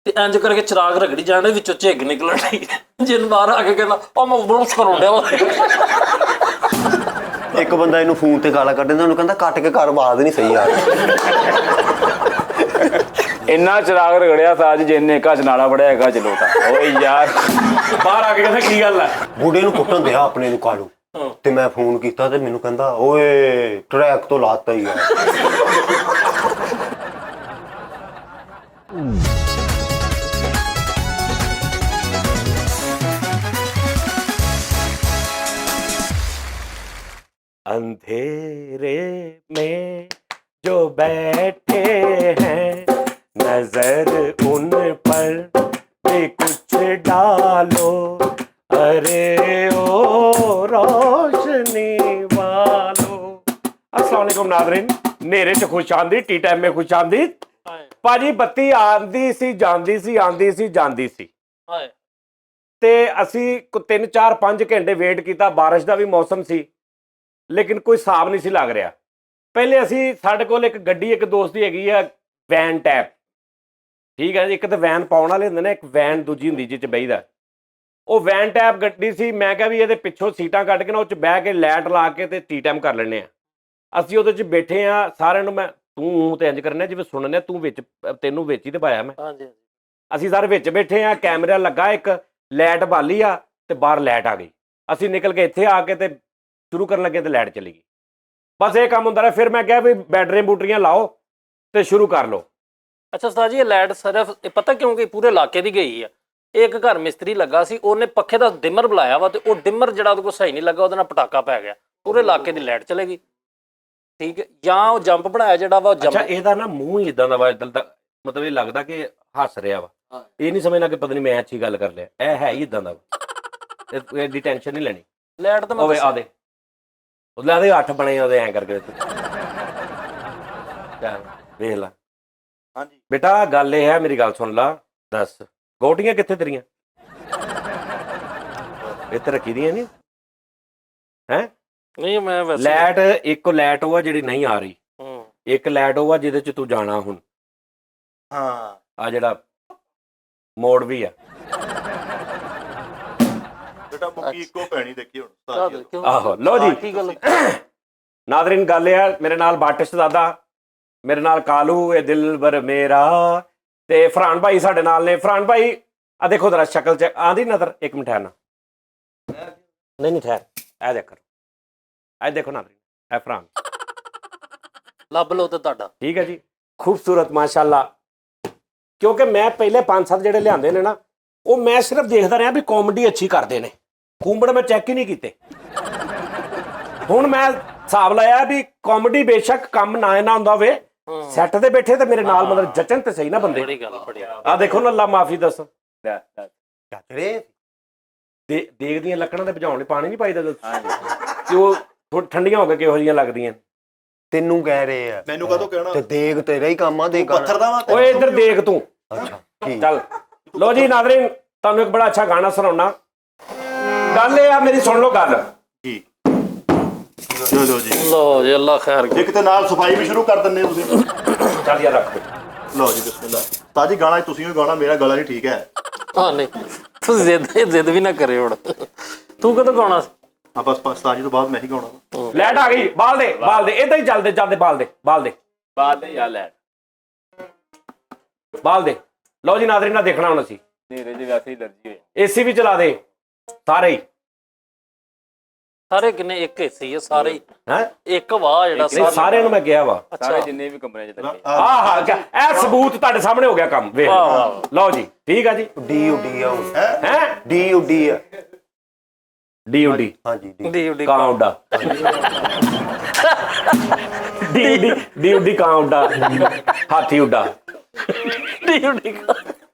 ਤੇ ਇੰਜ ਕਰਕੇ ਚਿਰਾਗ ਰਗੜੀ ਜਾਣੇ ਵਿੱਚੋਂ ਝਿੱਗ ਨਿਕਲਣ ਡਈ ਜਿੰਨ ਬਾਹਰ ਆ ਕੇ ਕਹਿੰਦਾ ਉਹ ਮੈਂ ਬਰੂਸ ਕਰਾਉਣ ਡਿਆ ਇੱਕ ਬੰਦਾ ਇਹਨੂੰ ਫੋਨ ਤੇ ਗਾਲਾਂ ਕੱਢਦਾ ਉਹਨੂੰ ਕਹਿੰਦਾ ਕੱਟ ਕੇ ਘਰ ਆਵਾਜ਼ ਨਹੀਂ ਸਹੀ ਆ ਰਹੀ। ਇੰਨਾ ਚਿਰਾਗ ਰਗੜਿਆ ਸਾਜ ਜਿੰਨੇ ਘਾ ਚ ਨਾਲਾ ਫੜਿਆ ਹੈਗਾ ਚਲੋਤਾ ਓਏ ਯਾਰ ਬਾਹਰ ਆ ਕੇ ਕਹਿੰਦਾ ਕੀ ਗੱਲ ਹੈ ਬੁੱਢੇ ਨੂੰ ਕੁੱਟਣ ਦਿਆ ਆਪਣੇ ਨੂੰ ਕਾਲੂ ਤੇ ਮੈਂ ਫੋਨ ਕੀਤਾ ਤੇ ਮੈਨੂੰ ਕਹਿੰਦਾ ਓਏ ਟਰੈਕ ਤੋਂ ਲਾਤਾ ਹੀ ਆ। अंधेरे में जो बैठे हैं नजर उन पर भी कुछ डालो अरे ओ रोशनी वालो। अस्सलाम वालेकुम नाज़रीन, नेरे च खुश आमदीद, टी टाइम में खुश आमदीद। ਭਾਜੀ ਬੱਤੀ ਆਂਦੀ ਸੀ ਜਾਂਦੀ ਸੀ ਤੇ ਅਸੀਂ 3 4 5 ਘੰਟੇ ਵੇਟ ਕੀਤਾ। ਬਾਰਿਸ਼ ਦਾ ਵੀ ਮੌਸਮ ਸੀ ਲੇਕਿਨ ਕੋਈ ਹਿਸਾਬ ਨਹੀਂ ਸੀ ਲੱਗ ਰਿਹਾ। ਪਹਿਲੇ ਅਸੀਂ ਸਾਡੇ ਕੋਲ ਇੱਕ ਗੱਡੀ ਇੱਕ ਦੋਸਤ ਦੀ ਹੈਗੀ ਆ ਵੈਨ ਟੈਪ, ਠੀਕ ਹੈ ਜੀ। ਇੱਕ ਤਾਂ ਵੈਨ ਪਾਉਣ ਵਾਲੇ ਹੁੰਦੇ ਨੇ, ਇੱਕ ਵੈਨ ਦੂਜੀ ਹੁੰਦੀ ਜਿਹ 'ਚ ਬਹੀਦਾ। ਉਹ ਵੈਨ ਟੈਪ ਗੱਡੀ ਸੀ। ਮੈਂ ਕਿਹਾ ਵੀ ਇਹਦੇ ਪਿੱਛੋਂ ਸੀਟਾਂ ਕੱਢ ਕੇ ਨਾ ਉਹ 'ਚ ਬਹਿ ਕੇ ਲਾਈਟ ਲਾ ਕੇ ਤੇ ਟੀ ਟਾਈਮ ਕਰ ਲੈਂਦੇ ਹਾਂ। ਅਸੀਂ ਉਹਦੇ 'ਚ ਬੈਠੇ ਹਾਂ, ਸਾਰਿਆਂ ਨੂੰ ਮੈਂ ਤੂੰ ਤੇ ਇੰਜ ਕਰਨਾ ਜਿਵੇਂ ਸੁਣਨੇ ਤੂੰ ਵਿੱਚ, ਤੈਨੂੰ ਵਿੱਚ ਹੀ ਤੇ ਪਾਇਆ ਮੈਂ। ਅਸੀਂ ਸਾਰੇ ਵਿੱਚ ਬੈਠੇ ਹਾਂ, ਕੈਮਰਾ ਲੱਗਾ, ਇੱਕ ਲਾਈਟ ਬਾਲੀ ਆ ਤੇ ਬਾਹਰ ਲਾਈਟ ਆ ਗਈ। ਅਸੀਂ ਨਿਕਲ ਕੇ ਇੱਥੇ ਆ ਕੇ ਤੇ ਸ਼ੁਰੂ ਕਰਨ ਲੱਗੇ ਤੇ ਲਾਈਟ ਚਲੀ ਗਈ। ਬਸ ਇਹ ਕੰਮ ਹੁੰਦਾ ਰਿਹਾ। ਫਿਰ ਮੈਂ ਕਿਹਾ ਵੀ ਬੈਟਰੀਆਂ ਬੂਟਰੀਆਂ ਲਾਓ ਤੇ ਸ਼ੁਰੂ ਕਰ ਲਓ। ਅੱਛਾ ਉਸਤਾਦ ਜੀ, ਇਹ ਲਾਈਟ ਸਿਰਫ ਇਹ ਪਤਾ ਕਿਉਂਕਿ ਪੂਰੇ ਇਲਾਕੇ ਦੀ ਗਈ ਆ। ਇੱਕ ਘਰ ਮਿਸਤਰੀ ਲੱਗਾ ਸੀ, ਉਹਨੇ ਪੱਖੇ ਦਾ ਡਿਮਰ ਬੁਲਾਇਆ ਵਾ ਤੇ ਉਹ ਡਿਮਰ ਜਿਹੜਾ ਉਹਦੇ ਕੋਲ ਸਹੀ ਨਹੀਂ ਲੱਗਾ, ਉਹਦੇ ਨਾਲ ਪਟਾਕਾ ਪੈ ਗਿਆ, ਪੂਰੇ ਇਲਾਕੇ ਦੀ ਲਾਈਟ ਚਲੇ ਗਈ। ਠੀਕ ਹੈ, ਜਾਂ ਉਹ ਜੰਪ ਬਣਾਇਆ ਜਿਹੜਾ ਵਾ ਅੱਛਾ ਇਹਦਾ ਨਾ ਮੂੰਹ ਹੀ ਇਦਾਂ ਦਾ ਵਾ, ਇਦਾਂ ਦਾ ਮਤਲਬ ਇਹ ਲੱਗਦਾ ਕਿ ਹੱਸ ਰਿਹਾ ਵਾ। ਇਹ ਨਹੀਂ ਸਮਝਣਾ ਕਿ ਪਤਾ ਨਹੀਂ ਮੈਂ ਅੱਛੀ ਗੱਲ ਕਰ ਲਿਆ, ਇਹ ਹੈ ਹੀ ਇਦਾਂ ਦਾ ਵਾ। ਇਹਦੀ ਟੈਨਸ਼ਨ ਨਹੀਂ ਲੈਣੀ। ਲਾਈਟ ਤਾਂ ਹੋਵੇ ਆਦੇ ਉਹਦੇ ਦੇ 8 ਬਣੇ ਉਹਦੇ ਐਂ ਕਰਕੇ ਵੇਖ ਲਾ। ਹਾਂਜੀ ਬੇਟਾ ਗੱਲ ਇਹ ਹੈ, ਮੇਰੀ ਗੱਲ ਸੁਣ ਲਾ। ਦੱਸ ਗੋਟੀਆਂ ਕਿੱਥੇ ਤੇਰੀਆਂ? ਇੱਥੇ ਰੱਖੀ ਦੀਆਂ ਨਹੀਂ ਹੈ? ਨਹੀਂ ਮੈਂ ਵੈਸੇ ਲਾਈਟ ਇੱਕ ਲਾਈਟ ਉਹ ਆ ਜਿਹੜੀ ਨਹੀਂ ਆ ਰਹੀ, ਇੱਕ ਲਾਈਟ ਉਹ ਆ ਜਿਹਦੇ ਚ ਤੂੰ ਜਾਣਾ ਹੁਣ। ਹਾਂ ਆ ਜਿਹੜਾ ਮੋੜ ਵੀ ਆ ਬੇਟਾ ਮੁੱਕੀ ਇੱਕੋ ਪੈਣੀ ਦੇਖੀ ਹੁਣ। ਆਹੋ ਲੋ ਜੀ ਕੀ ਗੱਲ ਨਾਜ਼ਰੀਨ, ਗੱਲ ਇਹ ਆ, ਮੇਰੇ ਨਾਲ ਬਾਟਿਸ਼ ਦਾਦਾ, ਮੇਰੇ ਨਾਲ ਕਾਲੂ, ਇਹ ਦਿਲਬਰ ਮੇਰਾ, ਤੇ ਫਰਹਾਨ ਭਾਈ ਸਾਡੇ ਨਾਲ ਨੇ। ਫਰਹਾਨ ਭਾਈ ਆ ਦੇਖੋ ਜਰਾ ਸ਼ਕਲ ਚ ਆਂਦੀ ਨਜ਼ਰ, ਇੱਕ ਮਿੰਟ ਠਹਿਰਨਾ। ਨਹੀਂ ਠਹਿਰ, ਇਹ ਦੇਖ, ਇਹ ਦੇਖੋ ਨਾਜ਼ਰੀਨ, ਇਹ ਫਰਹਾਨ ਲੱਭ ਲਓ ਤੇ ਤੁਹਾਡਾ ਠੀਕ ਹੈ ਜੀ, ਖੂਬਸੂਰਤ ਮਾਸ਼ਾਅੱਲਾ। ਕਿਉਂਕਿ ਮੈਂ ਪਹਿਲੇ 5-7 ਜਿਹੜੇ ਲਿਆਂਦੇ ਨੇ ਨਾ, ਉਹ ਮੈਂ ਸਿਰਫ ਦੇਖਦਾ ਰਿਹਾ ਵੀ ਕਾਮੇਡੀ ਅੱਛੀ ਕਰਦੇ ਨੇ, ਕੂੰਬੜ ਮੈਂ ਚੈੱਕ ਹੀ ਨਹੀਂ ਕੀਤੇ। ਹੁਣ ਮੈਂ ਹਿਸਾਬ ਲਾਇਆ ਵੀ ਕਾਮੇਡੀ ਬੇਸ਼ੱਕ ਕੰਮ ਨਾ ਹੁੰਦਾ ਹੋਵੇ, ਸੈੱਟ ਤੇ ਬੈਠੇ ਤੇ ਮੇਰੇ ਨਾਲ ਮਤਲਬ ਜਚਨ ਤੇ ਸਹੀ ਨਾ ਬੰਦੇ। ਬੜੀ ਗੱਲ ਬੜਿਆ ਆ ਦੇਖੋ ਨਾ, ਅੱਲਾ ਮਾਫੀ ਦੱਸ, ਚਾਚੜੇ ਦੇਗ ਦੀਆਂ ਲੱਕੜਾਂ ਤੇ ਭਜਾਉਣ ਲਈ ਪਾਣੀ ਨਹੀਂ ਪਾਈਦਾ ਤੇ ਉਹ ਥੋੜੀ ਠੰਡੀਆਂ ਹੋ ਕੇ ਕਿਹੋ ਜਿਹੀਆਂ ਲੱਗਦੀਆਂ। ਤੈਨੂੰ ਕਹਿ ਰਹੇ ਆ, ਮੈਨੂੰ ਕਦੋਂ ਕਹਿਣਾ ਤੇ ਦੇਖ ਤੇਰਾ ਹੀ ਕੰਮ ਆ। ਦੇਖ ਪੱਥਰ ਦਾ ਵਾ ਓਏ ਇੱਧਰ ਦੇਖ ਤੂੰ। ਅੱਛਾ ਠੀਕ। ਚੱਲ ਲੋ ਜੀ ਨਾਜ਼ਰੀਨ, ਤੁਹਾਨੂੰ ਇੱਕ ਬੜਾ ਅੱਛਾ ਗਾਣਾ ਸੁਣਾਉਣਾ। ਗੱਲ ਇਹ ਆ, ਮੇਰੀ ਸੁਣ ਲਓ ਗੱਲ। ਜੀ ਚਲੋ ਜੀ, ਲੋ ਜੀ, ਅੱਲਾ ਖੈਰ ਕਰੇ। ਇੱਕ ਤੇ ਨਾਲ ਸਫਾਈ ਵੀ ਸ਼ੁਰੂ ਕਰ ਦਿੰਦੇ ਹੋ ਤੁਸੀਂ। ਚੱਲ ਯਾਰ ਰੱਖ ਦੇ। ਲਓ ਜੀ ਬਿਸਮਿਲ੍ਲਾ। ਤਾਜੀ ਗਾਣਾ ਤੁਸੀਂ ਵੀ ਗਾਣਾ, ਮੇਰਾ ਗਲਾ ਨਹੀਂ ਠੀਕ ਹੈ। ਹਾਂ ਨਹੀਂ ਤੂੰ ਜ਼ਿੱਦ ਵੀ ਨਾ ਕਰੇ ਹੁਣ। ਤੂੰ ਕਦੋਂ ਗਾਉਣਾ ਸੀ? ਹਾਂ ਬਸ ਤਾਜੀ ਤੋਂ ਬਾਅਦ ਮੈਂ ਹੀ ਗਾਉਣਾ। ਲੈਟ ਆ ਗਈ, ਬਾਲ ਦੇ ਏਦਾਂ ਹੀ ਚੱਲਦੇ ਬਾਲ ਦੇ ਯਾਰ ਲੈਟ ਬਾਲ ਦੇ। ਲਓ ਜੀ ਨਾਜ਼ਰੀਨ, ਨਾ ਦੇਖਣਾ ਹੁਣ ਅਸੀਂ ਨੇਰੇ ਦੇ ਵੈਸੇ ਹੀ ਅਲਰਜੀ ਹੋਈ। ਏਸੀ ਵੀ ਚਲਾ ਦੇ ਸਾਰੇ ਹੀ। ਸਾਰੇ ਕਿੰਨੇ? ਇੱਕ ਹਿੱਸੇ ਹੀ ਆ ਸਾਰੇ ਹੀ। ਹੈ ਇੱਕ ਵਾਹ ਜਿਹੜਾ ਸਾਰਿਆਂ ਨੂੰ ਮੈਂ ਕਿਹਾ ਵਾ, ਅੱਛਾ ਜਿੰਨੇ ਵੀ ਕਮਰੇ ਚ ਲੱਗੇ। ਹਾਂ ਇਹ ਸਬੂਤ ਤੁਹਾਡੇ ਸਾਹਮਣੇ ਹੋ ਗਿਆ ਕੰਮ। ਵੇਖ ਲਓ ਜੀ, ਠੀਕ ਆ ਜੀ। ਡੀ ਉਡੀ ਆ ਹੈ ਡੀ ਉਡੀ ਆ ਡੀ ਹਾਂਜੀ ਡੀ ਕਾਂ ਉੱਡਾ ਡੀ ਕਾਂ ਉੱਡਾ ਹਾਥੀ ਉੱਡਾ। ਡੀ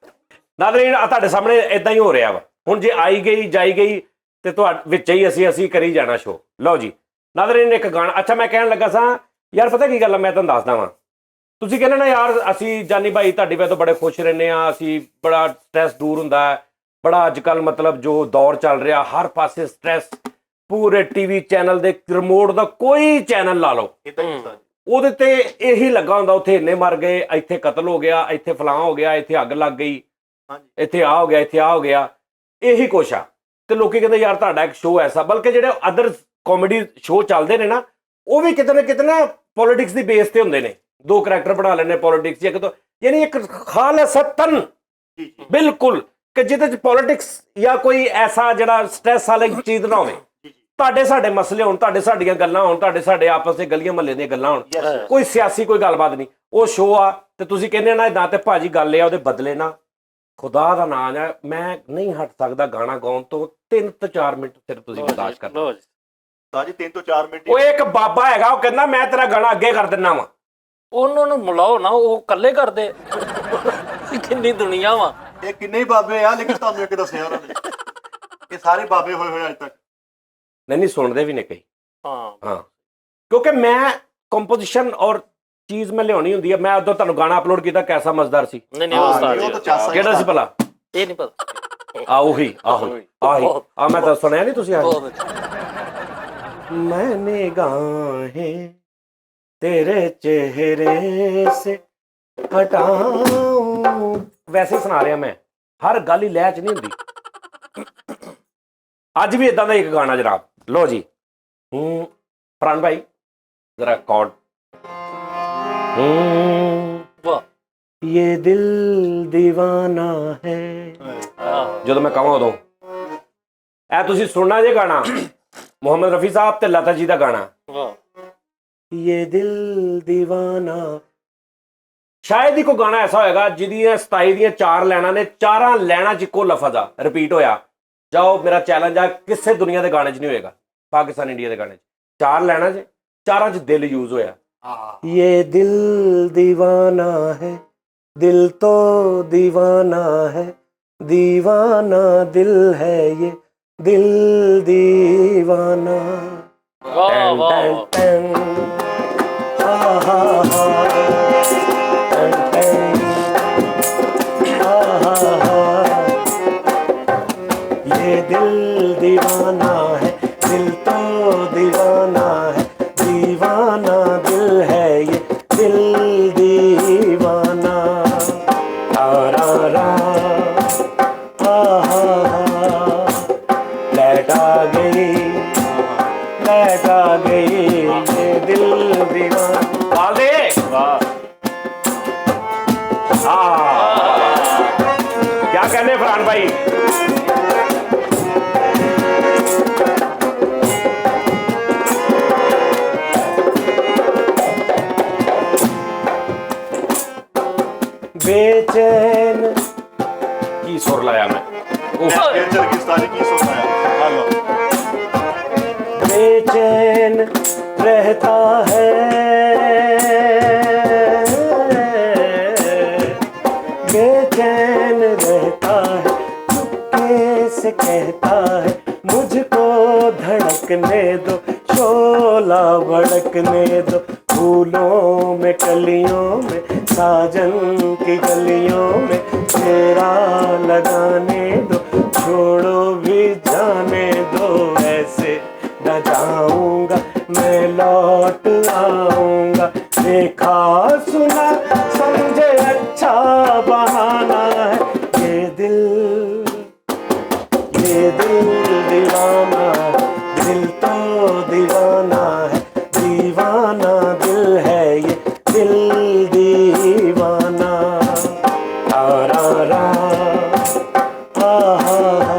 ਨਾਜ਼ਰੀਨ ਆ ਤੁਹਾਡੇ ਸਾਹਮਣੇ ਇਦਾਂ ਹੀ ਹੋ ਰਿਹਾ ਵਾ। ਹੁਣ ਜੇ ਆਈ ਗਈ ਜਾਈ ਗਈ ਤੇ ਤੁਹਾਡੇ ਵਿੱਚ ਹੀ ਅਸੀਂ ਕਰੀ ਜਾਣਾ ਸ਼ੋ। ਲਓ ਜੀ ਨਾਜ਼ਰੀਨ, ਇੱਕ ਗਾਣਾ। ਅੱਛਾ ਮੈਂ ਕਹਿਣ ਲੱਗਾ ਸਾਂ ਯਾਰ, ਪਤਾ ਕੀ ਗੱਲ ਆ, ਮੈਂ ਤੁਹਾਨੂੰ ਦੱਸਦਾ ਵਾਂ। ਤੁਸੀਂ ਕਹਿੰਦੇ ਨਾ ਯਾਰ ਅਸੀਂ ਜਾਨੀ ਭਾਈ ਤੁਹਾਡੀ ਵਜ੍ਹਾ ਤੋਂ ਬੜੇ ਖੁਸ਼ ਰਹਿੰਦੇ ਆ, ਅਸੀਂ ਬੜਾ ਸਟ੍ਰੈਸ ਦੂਰ ਹੁੰਦਾ ਹੈ, ਬੜਾ ਅੱਜ ਕੱਲ੍ਹ ਮਤਲਬ ਜੋ ਦੌਰ ਚੱਲ ਰਿਹਾ ਹਰ ਪਾਸੇ ਸਟ੍ਰੈਸ, ਪੂਰੇ ਟੀਵੀ ਚੈਨਲ ਦੇ ਰਿਮੋਟ ਦਾ ਕੋਈ ਚੈਨਲ ਲਾ ਲਓ ਉਹਦੇ ਤੇ ਇਹੀ ਲੱਗਾ ਹੁੰਦਾ, ਉੱਥੇ ਇੰਨੇ ਮਰ ਗਏ, ਇੱਥੇ ਕਤਲ ਹੋ ਗਿਆ, ਇੱਥੇ ਫਲਾਂ ਹੋ ਗਿਆ, ਇੱਥੇ ਅੱਗ ਲੱਗ ਗਈ। ਹਾਂਜੀ। ਇੱਥੇ ਆ ਹੋ ਗਿਆ, ਇੱਥੇ ਆ ਹੋ ਗਿਆ, ਇਹੀ ਕੁਛ ਆ। ਤੇ ਲੋਕੀ ਕਹਿੰਦੇ ਯਾਰ ਤੁਹਾਡਾ ਇੱਕ ਸ਼ੋਅ ਐਸਾ, ਬਲਕਿ ਜਿਹੜੇ ਅਦਰ ਕਾਮੇਡੀ ਸ਼ੋਅ ਚੱਲਦੇ ਨੇ ਨਾ, ਉਹ ਵੀ ਕਿਤੇ ਨਾ ਪੋਲਿਟਿਕਸ ਦੀ ਬੇਸ ਤੇ ਹੁੰਦੇ ਨੇ। 2 ਕਰੈਕਟਰ ਬਣਾ ਲੈਣੇ ਪੋਲਿਟਿਕਸ, ਇੱਕ ਤੋਂ ਯਾਨੀ ਇੱਕ ਖਾਲਸਤਨ ਜੀ ਜੀ ਬਿਲਕੁਲ ਕਿ ਜਿਹਦੇ ਚ ਪੋਲਿਟਿਕਸ ਜਾਂ ਕੋਈ ਐਸਾ ਜਿਹੜਾ ਸਟ੍ਰੈਸ ਵਾਲੀ ਚੀਜ਼ ਨਾ ਹੋਵੇ। ਜੀ ਜੀ ਤੁਹਾਡੇ ਸਾਡੇ ਮਸਲੇ ਹੋਣ, ਤੁਹਾਡੇ ਸਾਡੀਆਂ ਗੱਲਾਂ ਹੋਣ, ਤੁਹਾਡੇ ਸਾਡੇ ਆਪਸ ਦੇ ਗਲੀਆਂ ਮਹੱਲੇ ਦੀਆਂ ਗੱਲਾਂ ਹੋਣ, Yes, sir. ਕੋਈ ਸਿਆਸੀ ਕੋਈ ਗੱਲਬਾਤ ਨਹੀਂ। ਉਹ ਸ਼ੋਅ ਆ ਤੇ ਤੁਸੀਂ ਕਹਿੰਦੇ ਨਾ ਇਦਾਂ, ਤੇ ਭਾਜੀ ਗੱਲ ਇਹ ਆ ਉਹਦੇ ਬਦਲੇ ਨਾ ਖੁਦਾ ਦਾ ਨਾਮ ਆ, ਮੈਂ ਨਹੀਂ ਹਟ ਸਕਦਾ ਗਾਣਾ ਗਾਉਣ ਤੋਂ 3 ਤੋਂ 4 ਮਿੰਟ ਫਿਰ ਤੁਸੀਂ ਬਰਦਾਸ਼ਤ ਕਰ ਲਓ ਜੀ। ਉਸਤਾਦ ਜੀ 3 ਤੋਂ 4 ਮਿੰਟ ਉਹ ਇੱਕ ਬਾਬਾ ਹੈਗਾ, ਉਹ ਕਹਿੰਦਾ ਮੈਂ ਤੇਰਾ ਗਾਣਾ ਅੱਗੇ ਕਰ ਦਿੰਦਾ ਵਾ। ਉਹਨਾਂ ਨੂੰ ਮਿਲਾਓ ਨਾ, ਉਹ ਇਕੱਲੇ ਕਰਦੇ। ਕਿੰਨੀ ਦੁਨੀਆ ਵਾ। ਇਹ ਕਿੰਨੇ ਹੀ ਬਾਬੇ ਆ, ਲੇਕਿਨ ਤੁਹਾਨੂੰ ਇੱਕ ਦੱਸਿਆ ਉਹਨਾਂ ਨੇ ਇਹ ਸਾਰੇ ਬਾਬੇ ਹੋਏ ਅੱਜ ਤੱਕ। ਨਹੀਂ ਸੁਣਦੇ ਵੀ ਨੇ ਕਈ। ਹਾਂ ਹਾਂ ਕਿਉਂਕਿ ਮੈਂ ਕੰਪੋਜੀਸ਼ਨ ਔਰ ਚੀਜ਼ ਮੈਂ ਲਿਆਉਣੀ ਹੁੰਦੀ ਹੈ। ਮੈਂ ਉਦੋਂ ਤੁਹਾਨੂੰ ਗਾਣਾ ਅਪਲੋਡ ਕੀਤਾ, ਕੈਸਾ ਮਜ਼ੇਦਾਰ ਸੀ। ਨਹੀਂ ਨਹੀਂ ਉਸਤਾਦ ਉਹ ਜੀ ਤਾਂ ਚਾਸਾ ਕਿਹੜਾ ਸੀ ਭਲਾ? ਇਹ ਨਹੀਂ ਪਤਾ। ਉਹੀ ਆਹੀ ਆ, ਮੈਂ ਤਾਂ ਸੁਣਿਆ ਨਹੀਂ ਤੁਸੀਂ? ਬਹੁਤ ਅੱਛਾ। मैंने गाहें तेरे चेहरे से हटाऊं, वैसे ही सुना रहा मैं, हर गल ही लैच नहीं हुंदी। अज भी इदां दा एक गाना जनाब, लो जी। प्राण भाई जरा कॉर्ड। वाह ये दिल दीवाना है, ਜਦੋਂ ਮੈਂ ਕਹਾਂ ਉਦੋਂ ਇਹ ਤੁਸੀਂ ਸੁਣਨਾ ਜੇ ਗਾਣਾ, ਮੁਹੰਮਦ ਰਫੀ ਸਾਹਿਬ ਤੇ ਲਤਾ ਜੀ ਦਾ ਗਾਣਾ, ਵਾਹ। ਇਹ ਦਿਲ ਦੀਵਾਨਾ। ਸ਼ਾਇਦ ਹੀ ਕੋਈ ਗਾਣਾ ਐਸਾ ਹੋਏਗਾ ਜਿਹਦੀਆਂ 27 ਦੀਆਂ 4 ਲੈਣਾ ਨੇ, 4 ਲੈਣਾ ਚ ਇੱਕੋ ਲਫ਼ਜ਼ ਆ ਰਿਪੀਟ ਹੋਇਆ। ਜਾਓ, ਮੇਰਾ ਚੈਲੰਜ ਆ, ਕਿਸੇ ਦੁਨੀਆ ਦੇ ਗਾਣੇ 'ਚ ਨਹੀਂ ਹੋਏਗਾ, ਪਾਕਿਸਤਾਨ ਇੰਡੀਆ ਦੇ ਗਾਣੇ 'ਚ 4 ਲੈਣਾ ਚ 4 'ਚ ਦਿਲ ਯੂਜ਼ ਹੋਇਆ। ਇਹ ਦਿਲ ਦੀਵਾਨਾ ਹੈ, ਦਿਲ ਤੋਂ दीवाना है, दीवाना दिल है ये, दिल दीवाना। वाह वाह टन, हा हा हा, टन टन, हा हा हा। ये दिल दीवाना है, दिल तो दीवाना है, दीवाना दिल है ये, दिल दीवाना। रा रा हा हा हा, लैट आ गई, लैट आ गई, ये दिल दीवाना। बाल दे वाह क्या कहने फरहान भाई? बेचैन की सुर लाया मैं। केंद्र की सारी की सुनना है। हेलो बेचैन रहता है, बेचैन रहता है, चुपके से कहता है मुझको धड़कने दो, शोला भड़कने दो, फूलों में कलियों में, साजन की गलियों में, तेरा लगाने दो, छोड़ो भी जाने दो, ऐसे न जाऊंगा मैं, लौट आऊंगा, देखा सुना समझे अच्छा बहाना है, ये दिल दीवाना, दिल तो दीवाना है, दीवाना दिल है ये, दिल दीवाना। रा रा हा हा हा।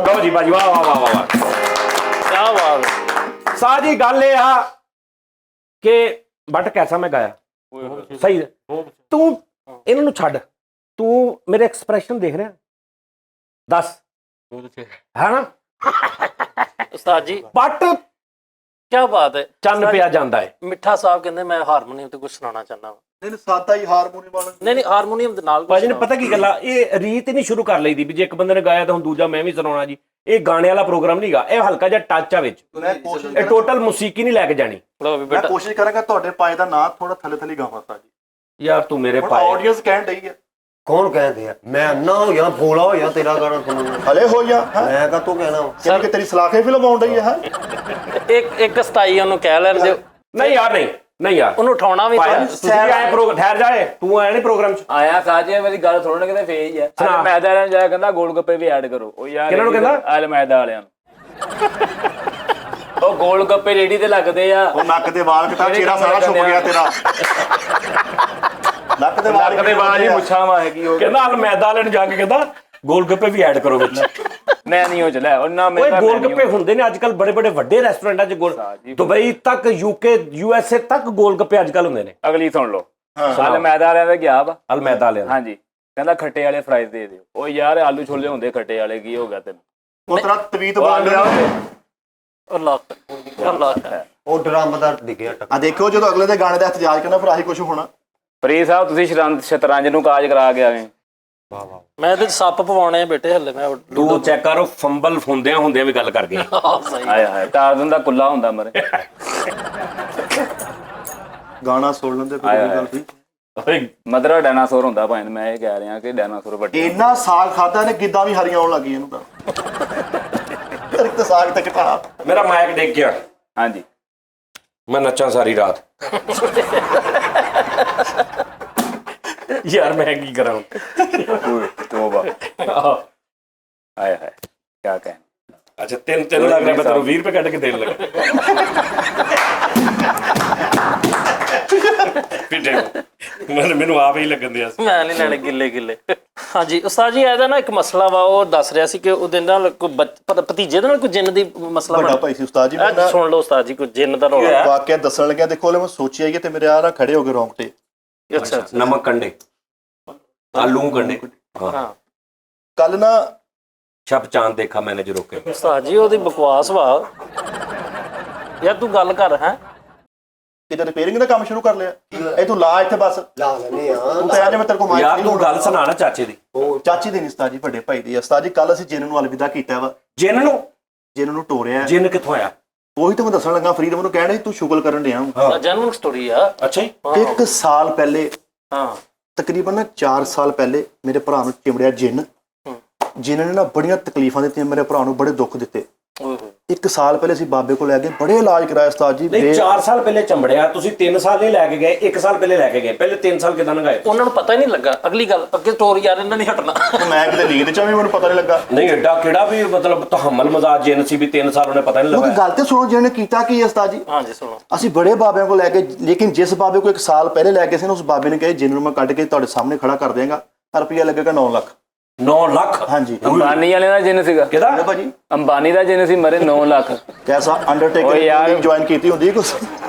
लो जी बाजी, वाह वाह वाह वाह। क्या बात है। ਸਾਜੀ ਗੱਲ ਇਹ ਆ ਕਿ ਬਟ ਕੈਸਾ ਮੈਂ ਗਾਇਆ ਸਹੀ ਹੈ। ਤੂੰ ਇਹਨਾਂ ਨੂੰ ਛੱਡ, ਤੂੰ ਮੇਰੇ ਐਕਸਪ੍ਰੈਸ਼ਨ ਦੇਖ ਰਿਹਾ, ਦੱਸ ਹੈ ਨਾ? ਉਸਤਾਦ ਜੀ ਬਟ ਕੀ ਬਾਤ ਹੈ। ਚੰਨ ਪਿਆ ਜਾਂਦਾ ਹੈ। ਮਿੱਠਾ ਸਾਹਿਬ ਕਹਿੰਦੇ ਮੈਂ ਹਾਰਮੋਨੀਅਮ ਤੇ ਕੁਝ ਸੁਣਾਉਣਾ ਚਾਹੁੰਦਾ ਵਾ। नहीं सादा ही हारमोनियम वाला ਨਹੀਂ ਨਹੀਂ ਹਾਰਮੋਨੀਅਮ ਦੇ ਨਾਲ ਭਾਜੀ ਨੇ ਪਤਾ ਕੀ ਗੱਲ ਆ, ਇਹ ਰੀਤ ਹੀ ਨਹੀਂ ਸ਼ੁਰੂ ਕਰ ਲਈਦੀ ਵੀ ਜੇ ਇੱਕ ਬੰਦੇ ਨੇ ਗਾਇਆ ਤਾਂ ਹੁਣ ਦੂਜਾ ਮੈਂ ਵੀ ਸੁਣਾਉਣਾ ਜੀ। ਇਹ ਗਾਣੇ ਵਾਲਾ ਪ੍ਰੋਗਰਾਮ ਨਹੀਂਗਾ, ਇਹ ਹਲਕਾ ਜਿਹਾ ਟੱਚ ਆ ਵਿੱਚ, मैं कोशिश ਇਹ ਟੋਟਲ ਮੌਸੀਕੀ ਨਹੀਂ ਲੈ ਕੇ ਜਾਣੀ। ਲਓ ਵੀ मैं ਬੇਟਾ कोशिश करांगा ਤੁਹਾਡੇ ਪਾਏ ਦਾ ਨਾਂ ਥੋੜਾ ਥੱਲੇ ਥੱਲੇ ਗਾਵਾਂ ਸਾਜੀ। ਯਾਰ ਤੂੰ ਮੇਰੇ ਹੁਣ ਪਾਏ ਆਡੀਅנס ਕਹਿਣ ਡਈ ਹੈ ਕੌਣ ਕਹਿੰਦੇ ਆ? ਮੈਂ ਅੰਨਾ ਹੋ ਜਾਂ ਫੋਲਾ ਹੋ ਜਾਂ ਤੇਰਾ ਗਾਣਾ ਸੁਣੂਗਾ? ਹਲੇ ਹੋ ਜਾ ਮੈਂ ਕਾ ਤੂੰ ਕਹਿਣਾ ਵਾ? ਕਿ ਤੇਰੀ ਸਲਾਖੇ ਫਿਲਮ ਆਉਣ ਡਈ ਹੈ। ਇੱਕ 27 ਉਹਨੂੰ ਕਹਿ ਲੈਣ ਦਿਓ। ਨਹੀਂ ਯਾਰ ਨਹੀਂ, ਨਹੀਂ ਯਾਰ ਉਹਨੂੰ ਉਠਾਉਣਾ ਵੀ ਭਾਈ ਤਾਂ ਤੁਸੀਂ ਆਏ ਪ੍ਰੋਗਰਾਮ ਠਹਿਰ ਜਾਏ ਤੂੰ ਆਇਆ ਨਹੀਂ ਪ੍ਰੋਗਰਾਮ 'ਚ ਆਇਆ ਸਾਜੇ ਮੇਰੀ ਗੱਲ ਸੁਣਨ ਕਿਤੇ ਫੇਜ ਆ ਸੁਣਾ। ਮੈਦਾ ਵਾਲਿਆਂ ਨੂੰ ਜਾਇਆ ਕਹਿੰਦਾ ਗੋਲ ਗੱਪੇ ਵੀ ਐਡ ਕਰੋ ਉਹ ਯਾਰ ਕਿਹਨਾਂ ਨੂੰ ਕਹਿੰਦਾ? ਆਲ ਮੈਦਾ ਵਾਲਿਆਂ ਨੂੰ ਉਹ ਗੋਲ ਗੱਪੇ ਰੇੜੀ ਤੇ ਲੱਗਦੇ ਆ ਉਹ ਨੱਕ ਦੇ ਵਾਲ ਕਟਾ ਚਿਹਰਾ ਸਾਰਾ ਛੁਪ ਗਿਆ ਤੇਰਾ ਨੱਕ ਦੇ ਵਾਲ ਲੱਕ ਦੇ ਬਾਅਦ ਹੀ ਮੁੱਛਾਂ ਵਾ ਹੈਗੀ ਉਹ ਕਹਿੰਦਾ ਹਲ ਮੈਦਾ ਵਾਲੇ ਨੂੰ ਜਾ ਕੇ ਕਹਿੰਦਾ ਗੋਲ ਗੱਪੇ ਵੀ ਐਡ ਕਰੋ ਵਿੱਚ ਮੈਂ ਨਹੀਂ ਉਹ ਚਲਾ ਉਹਨਾਂ ਓਏ ਗੋਲ ਗੱਪੇ ਹੁੰਦੇ ਨੇ ਅੱਜ ਕੱਲ ਬੜੇ ਬੜੇ ਵੱਡੇ ਰੈਸਟੋਰੈਂਟਾਂ 'ਚ ਗੋਲ ਦੁਬਈ ਤੱਕ ਯੂਕੇ USA ਤੱਕ ਗੋਲ ਗੱਪੇ ਅੱਜ ਕੱਲ ਹੁੰਦੇ ਨੇ ਅਗਲੀ ਸੁਣ ਲਓ ਹਲ ਮੈਦਾ ਵਾਲਿਆਂ ਦਾ ਗਿਆ ਵਾ ਹਲ ਮੈਦਾ ਵਾਲਿਆਂ ਦਾ। ਹਾਂਜੀ ਕਹਿੰਦਾ ਖੱਟੇ ਵਾਲੇ ਫਰਾਈਜ਼ ਦੇ ਦਿਓ ਉਹ ਯਾਰ ਆਲੂ ਛੋਲੇ ਹੁੰਦੇ ਖੱਟੇ ਵਾਲੇ ਕੀ ਹੋ ਗਿਆ ਤੈਨੂੰ ਉਹ ਤੇਰਾ ਤਵੀਤ ਬਣ ਰਿਹਾ ਉਹ ਲੱਕ ਉਹ ਡਰਮ ਦਾ ਡਿੱਗਿਆ ਆ ਦੇਖਿਓ ਜਦੋਂ ਅਗਲੇ ਦੇ ਗਾਣੇ ਦਾ ਇhtਜਾਜ ਕਰਨਾ ਫਿਰ ਆਹੀ ਕੁਝ ਹੋਣਾ ਫਰੀਦ ਸਾਹਿਬ ਤੁਸੀਂ ਸ਼ਤਰੰਜ ਨੂੰ ਕਾਜ ਕਰਾ ਕੇ ਆਵੇਂ ਮੈਂ ਤੇ ਸੱਪ ਪਵਾਉਣੇ ਆ ਬੇਟੇ ਹੱਲੇ ਮੈਂ ਤੂੰ ਚੈੱਕ ਕਰ ਫੰਬਲ ਹੁੰਦਿਆਂ ਵੀ ਗੱਲ ਕਰ ਗਿਆ ਸਹੀ ਆਏ ਹਾਏ ਟਾਰਜ਼ਨ ਦਾ ਕੁੱਲਾ ਹੁੰਦਾ ਮਰੇ ਗਾਣਾ ਸੁਣ ਲੈਂਦੇ ਕੋਈ ਗੱਲ ਨਹੀਂ ਓਏ ਮਦਰਾ ਡਾਇਨਾਸੌਰ ਹੁੰਦਾ ਭਾਵੇਂ ਮੈਂ ਇਹ ਕਹਿ ਰਿਹਾ ਕਿ ਡਾਇਨਾਸੌਰ ਵੱਡੇ ਇੰਨਾ ਸਾਗ ਖਾਦਾ ਨੇ ਗਿੱਦਾਂ ਵੀ ਹਰੀਆਂ ਆਉਣ ਲੱਗੀ ਇਹਨੂੰ ਤਾਂ ਫਿਰ ਇੱਕ ਤਾਂ ਸਾਗ ਤੇ ਘਟਾ ਮੇਰਾ ਮਾਈਕ ਡਿੱਗ ਗਿਆ ਹਾਂਜੀ ਮੈਂ ਨੱਚਾਂ ਸਾਰੀ ਰਾਤ ਯਾਰ ਮੈਂ ਕੀ ਕਰਾਂ ਓਏ ਤੋਬਾ ਆਏ ਹਾਏ ਕੀ ਕਹਿ ਅੱਛਾ ਤਿੰਨ ਲੱਗ ਰਿਹਾ ਮੈਂ ਤੈਨੂੰ 20 ਰੁਪਏ ਕੱਢ ਕੇ ਦੇਣ ਲੱਗਾ ਮੈਨੂੰ ਆਪ ਹੀ ਲੱਗਣ ਦਿਆ ਸੀ ਮੈਂ ਨਹੀਂ ਲੈਣੇ ਗਿੱਲੇ ਹਾਂਜੀ ਉਸਤਾਦ ਜੀ ਇਹਦਾ ਨਾ ਇੱਕ ਮਸਲਾ ਵਾ ਉਹ ਦੱਸ ਰਿਹਾ ਸੀ ਕਿ ਉਹਦੇ ਨਾਲ ਕੋਈ ਭਤੀਜੇ ਦੇ ਨਾਲ ਕੋਈ ਜਿੰਨ ਦੀ ਮਸਲਾ ਵੱਡਾ ਭਾਈ ਸੀ ਉਸਤਾਦ ਜੀ ਅੱਜ ਸੁਣ ਲਓ ਉਸਤਾਦ ਜੀ ਕੋਈ ਜਿੰਨ ਦਾ ਰੌਲਾ ਵਾਕਿਆ ਦੱਸਣ ਲੱਗਿਆ ਦੇਖੋ ਲੈ ਮੈਂ ਸੋਚਿਆ ਕਿ ਤੇ ਮੇਰੇ ਆ ਖੜੇ ਹੋ ਗਏ ਰੌਂਗਟੇ ਅੱਛਾ ਨਮਕ ਕੰਡੇ ਆਲੂ ਕੰਡੇ ਹਾਂ ਕੱਲ ਨਾ ਛਪ ਚਾਂਦ ਦੇਖਾ ਮੈਨੇ ਜੋ ਰੋਕੇ ਉਸਤਾਦ ਜੀ ਉਹਦੀ ਬਕਵਾਸ ਵਾ ਯਾਰ ਤੂੰ ਗੱਲ ਕਰ ਹੈ ਕਿਤੇ ਰਿਪੇਅਰਿੰਗ ਦਾ ਕੰਮ ਸ਼ੁਰੂ ਕਰ ਲਿਆ ਇਹ ਤੂੰ ਲਾ ਇੱਥੇ ਬਸ ਲਾ ਲੈਨੇ ਆ ਤੂੰ ਤਾਂ ਆਜੇ ਮੈਂ ਤੇਰੇ ਕੋਲ ਮਾਈਕ ਯਾਰ ਨਹੀਂ ਤੂੰ ਗੱਲ ਸੁਣਾ ਨਾ ਚਾਚੇ ਦੀ ਉਹ ਚਾਚੀ ਦੇ ਨਹੀਂ ਉਸਤਾਦ ਜੀ ਵੱਡੇ ਭਾਈ ਦੀ ਉਸਤਾਦ ਜੀ ਕੱਲ ਅਸੀਂ ਜਿੰਨ ਨੂੰ ਅਲਵਿਦਾ ਕੀਤਾ ਵਾ ਜਿੰਨ ਨੂੰ ਟੋਰਿਆ ਜਿੰਨ ਕਿੱਥੋਂ ਆਇਆ ਉਹੀ ਤਾਂ ਮੈਂ ਦੱਸਣ ਲੱਗਾ ਫਰੀਦ ਮੈਨੂੰ ਕਹਿਣਾ ਤੂੰ ਸ਼ੁਗਲ ਕਰਨ ਡਿਆ ਜਨਮ ਸਟੋਰੀ ਆ ਅੱਛਾ ਜੀ ਇੱਕ ਸਾਲ ਪਹਿਲੇ ਹਾਂ ਤਕਰੀਬਨ 4 ਸਾਲ ਪਹਿਲੇ ਮੇਰੇ ਭਰਾ ਨੂੰ ਚਿਮੜਿਆ ਜਿੰਨ ਜਿਨ੍ਹਾਂ ਨੇ ਨਾ ਬੜੀਆਂ ਤਕਲੀਫਾਂ ਦਿੱਤੀਆਂ ਮੇਰੇ ਭਰਾ ਨੂੰ ਬੜੇ ਦੁੱਖ ਦਿੱਤੇ ਓਏ ਹੋਏ 1 ਸਾਲ ਪਹਿਲੇ ਅਸੀਂ ਬਾਬੇ ਕੋਲ ਲੈ ਗਏ ਬੜੇ ਇਲਾਜ ਕਰਾਇਆ ਉਸਤਾਦ ਜੀ ਨਹੀਂ 4 ਸਾਲ ਪਹਿਲੇ ਚੰਬੜਿਆ ਤੁਸੀਂ 3 ਸਾਲ ਨਹੀਂ ਲੈ ਕੇ ਗਏ 1 ਸਾਲ ਪਹਿਲੇ ਲੈ ਕੇ ਗਏ ਪਹਿਲੇ 3 ਸਾਲ ਕਿਦਾਂ ਲੰਘਾਏ ਉਹਨਾਂ ਨੂੰ ਪਤਾ ਹੀ ਨਹੀਂ ਲੱਗਾ ਅਗਲੀ ਗੱਲ ਅੱਗੇ ਸਟੋਰੀ ਯਾਰ ਇਹਨਾਂ ਨਹੀਂ ਹਟਣਾ ਮੈਂ ਕਿਤੇ ਨੀਂਦ ਚ ਵੀ ਮੈਨੂੰ ਪਤਾ ਨਹੀਂ ਲੱਗਾ ਨਹੀਂ ਐਡਾ ਕਿਹੜਾ ਵੀ ਮਤਲਬ ਤਹਮਲ ਮਜ਼ਾਜ ਜਿੰਨ ਸੀ ਵੀ 3 ਸਾਲ ਉਹਨੇ ਪਤਾ ਨਹੀਂ ਉਹ ਲੱਗਾ ਗੱਲ ਤੇ ਸੁਣੋ ਜਿਹਨੇ ਕੀਤਾ ਕੀ ਹੈ ਉਸਤਾਦ ਜੀ ਹਾਂਜੀ ਸੁਣੋ ਅਸੀਂ ਬੜੇ ਬਾਬਿਆਂ ਕੋਲ ਲੈ ਕੇ ਲੇਕਿਨ ਜਿਸ ਬਾਬੇ ਕੋਲ 1 ਸਾਲ ਪਹਿਲੇ ਲੈ ਕੇ ਸੀ ਨਾ ਉਸ ਬਾਬੇ ਨੇ ਕਹੇ ਜਿੰਨ ਨੂੰ ਮੈਂ ਕੱਢ ਕੇ ਤੁਹਾਡੇ ਸਾਹਮਣੇ ਖੜਾ ਕਰ ਦਿਆਂਗਾ ਰੁਪਈਆ ਲੱਗੇਗਾ 9 ਲੱਖ 9 ਲੱਖ ਹਾਂਜੀ ਅੰਬਾਨੀ ਵਾਲੇ ਦਾ ਜਿੰਨ ਸੀਗਾ ਕਿਹਦਾ ਲੈ ਭਾਜੀ ਅੰਬਾਨੀ ਦਾ ਜਿੰਨ ਸੀ ਮਰੇ 9 ਲੱਖ ਕੈਸਾ ਓਏ ਅੰਡਰਟੇਕਰ ਯਾਰ। ਜੁਆਇਨ ਕੀਤੀ ਹੁੰਦੀ ਹੈ ਕੁਛ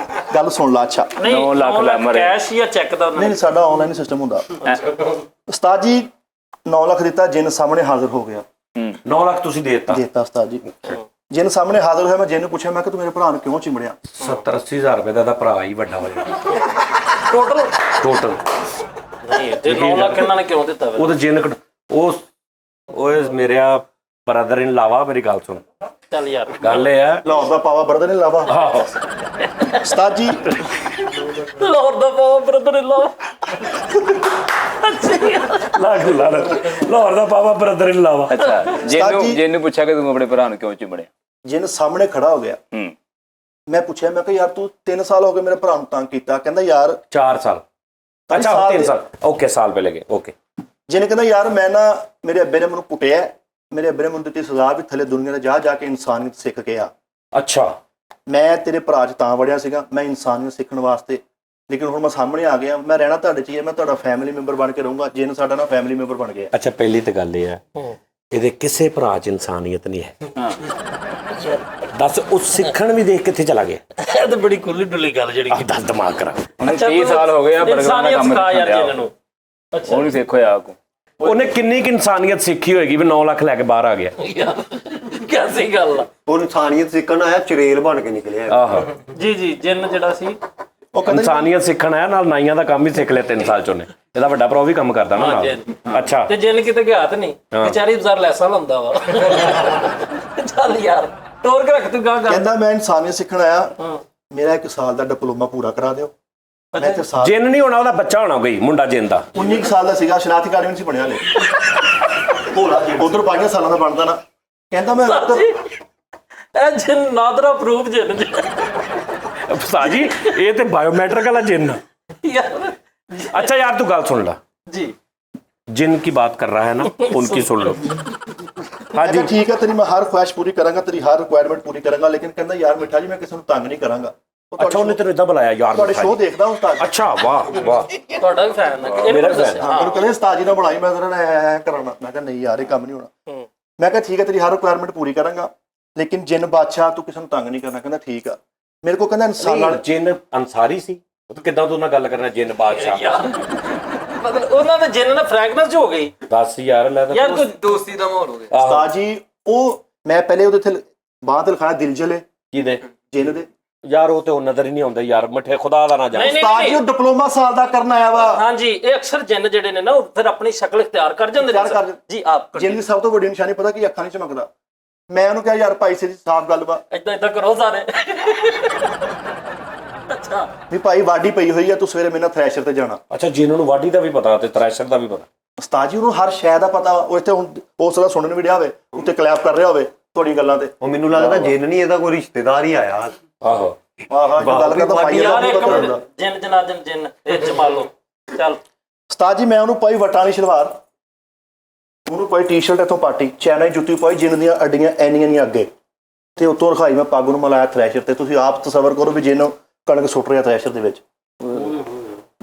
ਗੱਲ ਸੁਣ ਲਾ ਅੱਛਾ ਨਹੀਂ 9 ਲੱਖ ਲੈ ਮਰੇ ਕੈਸ਼ ਜਾਂ ਚੈੱਕ ਦਾ ਨਹੀਂ ਸਾਡਾ ਆਨਲਾਈਨ ਸਿਸਟਮ ਹੁੰਦਾ ਉਸਤਾਦ ਜੀ 9 ਲੱਖ ਦਿੱਤਾ ਜਿੰਨ ਸਾਹਮਣੇ ਹਾਜ਼ਰ ਹੋ ਗਿਆ 9 ਲੱਖ ਤੁਸੀਂ ਦੇ ਦਿੱਤਾ ਦੇਤਾ ਉਸਤਾਦ ਜੀ ਜਿੰਨ ਸਾਹਮਣੇ ਹਾਜ਼ਰ ਹੋਇਆ ਮੈਂ ਜਿੰਨ ਨੂੰ ਪੁੱਛਿਆ ਮੈਂ ਕਿ ਤੂੰ ਮੇਰੇ ਭਰਾ ਨੂੰ ਕਿਉਂ ਚਿਮੜਿਆ 70-80 ਹਜ਼ਾਰ ਰੁਪਏ ਦਾ ਇਹਦਾ ਭਰਾ ਹੀ ਵੱਡਾ ਹੋ ਜਾਣਾ ਟੋਟਲ ਨਹੀਂ ਤੇ 9 ਲੱਖ ਇਹਨਾਂ ਨੇ ਕਿਉਂ ਦਿੱਤਾ ਵੇ ਉਹ ਤਾਂ ਜਿੰਨ ਉਹ ਓਏ ਮੇਰਿਆ ਬ੍ਰਦਰ ਇਨ ਲਾਵਾ ਮੇਰੀ ਗੱਲ ਸੁਣ ਚੱਲ ਯਾਰ ਗੱਲ ਇਹ ਆ ਲਾਹੌਰ ਦਾ ਪਾਵਾ ਬਰਦਰ ਨੇ ਲਾਵਾ ਆਹੋ ਉਸਤਾਦ ਜੀ ਲਾਹੌਰ ਦਾ ਪਾਵਾ ਬ੍ਰਦਰ ਇਨ ਲਾ ਲਾਹੌਰ ਦਾ ਪਾਵਾ ਬ੍ਰਦਰ ਇਨ ਲਾਵਾ ਅੱਛਾ ਜਿਹਨੂੰ ਪੁੱਛਿਆ ਕਿ ਤੂੰ ਆਪਣੇ ਭਰਾ ਨੂੰ ਕਿਉਂ ਚਿਮੜਿਆ ਜਿੰਨ ਸਾਹਮਣੇ ਖੜਾ ਹੋ ਗਿਆ ਮੈਂ ਪੁੱਛਿਆ ਮੈਂ ਕਿ ਯਾਰ ਤੂੰ 3 ਸਾਲ ਹੋ ਗਏ ਮੇਰੇ ਭਰਾ ਨੂੰ ਤੰਗ ਕੀਤਾ ਕਹਿੰਦਾ ਯਾਰ 4 ਸਾਲ ਅੱਛਾ 3 ਸਾਲ ਓਕੇ ਸਾਲ ਪਹਿਲੇ ਗਏ ਓਕੇ ਜਿਹਨੇ ਕਹਿੰਦਾ ਯਾਰ ਮੈਂ ਨਾ ਮੇਰੇ ਅੱਬੇ ਨੇ ਮੈਨੂੰ ਕੁੱਟਿਆ ਮੇਰੇ ਅੱਬੇ ਨੇ ਮੈਨੂੰ ਦਿੱਤੀ ਸਜ਼ਾ ਵੀ ਥੱਲੇ ਦੁਨੀਆ ਦੇ ਜਾ ਕੇ ਇਨਸਾਨੀਅਤ ਸਿੱਖ ਕੇ ਆ ਅੱਛਾ ਮੈਂ ਤੇਰੇ ਭਰਾ 'ਚ ਤਾਂ ਵੜਿਆ ਸੀਗਾ ਮੈਂ ਇਨਸਾਨੀਅਤ ਸਿੱਖਣ ਵਾਸਤੇ ਲੇਕਿਨ ਹੁਣ ਮੈਂ ਸਾਹਮਣੇ ਆ ਗਿਆ ਮੈਂ ਰਹਿਣਾ ਤੁਹਾਡੇ 'ਚ ਹੀ ਹੈ ਮੈਂ ਤੁਹਾਡਾ ਫੈਮਿਲੀ ਮੈਂਬਰ ਬਣ ਕੇ ਰਹੂੰਗਾ ਜਿੰਨ ਸਾਡਾ ਨਾ ਫੈਮਿਲੀ ਮੈਂਬਰ ਬਣ ਗਿਆ ਅੱਛਾ ਪਹਿਲੀ ਤਾਂ ਗੱਲ ਇਹ ਹੈ ਇਹਦੇ ਕਿਸੇ ਭਰਾ 'ਚ ਇਨਸਾਨੀਅਤ ਨਹੀਂ ਹੈ ਦੱਸ ਉਹ ਸਿੱਖਣ ਵੀ ਦੇਖ ਕਿੱਥੇ ਚਲਾ ਗਿਆ ਇਹ ਤਾਂ ਬੜੀ ਖੁੱਲੀ ਡੁੱਲੀ ਗੱਲ ਜਿਹੜੀ ਆ ਦੱਸ ਦਿਮਾਗ ਕਰਾ ਉਹਨੇ 30 ਸਾਲ ਹੋ ਗਏ ਆ ਬਰਗਰਾਂ ਦਾ ਕੰਮ ਸਿਖਾ ਯਾਰ ਸਿੱਖਿਆ ਜਿੰਨ ਨੂੰ ਉਹ ਨਹੀਂ ਸਿੱਖੋ ਆ ਕੋ ਉਹਨੇ ਕਿੰਨੀ ਕਿ ਇਨਸਾਨੀਅਤ ਸਿੱਖੀ ਹੋਏਗੀ ਵੀ 9 ਲੱਖ ਲੈ ਕੇ ਬਾਹਰ ਆ ਗਿਆ ਕਿਆਸੀ ਗੱਲ ਆ ਉਹ ਇਨਸਾਨੀਅਤ ਸਿੱਖਣ ਆਇਆ ਚਰੇਲ ਬਣ ਕੇ ਨਿਕਲਿਆ ਆਹੋ ਜੀ ਜਿੰਨ ਜਿਹੜਾ ਸੀ ਉਹ ਕਹਿੰਦਾ ਇਨਸਾਨੀਅਤ ਸਿੱਖਣ ਆਇਆ ਨਾਲ ਨਾਈਆਂ ਦਾ ਕੰਮ ਹੀ ਸਿੱਖ ਲਿਆ 3 ਸਾਲ ਚ ਉਹਨੇ ਇਹਦਾ ਵੱਡਾ ਭਰਾ ਉਹ ਵੀ ਕੰਮ ਕਰਦਾ ਨਾ ਨਾਲ ਅੱਛਾ ਤੇ ਜਿੰਨ ਕਿਤੇ ਗਿਆ ਤੇ ਨਹੀਂ ਵਿਚਾਰੀ ਬਾਜ਼ਾਰ ਲੈਸਾ ਲਾਉਂਦਾ ਵਾ ਚੱਲ ਯਾਰ ਟੋਰ ਕੇ ਰੱਖ ਤੂੰ ਗਾ ਗਾ ਕਹਿੰਦਾ ਮੈਂ ਇਨਸਾਨੀਅਤ ਸਿੱਖਣ ਆਇਆ ਮੇਰਾ 1 ਸਾਲ ਦਾ ਡਿਪਲੋਮਾ ਪੂਰਾ ਕਰਾ ਦਿਓ ਮੈਂ ਤੇ ਸਾਲ ਜਿੰਨ ਨਹੀਂ ਹੋਣਾ ਉਹਦਾ ਬੱਚਾ ਹੋਣਾ ਕੋਈ ਮੁੰਡਾ ਜਿੰਨ ਦਾ 19 ਸਾਲ ਦਾ ਸੀਗਾ ਸ਼ਨਾਖਤੀ ਕਾਰਡ ਨਹੀਂ ਸੀ ਬਣਿਆ ਹਲੇ ਉਧਰ 22 ਸਾਲਾਂ ਦਾ ਬਣਦਾ ਨਾ ਕਹਿੰਦਾ ਮੈਂ ਉੱਧਰ ਇਹ ਜਿੰਨ ਨਾਦਰਾ ਪ੍ਰੂਫ ਜਿੰਨ ਉਸਤਾਦ ਜੀ ਇਹ ਤੇ ਬਾਇਓਮੈਟ੍ਰਿਕ ਵਾਲਾ ਜਿੰਨ ਆ। यार अच्छा यार तू गल सुन ला, जी जिन की बात कर रहा है ना उनकी सुन लो। हाँ जी, ਠੀਕ ਹੈ, ਤੇਰੀ ਮੈਂ ਹਰ ਖੁਆਇਸ਼ ਪੂਰੀ ਕਰਾਂਗਾ, ਤੇਰੀ ਹਰ ਰਿਕੁਆਇਰਮੈਂਟ ਪੂਰੀ ਕਰਾਂਗਾ, ਲੇਕਿਨ ਕਹਿੰਦਾ ਯਾਰ ਮਿੱਠਾ ਜੀ ਮੈਂ ਕਿਸੇ ਨੂੰ ਤੰਗ ਨਹੀਂ ਕਰਾਂਗਾ। अच्छा उन्हें तेरे इतना बुलाया यार ਤੁਹਾਡੇ मिठा ਸ਼ੋਅ जी। ਦੇਖਦਾ ਉਸਤਾਦ। अच्छा वाह वाह, ਤੁਹਾਡਾ ਵੀ ਫੈਨ ਹੈ ਮੇਰਾ ਵੀ fan। ਹਾਂ ਮੈਨੂੰ ਕਹਿੰਦੇ ਉਸਤਾਦ ਜੀ ਨਾਲ ਬੁਲਾਈ, ਮੈਂ ਤੇਰਾ ਐ ਕਰਾਉਣਾ। ਮੈਂ ਕਿਹਾ ਨਹੀਂ ਯਾਰ ਇਹ ਕੰਮ ਨਹੀਂ ਹੋਣਾ। ਮੈਂ ਕਿਹਾ ਠੀਕ ਹੈ ਤੇਰੀ ਹਰ ਰਿਕੁਆਇਰਮੈਂਟ ਪੂਰੀ ਕਰਾਂਗਾ, ਲੇਕਿਨ ਜਿੰਨ ਬਾਦਸ਼ਾਹ ਤੂੰ ਕਿਸੇ ਨੂੰ ਤੰਗ ਨਹੀਂ ਕਰਨਾ। ਕਹਿੰਦਾ ਠੀਕ ਆ। ਮੇਰੇ ਕੋਲ ਕਹਿੰਦਾ ਇਨਸਾਨ ਨਾਲ जिन अंसारी सी तो किदा तू ना गल करना जिन बादशाह ਯਾਰ ਮਤਲਬ ਉਹਨਾਂ ਦੇ ਜਿੰਨ ਨਾਲ ਫ੍ਰੈਗਨੈਂਸ ਹੋ ਗਈ 10 यार ले तो ਯਾਰ ਕੋਈ ਦੋਸਤੀ ਦਾ ਮਾਹੌਲ ਹੋ ਗਿਆ। आहो, ਉਸਤਾਦ ਜੀ ਉਹ ਮੈਂ ਪਹਿਲੇ ਉਹਦੇ ਤੇ ਬਾਂਹ ਤੇ ਲਿਖਾਇਆ ਦਿਲ ਜਲੇ की दे ਜਿੰਨ ਦੇ। यार वो तो नजर ही नहीं आਉਂਦਾ यार मिठे खुदा दा ना ਨਹੀਂ जाए। ਨਹੀਂ ਉਸਤਾਦ ਜੀ ਉਹ ਡਿਪਲੋਮਾ ਸਾਲ ਦਾ ਕਰਨ ਆਇਆ ਵਾ। ਹਾਂਜੀ ਇਹ ਅਕਸਰ ਜਿੰਨ ਜਿਹੜੇ ਨੇ ਨਾ ਉਹ ਫਿਰ ਆਪਣੀ ਸ਼ਕਲ ਇਖਤਿਆਰ ਕਰ ਜਾਂਦੇ ਇਖਤਿਆਰ ਕਰ ਜਾਂਦੇ। ਜੀ ਆਪ ਜਿੰਨ ਦੀ ਸਭ ਤੋਂ ਵੱਡੀ ਨਿਸ਼ਾਨੀ ਪਤਾ ਕੀ ਅੱਖਾਂ ਨਹੀਂ ਚਮਕਦਾ। ਮੈਂ ਉਹਨੂੰ ਕਿਹਾ ਯਾਰ ਭਾਈ ਸੇ ਸਾਫ਼ ਗੱਲ ਵਾ ਇਦਾਂ ਕਰੋ ਸਾਰੇ ਅੱਛਾ ਵੀ ਭਾਈ ਵਾਢੀ ਪਈ ਹੋਈ ਆ, ਤੂੰ ਸਵੇਰੇ ਮੇਰੇ ਨਾਲ ਥ੍ਰੈਸ਼ਰ ਤੇ ਜਾਣਾ। अच्छा जिन ਨੂੰ ਵਾਢੀ ਦਾ ਵੀ ਪਤਾ ਤੇ ਥ੍ਰੈਸ਼ਰ ਦਾ ਵੀ ਪਤਾ। ਉਸਤਾਦ ਜੀ ਉਹਨੂੰ ਹਰ ਸ਼ੈ ਦਾ ਪਤਾ ਵਾ। ਉਹ ਇੱਥੇ ਹੁਣ ਉਸ ਦਾ ਸੁਣਨ ਵੀ ਰਿਹਾ ਹੋਵੇ, ਉੱਤੇ ਕਲੈਪ ਕਰ ਰਿਹਾ ਹੋਵੇ ਤੁਹਾਡੀ ਗੱਲਾਂ ਤੇ। ਉਹ ਮੈਨੂੰ ਲੱਗਦਾ ਜਿੰਨ ਨਹੀਂ ਇਹਦਾ ਕੋਈ ਰਿਸ਼ਤੇਦਾਰ ਹੀ ਆਇਆ। ਆਹੋ ਆਹ ਜੋ ਗੱਲ ਕਰਦਾ ਭਾਈ ਯਾਰ ਦਾ ਇੱਕ ਪਤਾ ਮਿੰਟ ਹੁੰਦਾ। ਜਿੰਨ ਜਨਾਜਨ ਜਿੰਨ ਇਹ ਜਮਾਲੋ ਚੱਲ ਉਸਤਾਦ ਜੀ ਮੈਂ ਉਹਨੂੰ ਪਾਈ ਵਟਾਂ ਵਾਲੀ ਸ਼ਲਵਾਰ, ਉਹਨੂੰ ਪਾਈ ਟੀ-ਸ਼ਰਟ ਇੱਥੋਂ ਪਾਟੀ, ਚਾਈਨਾ ਜੁੱਤੀ ਪਾਈ, ਜਿੰਨ ਦੀਆਂ ਅੱਡੀਆਂ ਐਨੀਆਂ ਨਹੀਂ ਅੱਗੇ ਤੇ ਉੱਤੋਂ ਰਖਾਈ ਮੈਂ ਪੱਗ ਨੂੰ ਮਲਾਇਆ ਥ੍ਰੈਸ਼ਰ ਤੇ। ਤੁਸੀਂ ਆਪ ਤਸਵਰ ਕਰੋ ਵੀ ਜਿੰਨ ਕਣਕ ਸੁੱਟ ਰਿਹਾ ਥ੍ਰੈਸ਼ਰ ਦੇ ਵਿੱਚ।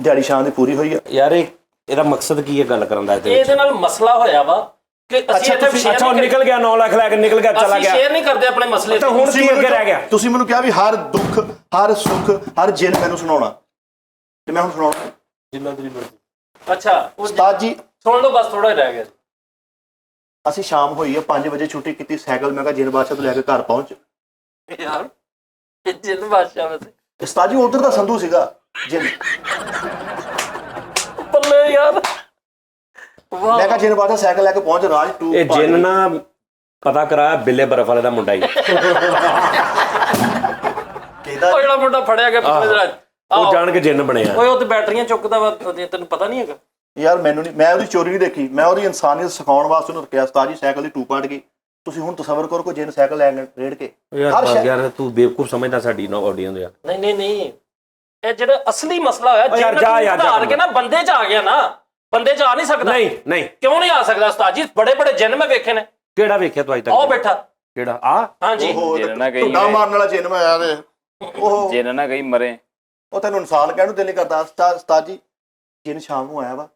ਦਿਹਾੜੀ ਸ਼ਾਮ ਦੀ ਪੂਰੀ ਹੋਈ ਆ। ਯਾਰ ਇਹ ਇਹਦਾ ਮਕਸਦ ਕੀ ਹੈ ਗੱਲ ਕਰਨ ਦਾ ਇਹਦੇ ਵਿੱਚ? ਇਹਦੇ ਨਾਲ ਮਸਲਾ ਹੋਇਆ ਵਾ ਕਿ ਅਸੀਂ ਇੱਥੇ share ਅੱਛਾ ਉਹ ਨਹੀਂ ਨਿਕਲ ਗਿਆ 9 ਲੱਖ ਲੈ ਕੇ ਨਿਕਲ ਗਿਆ ਚਲਾ ਅਸੀਂ ਗਿਆ ਸ਼ੇਅਰ ਨਹੀਂ ਕਰਦੇ ਆਪਣੇ ਮਸਲੇ ਤਾਂ ਹੁਣ ਕੀ ਅੱਗੇ ਰਹਿ ਗਿਆ? ਤੁਸੀਂ ਮੈਨੂੰ ਕਿਹਾ ਵੀ ਹਰ ਦੁੱਖ ਹਰ ਸੁੱਖ ਹਰ ਜਿੰਨ ਮੈਨੂੰ ਸੁਣਾਉਣਾ ਤੇ ਮੈਂ ਹੁਣ ਸੁਣਾਉਣਾ। ਜਿੰਨਾ ਤੇਰੀ ਮਰਜ਼ੀ। ਅੱਛਾ ਉਹ ਉਸਤਾਦ ਜੀ ਸੁਣ ਲਓ ਬਸ ਥੋੜਾ ਹੀ ਰਹਿ ਗਿਆ ਅਸੀਂ ਸ਼ਾਮ ਹੋਈ ਆ 5 ਵਜੇ ਛੁੱਟੀ ਕੀਤੀ, ਸਾਈਕਲ ਮੈਂ ਕਿਹਾ ਜਿੰਨ ਬਾਦਸ਼ਾਹ ਤੋਂ ਲੈ ਕੇ ਘਰ ਪਹੁੰਚ। ਯਾਰ ਇਹ ਜਿੰਨ ਬਾਦਸ਼ਾਹ ਵੈਸੇ ਉਸਤਾਦ ਜੀ ਉਧਰ ਦਾ ਸੰਧੂ ਸੀਗਾ ਜਿੰਨ। ਬੱਲੇ ਯਾਰ ਵਾਹ ਮੈਂ ਕਿਹਾ ਜਿੰਨ ਬਾਦਸ਼ਾਹ ਸਾਈਕਲ ਲੈ ਕੇ ਪਹੁੰਚ ਰਾਜ 2 ਇਹ ਜਿੰਨ ਨਾ ਪਤਾ ਕਰਾਇਆ ਬਿੱਲੇ ਬਰਫ ਵਾਲੇ ਦਾ ਮੁੰਡਾ ਹੀ ਉਹ ਜਿਹੜਾ ਮੁੰਡਾ ਫੜਿਆ ਗਿਆ ਪਿਛਲੇ ਦਿਨ ਉਹ ਜਾਣ ਕੇ ਜਿੰਨ ਬਣਿਆ। ਓਏ ਉਹ ਤੇ ਬੈਟਰੀਆਂ ਚੁੱਕਦਾ ਵਾ ਤੈਨੂੰ ਪਤਾ ਨਹੀਂ ਹੈਗਾ ਯਾਰ ਮੈਨੂੰ ਨਹੀਂ, ਮੈਂ ਉਹਦੀ ਚੋਰੀ ਨਹੀਂ ਦੇਖੀ, ਮੈਂ ਉਹਦੀ ਇਨਸਾਨੀਅਤ ਸਿਖਾਉਣ ਵਾਸਤੇ ਉਹਨੂੰ ਰੱਖਿਆ। ਉਸਤਾਦ ਜੀ ਸਾਈਕਲ ਦੀ ਟੂ ਪਾਟ ਗਈ। ਤੁਸੀਂ ਹੁਣ ਤਸਵਰ ਕਰੋ ਕੋਈ ਜਿੰਨ ਸਾਈਕਲ ਲੈ ਕੇ ਰੇੜ ਕੇ ਯਾਰ ਬਸ ਯਾਰ ਤੂੰ ਬੇਵਕੂਫ ਸਮਝਦਾ ਸਾਡੀ ਨਾ ਆਡੀਅנס ਯਾਰ। ਨਹੀਂ ਨਹੀਂ ਨਹੀਂ ਇਹ ਜਿਹੜਾ ਅਸਲੀ ਮਸਲਾ ਹੋਇਆ ਯਾਰ ਜਾ ਯਾਰ ਜਾ। ਹਾਰ ਕੇ ਨਾ ਬੰਦੇ ਚ ਆ ਗਿਆ ਨਾ, ਬੰਦੇ ਚ ਆ ਨਹੀਂ ਸਕਦਾ। ਨਹੀਂ ਨਹੀਂ ਕਿਉਂ ਨਹੀਂ ਆ ਸਕਦਾ ਉਸਤਾਦ ਜੀ? ਬੜੇ ਬੜੇ ਜਿੰਨ ਮੈਂ ਵੇਖੇ ਨੇ। ਕਿਹੜਾ ਵੇਖਿਆ ਤੂੰ ਅੱਜ ਤੱਕ? ਆਓ ਬੈਠਾ ਕਿਹੜਾ ਆ? ਹਾਂਜੀ ਜਿੰਨ ਨਾ ਕਹੀ ਢੁੱਡਾ ਮਾਰਨ ਵਾਲਾ ਜਿੰਨ ਮੈਂ ਆਇਆ ਤੇ ਉਹ ਜਿੰਨ ਨਾ ਕਹੀ ਮਰੇ। ਉਹ ਤੈਨੂੰ ਇਨਸਾਨ ਕਹਿਣ ਨੂੰ ਦਿਲ ਨਹੀਂ ਕਰਦਾ। ਉਸਤਾਦ ਜੀ ਜਿੰਨ ਸ਼ਾਮ ਨੂੰ ਆਇਆ ਵਾ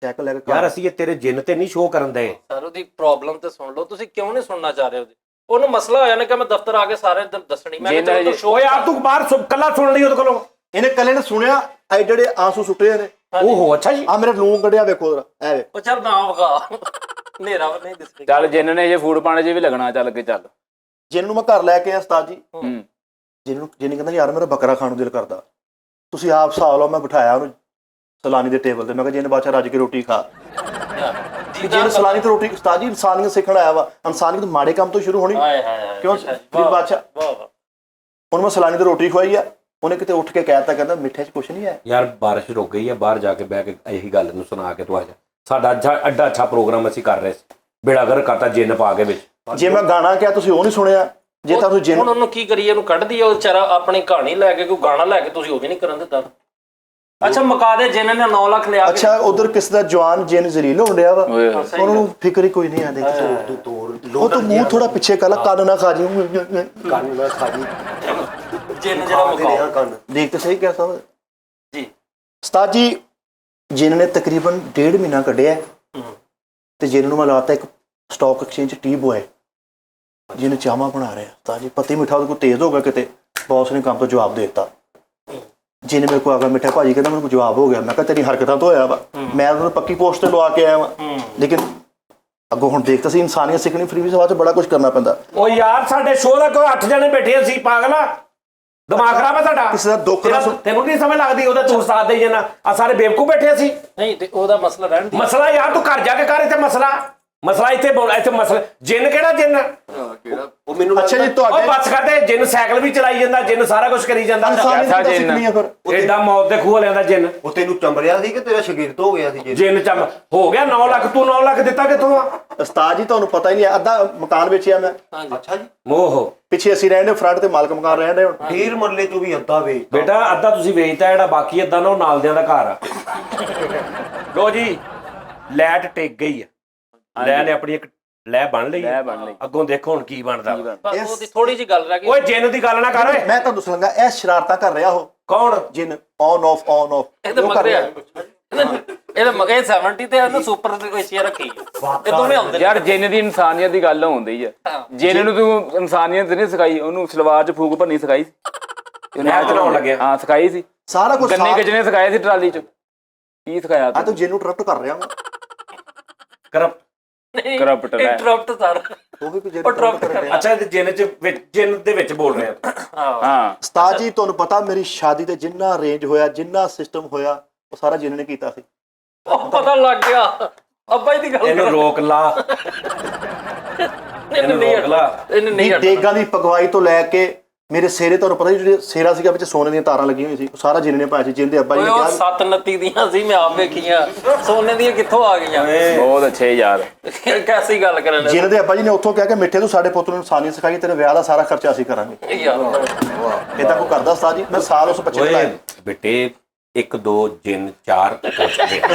ਸਾਈਕਲ ਲੈ ਕੇ ਯਾਰ ਅਸੀਂ ਇਹ ਤੇਰੇ ਜਿੰਨ ਤੇ ਨਹੀਂ ਸ਼ੋਅ ਕਰਨ ਦੇ। ਸਰ ਉਹਦੀ ਪ੍ਰੋਬਲਮ ਤੇ ਸੁਣ ਲਓ, ਤੁਸੀਂ ਕਿਉਂ ਨਹੀਂ ਸੁਣਨਾ ਚਾਹ ਰਹੇ ਉਹਦੀ? ਉਹਨੂੰ ਮਸਲਾ ਹੋਇਆ ਨਾ ਕਿ ਮੈਂ ਦਫ਼ਤਰ ਆ ਕੇ ਸਾਰੇ ਦਿਨ ਦੱਸਣੀ। ਮੈਂ ਕਿਹਾ ਚਲੋ ਓਏ ਯਾਰ ਤੂੰ ਬਾਹਰ ਕੱਲਾ ਸੁਣ ਲਈ ਉਹਦੇ ਕੋਲੋਂ। ਇਹਨੇ ਕੱਲੇ ਨੇ ਸੁਣਿਆ ਐਡੇ ਆਂਸੂ ਸੁੱਟੇ ਨੇ। ਓਹੋ ਅੱਛਾ ਜੀ। ਆ ਮੇਰੇ ਲੂੰ ਕੱਢਿਆ ਵੇਖੋ ਜਰਾ, ਐ ਵੇ। ਉਹ ਚੱਲ ਨਾ ਵਗਾ ਹਨੇਰਾ ਨਹੀਂ ਦਿਸਦਾ। ਚੱਲ ਜਿੰਨ ਨੇ ਜੇ ਫੂਡ ਪਾਣੇ 'ਚ ਵੀ ਲੱਗਣਾ, ਚੱਲ ਕੇ ਚੱਲ। ਜਿੰਨ ਨੂੰ ਮੈਂ ਘਰ ਲੈ ਕੇ ਆਇਆ ਉਸਤਾਦ ਜੀ। ਹੂੰ ਜਿੰਨ ਕਹਿੰਦਾ ਯਾਰ ਮੇਰਾ ਬੱਕਰਾ ਖਾਣ ਨੂੰ ਦਿਲ ਕਰਦਾ। ਤੁਸੀਂ ਆਪ ਹਿਸਾਬ ਲਓ, ਮੈਂ ਬਿਠਾਇਆ ਉਹਨੂੰ ਸਲਾਨੀ ਦੇ ਟੇਬਲ ਤੇ। ਮੈਂ ਕਿਹਾ ਜਿੰਨ ਬਾਦਸ਼ਾਹ ਰੱਜ ਕੇ ਰੋਟੀ ਖਾ। ਜਿੰਨ ਸਲਾਨੀ ਤੇ ਰੋਟੀ, ਉਸਤਾਦ ਜੀ ਇਨਸਾਨੀਅਤ ਸਿੱਖਣ ਆਇਆ ਵਾ। ਇਨਸਾਨੀਅਤ ਮਾੜੇ ਕੰਮ ਤੋਂ ਸ਼ੁਰੂ ਹੋਣੀ ਹਾਏ ਹਾਏ ਕਿਉਂ ਗਰੀਬ ਬਾਦਸ਼ਾਹ? ਵਾਹ ਵਾਹ ਹੁਣ ਮੈਂ ਸਲਾਨੀ ਤੇ ਰੋਟੀ ਖਵਾਈ ਆ। ਉਹਨੇ ਕਿਤੇ ਉੱਠ ਕੇ ਕਹਿਤਾ, ਕਹਿੰਦਾ ਮਿੱਠੇ 'ਚ ਕੁਛ ਨਹੀਂ ਹੈ। ਯਾਰ ਬਾਰਿਸ਼ ਰੁਕ ਗਈ ਹੈ, ਬਾਹਰ ਜਾ ਕੇ ਬਹਿ ਕੇ ਇਹੀ ਗੱਲ ਨੂੰ ਸੁਣਾ ਕੇ ਤੂੰ ਆ ਜਾ। ਸਾਡਾ ਅੱਡਾ ਅੱਛਾ ਪ੍ਰੋਗਰਾਮ ਅਸੀਂ ਕਰ ਰਹੇ ਸੀ, ਬੇੜਾਗਰ ਕਰਤਾ ਜਿੰਨ ਪਾ ਕੇ ਵਿੱਚ। ਜੇ ਮੈਂ ਗਾਣਾ ਕਿਹਾ ਤੁਸੀਂ ਉਹ ਨਹੀਂ ਸੁਣਿਆ। ਜੇ ਤੁਹਾਨੂੰ ਜਿੰਨ ਹੁਣ ਉਹਨੂੰ ਕੀ ਕਰੀਏ? ਉਹਨੂੰ ਕੱਢ ਦਈਏ? ਉਹ ਵਿਚਾਰਾ ਆਪਣੀ ਕਹਾਣੀ ਲੈ ਕੇ ਕੋਈ ਗਾਣਾ ਲੈ ਕੇ ਤੁਸੀਂ ਉਹ ਵੀ ਨਹੀਂ ਕਰਨ ਦਿੱਤਾ। ਅੱਛਾ ਮੁਕਾ ਦੇ ਜਿੰਨ ਨੇ 9 ਲੱਖ ਲਿਆ ਕੇ। ਅੱਛਾ ਉਧਰ ਕਿਸ ਦਾ ਜਵਾਨ ਜਿੰਨ ਜ਼ਰੀਲ ਹੋਣ ਡਿਆ ਵਾ। ਓਏ ਹੋਏ। ਉਹਨਾਂ ਨੂੰ ਫਿਕਰ ਹੀ ਕੋਈ ਨਹੀਂ ਆ। ਦੇਖ ਉਹ ਤਾਂ ਮੂੰਹ ਥੋੜਾ ਪਿੱਛੇ ਕਰ ਲਾ, ਕੰਨ ਨਾ ਖਾ ਜੀ। ਕੰਨ ਨਾ ਖਾਜੀ ਜਿੰਨ ਜਿਹੜਾ ਮੁਕਾਓ। ਕੰਨ ਦੇਖ ਤੇ ਸਹੀ ਕਿਹਾ ਸਾਹਿਬ ਜੀ ਉਸਤਾਦ ਜੀ। ਜਿੰਨ ਨੇ ਤਕਰੀਬਨ 1.5 ਮਹੀਨਾ ਕੱਢਿਆ ਤੇ ਜਿੰਨ ਨੂੰ ਮੈਂ ਲਾਤਾ ਇੱਕ ਸਟਾਕ ਐਕਸਚੇਂਜ ਟੀ ਬੋਏ। ਜਿਹਨੇ ਚਾਹਾਂ ਬਣਾ ਰਿਹਾ ਉਸਤਾਦ ਜੀ। ਪਤੀ ਮਿੱਠਾ ਉਹਦੇ ਕੋਲ ਤੇਜ਼ ਹੋ ਗਿਆ, ਕਿਤੇ ਬੌਸ ਨੇ ਕੰਮ ਤੋਂ ਜਵਾਬ ਦੇ ਦਿੱਤਾ। ਜਿਹਨੇ ਮੇਰੇ ਕੋਲ ਆ ਗਿਆ ਮਿੱਠਾ ਭਾਜੀ, ਕਹਿੰਦਾ ਮੈਨੂੰ ਜਵਾਬ ਹੋ ਗਿਆ। ਮੈਂ ਕਿਹਾ ਤੇਰੀ ਹਰਕਤਾਂ ਤੋਂ ਹੋਇਆ ਵਾ, ਮੈਂ ਉਹਨੂੰ ਪੱਕੀ ਪੋਸਟ ਤੇ ਲਵਾ ਕੇ ਆਇਆ ਵਾ। ਲੇਕਿਨ ਅੱਗੋਂ ਹੁਣ ਦੇਖਤਾ ਸੀ ਇਨਸਾਨੀਅਤ ਸਿੱਖਣੀ ਫ੍ਰੀ ਵੀ ਸਵਾਲ 'ਚ ਬੜਾ ਕੁਝ ਕਰਨਾ ਪੈਂਦਾ। ਓ ਯਾਰ ਸਾਡੇ ਸ਼ੋਅ ਦਾ ਕੋਈ 8 ਜਣੇ ਬੈਠੇ ਸੀ, ਪਾਗਲਾ ਦਿਮਾਗ ਖਰਾਬ ਹੈ ਤੁਹਾਡਾ। ਕਿਸੇ ਦਾ ਦੁੱਖ ਨਾ ਸੁਣ। ਤੈਨੂੰ ਨਹੀਂ ਸਮਝ ਲੱਗਦੀ? ਉਹਦਾ ਤੂੰ ਸਾਥ ਦੇਈ ਜਾਣਾ। ਆ ਸਾਰੇ ਬੇਵਕੂਫ ਬੈਠੇ ਸੀ। ਨਹੀਂ ਤੇ ਉਹਦਾ ਮਸਲਾ ਰਹਿਣ ਦੀ। ਮਸਲਾ ਯਾਰ ਤੂੰ ਘਰ ਜਾ ਕੇ ਕਰ ਇੱਥੇ ਮਸਲਾ। ਮਸਲਾ ਇੱਥੇ ਮਸਲਾ ਜਿੰਨ ਕਿਹੜਾ ਜਿੰਨ ਉਹ ਮੈਨੂੰ ਅੱਛਾ ਜੀ ਉਹ ਤੁਹਾਡੇ ਬੱਸ ਕਰਦੇ ਜਿੰਨ ਸਾਈਕਲ ਵੀ ਚਲਾਈ ਜਾਂਦਾ ਜਿੰਨ ਸਾਰਾ ਕੁਝ ਕਰੀ ਜਾਂਦਾ ਇਨਸਾਨੀਅਤ ਐਸਾ ਕਿੱਦਾਂ ਜਿੰਨ। ਸਿੱਖਣੀ ਆ ਫਿਰ ਏਡਾ ਮੌਤ ਦੇ ਖੂਹ ਵਾਲਿਆਂ ਦਾ ਜਿੰਨ ਉਹ ਤੈਨੂੰ ਚੰਬਰਿਆ ਸੀ ਕਿ ਤੇਰਾ ਸ਼ਾਗਿਰਦ ਹੋ ਗਿਆ ਸੀ ਜੇ ਜਿੰਨ ਚੰਮ ਹੋ ਗਿਆ 9 ਲੱਖ ਤੂੰ 9 ਲੱਖ ਦਿੱਤਾ ਕਿੱਥੋਂ ਆ ਉਸਤਾਦ ਜੀ ਤੁਹਾਨੂੰ ਪਤਾ ਹੀ ਨਹੀਂ ਹੈ, ਅੱਧਾ ਮਕਾਨ ਵੇਚਿਆ ਮੈਂ ਅੱਛਾ ਜੀ ਮੋਹ ਪਿੱਛੇ ਅਸੀਂ ਰਹਿੰਦੇ ਫਰੰਟ ਤੇ ਮਾਲਕ ਮਕਾਨ ਰਹਿੰਦੇ ਹੁਣ ਢੇਰ ਮਰਲੇ ਚੋਂ ਵੀ ਅੱਧਾ ਵੇਚ ਬੇਟਾ ਅੱਧਾ ਤੁਸੀਂ ਵੇਚਤਾ ਜਿਹੜਾ ਬਾਕੀ ਅੱਧਾ ਨਾ ਉਹ ਨਾਲ ਦਿਆਂ ਦਾ ਘਰ ਆ ਲੋ ਜੀ ਲੈਟ ਟਿਕ ਗਈ ਆ ਲੈ ਨੇ ਆਪਣੀ ਇੱਕ ਲੈ ਬਣ ਲਈ ਲੈ ਬਣ ਲਈ। ਅੱਗੋਂ ਦੇਖੋ ਹੁਣ ਕੀ ਬਣਦਾ ਬਸ ਉਹਦੀ ਥੋੜੀ ਜਿਹੀ ਗੱਲ ਰਹਿ ਗਈ। ਓਏ ਜਿੰਨ ਦੀ ਗੱਲ ਨਾ ਕਰ ਓਏ ਮੈਂ ਤੁਹਾਨੂੰ ਦੱਸਣਗਾ ਇਹ ਸ਼ਰਾਰਤਾਂ ਕਰ ਰਿਹਾ ਉਹ ਕੌਣ ਜਿਨ ਔਨ ਆਫ ਇਹ ਤਾਂ ਮਗਰ ਆ ਇਹਦੇ ਮਗੇ 70 ਤੇ ਇਹਨੇ ਸੁਪਰ ਕੋਈ ਚੀਜ਼ ਰੱਖੀ ਇਹ ਦੋਵੇਂ ਆਉਂਦੇ ਨੇ। ਯਾਰ ਜਿੰਨ ਦੀ ਇਨਸਾਨੀਅਤ ਦੀ ਗੱਲ ਹੁੰਦੀ ਹੈ ਜਿੰਨ ਨੂੰ ਤੂੰ ਇਨਸਾਨੀਅਤ ਨਹੀਂ ਸਿਖਾਈ ਉਹਨੂੰ ਸਲਵਾਰ 'ਚ ਫੂਕ ਭਰਨੀ ਸਿਖਾਈ ਸੀ ਨਹਿਰ ਚਲਾਉਣ ਲੱਗਿਆ ਹਾਂ ਸਿਖਾਈ ਸੀ ਸਾਰਾ ਕੁਝ ਗੰਨੇ ਕਿਜਨੇ ਸਿਖਾਏ ਸੀ ਟਰਾਲੀ 'ਚ ਕੀ ਸਿਖਾਇਆ ਆ ਤੂੰ ਤੂੰ ਜਿਨ ਨੂੰ ਟਰਪਟ ਕਰ ਰਿਹਾ ਹਾਂ ਕਰਪ ਨਹੀਂ corrupt ਲੈ। ਇੰਟਰਪਟ ਸਾਰਾ ਉਹ ਵੀ ਕੋਈ ਉਹ ਟਰਪਟ ਕਰ ਰਿਹਾ ਅੱਛਾ ਇਹ ਜਿੰਨ ਚ ਜਿੰਨ ਦੇ ਵਿੱਚ ਬੋਲ ਰਿਹਾ ਹਾਂ ਉਸਤਾਦ ਜੀ ਤੁਹਾਨੂੰ ਪਤਾ ਮੇਰੀ ਸ਼ਾਦੀ ਤੇ ਜਿੰਨਾ ਅਰੇਂਜ ਹੋਇਆ ਜਿੰਨਾ ਸਿਸਟਮ ਹੋਇਆ ਉਹ ਸਾਰਾ ਜਿਨ ਨੇ ਕੀਤਾ ਸੀ ਉਹ ਪਤਾ ਲੱਗ ਗਿਆ ਅੱਬਾ ਜੀ ਦੀ ਗੱਲ ਇਹਨੂੰ ਕਰ ਰੋਕ ਲਾ ਇਹਨੂੰ ਨਹੀਂ ਰੋਕ ਲਾ। ਇਹਨੂੰ ਨਹੀਂ ਵੀ ਦੇਗਾਂ ਦੀ ਪਗਵਾਈ ਤੋਂ ਲੈ ਕੇ ਮੇਰੇ ਸੇਰੇ ਤੁਹਾਨੂੰ ਪਤਾ ਜਿਹੜੇ ਸੇਰਾ ਸੀਗਾ ਵਿੱਚ ਸੋਨੇ ਦੀਆਂ ਤਾਰਾਂ ਲੱਗੀਆਂ ਹੋਈਆਂ ਸੀ ਉਹ ਸਾਰਾ ਜਿਨ ਨੇ ਪਾਇਆ ਸੀ ਜਿੰਦੇ ਅੱਬਾ ਜੀ ਨੇ ਓਏ ਉਹ ਕਿਹਾ 729 ਦੀਆਂ ਸੀ ਮੈਂ ਆਪ ਵੇਖੀਆਂ ਸੋਨੇ ਦੀਆਂ ਕਿੱਥੋਂ ਆ ਗਈਆਂ ਬਹੁਤ ਅੱਛੇ ਯਾਰ ਕੈਸੀ ਗੱਲ ਕਰਨ ਲੱਗੇ ਜਿਨ ਦੇ ਅੱਬਾ ਜੀ ਨੇ ਉੱਥੋਂ ਕਿਹਾ ਕਿ ਮਿੱਠੇ ਤੂੰ ਸਾਡੇ ਪੁੱਤ ਨੂੰ ਇਨਸਾਨੀਅਤ ਸਿਖਾਈ ਤੇਰੇ ਵਿਆਹ ਦਾ ਸਾਰਾ ਖਰਚਾ ਅਸੀਂ ਕਰਾਂਗੇ ਯਾਰ ਇਦਾਂ ਕੋ ਕਰਦਾ ਉਸਤਾਦ ਜੀ ਮੈਂ ਸਾਲ ਉਸ ਬੱਚੇ ਨੂੰ ਓਏ ਲਾਇਆ ਬੇਟੇ 1 2 ਜਿੰਨ 4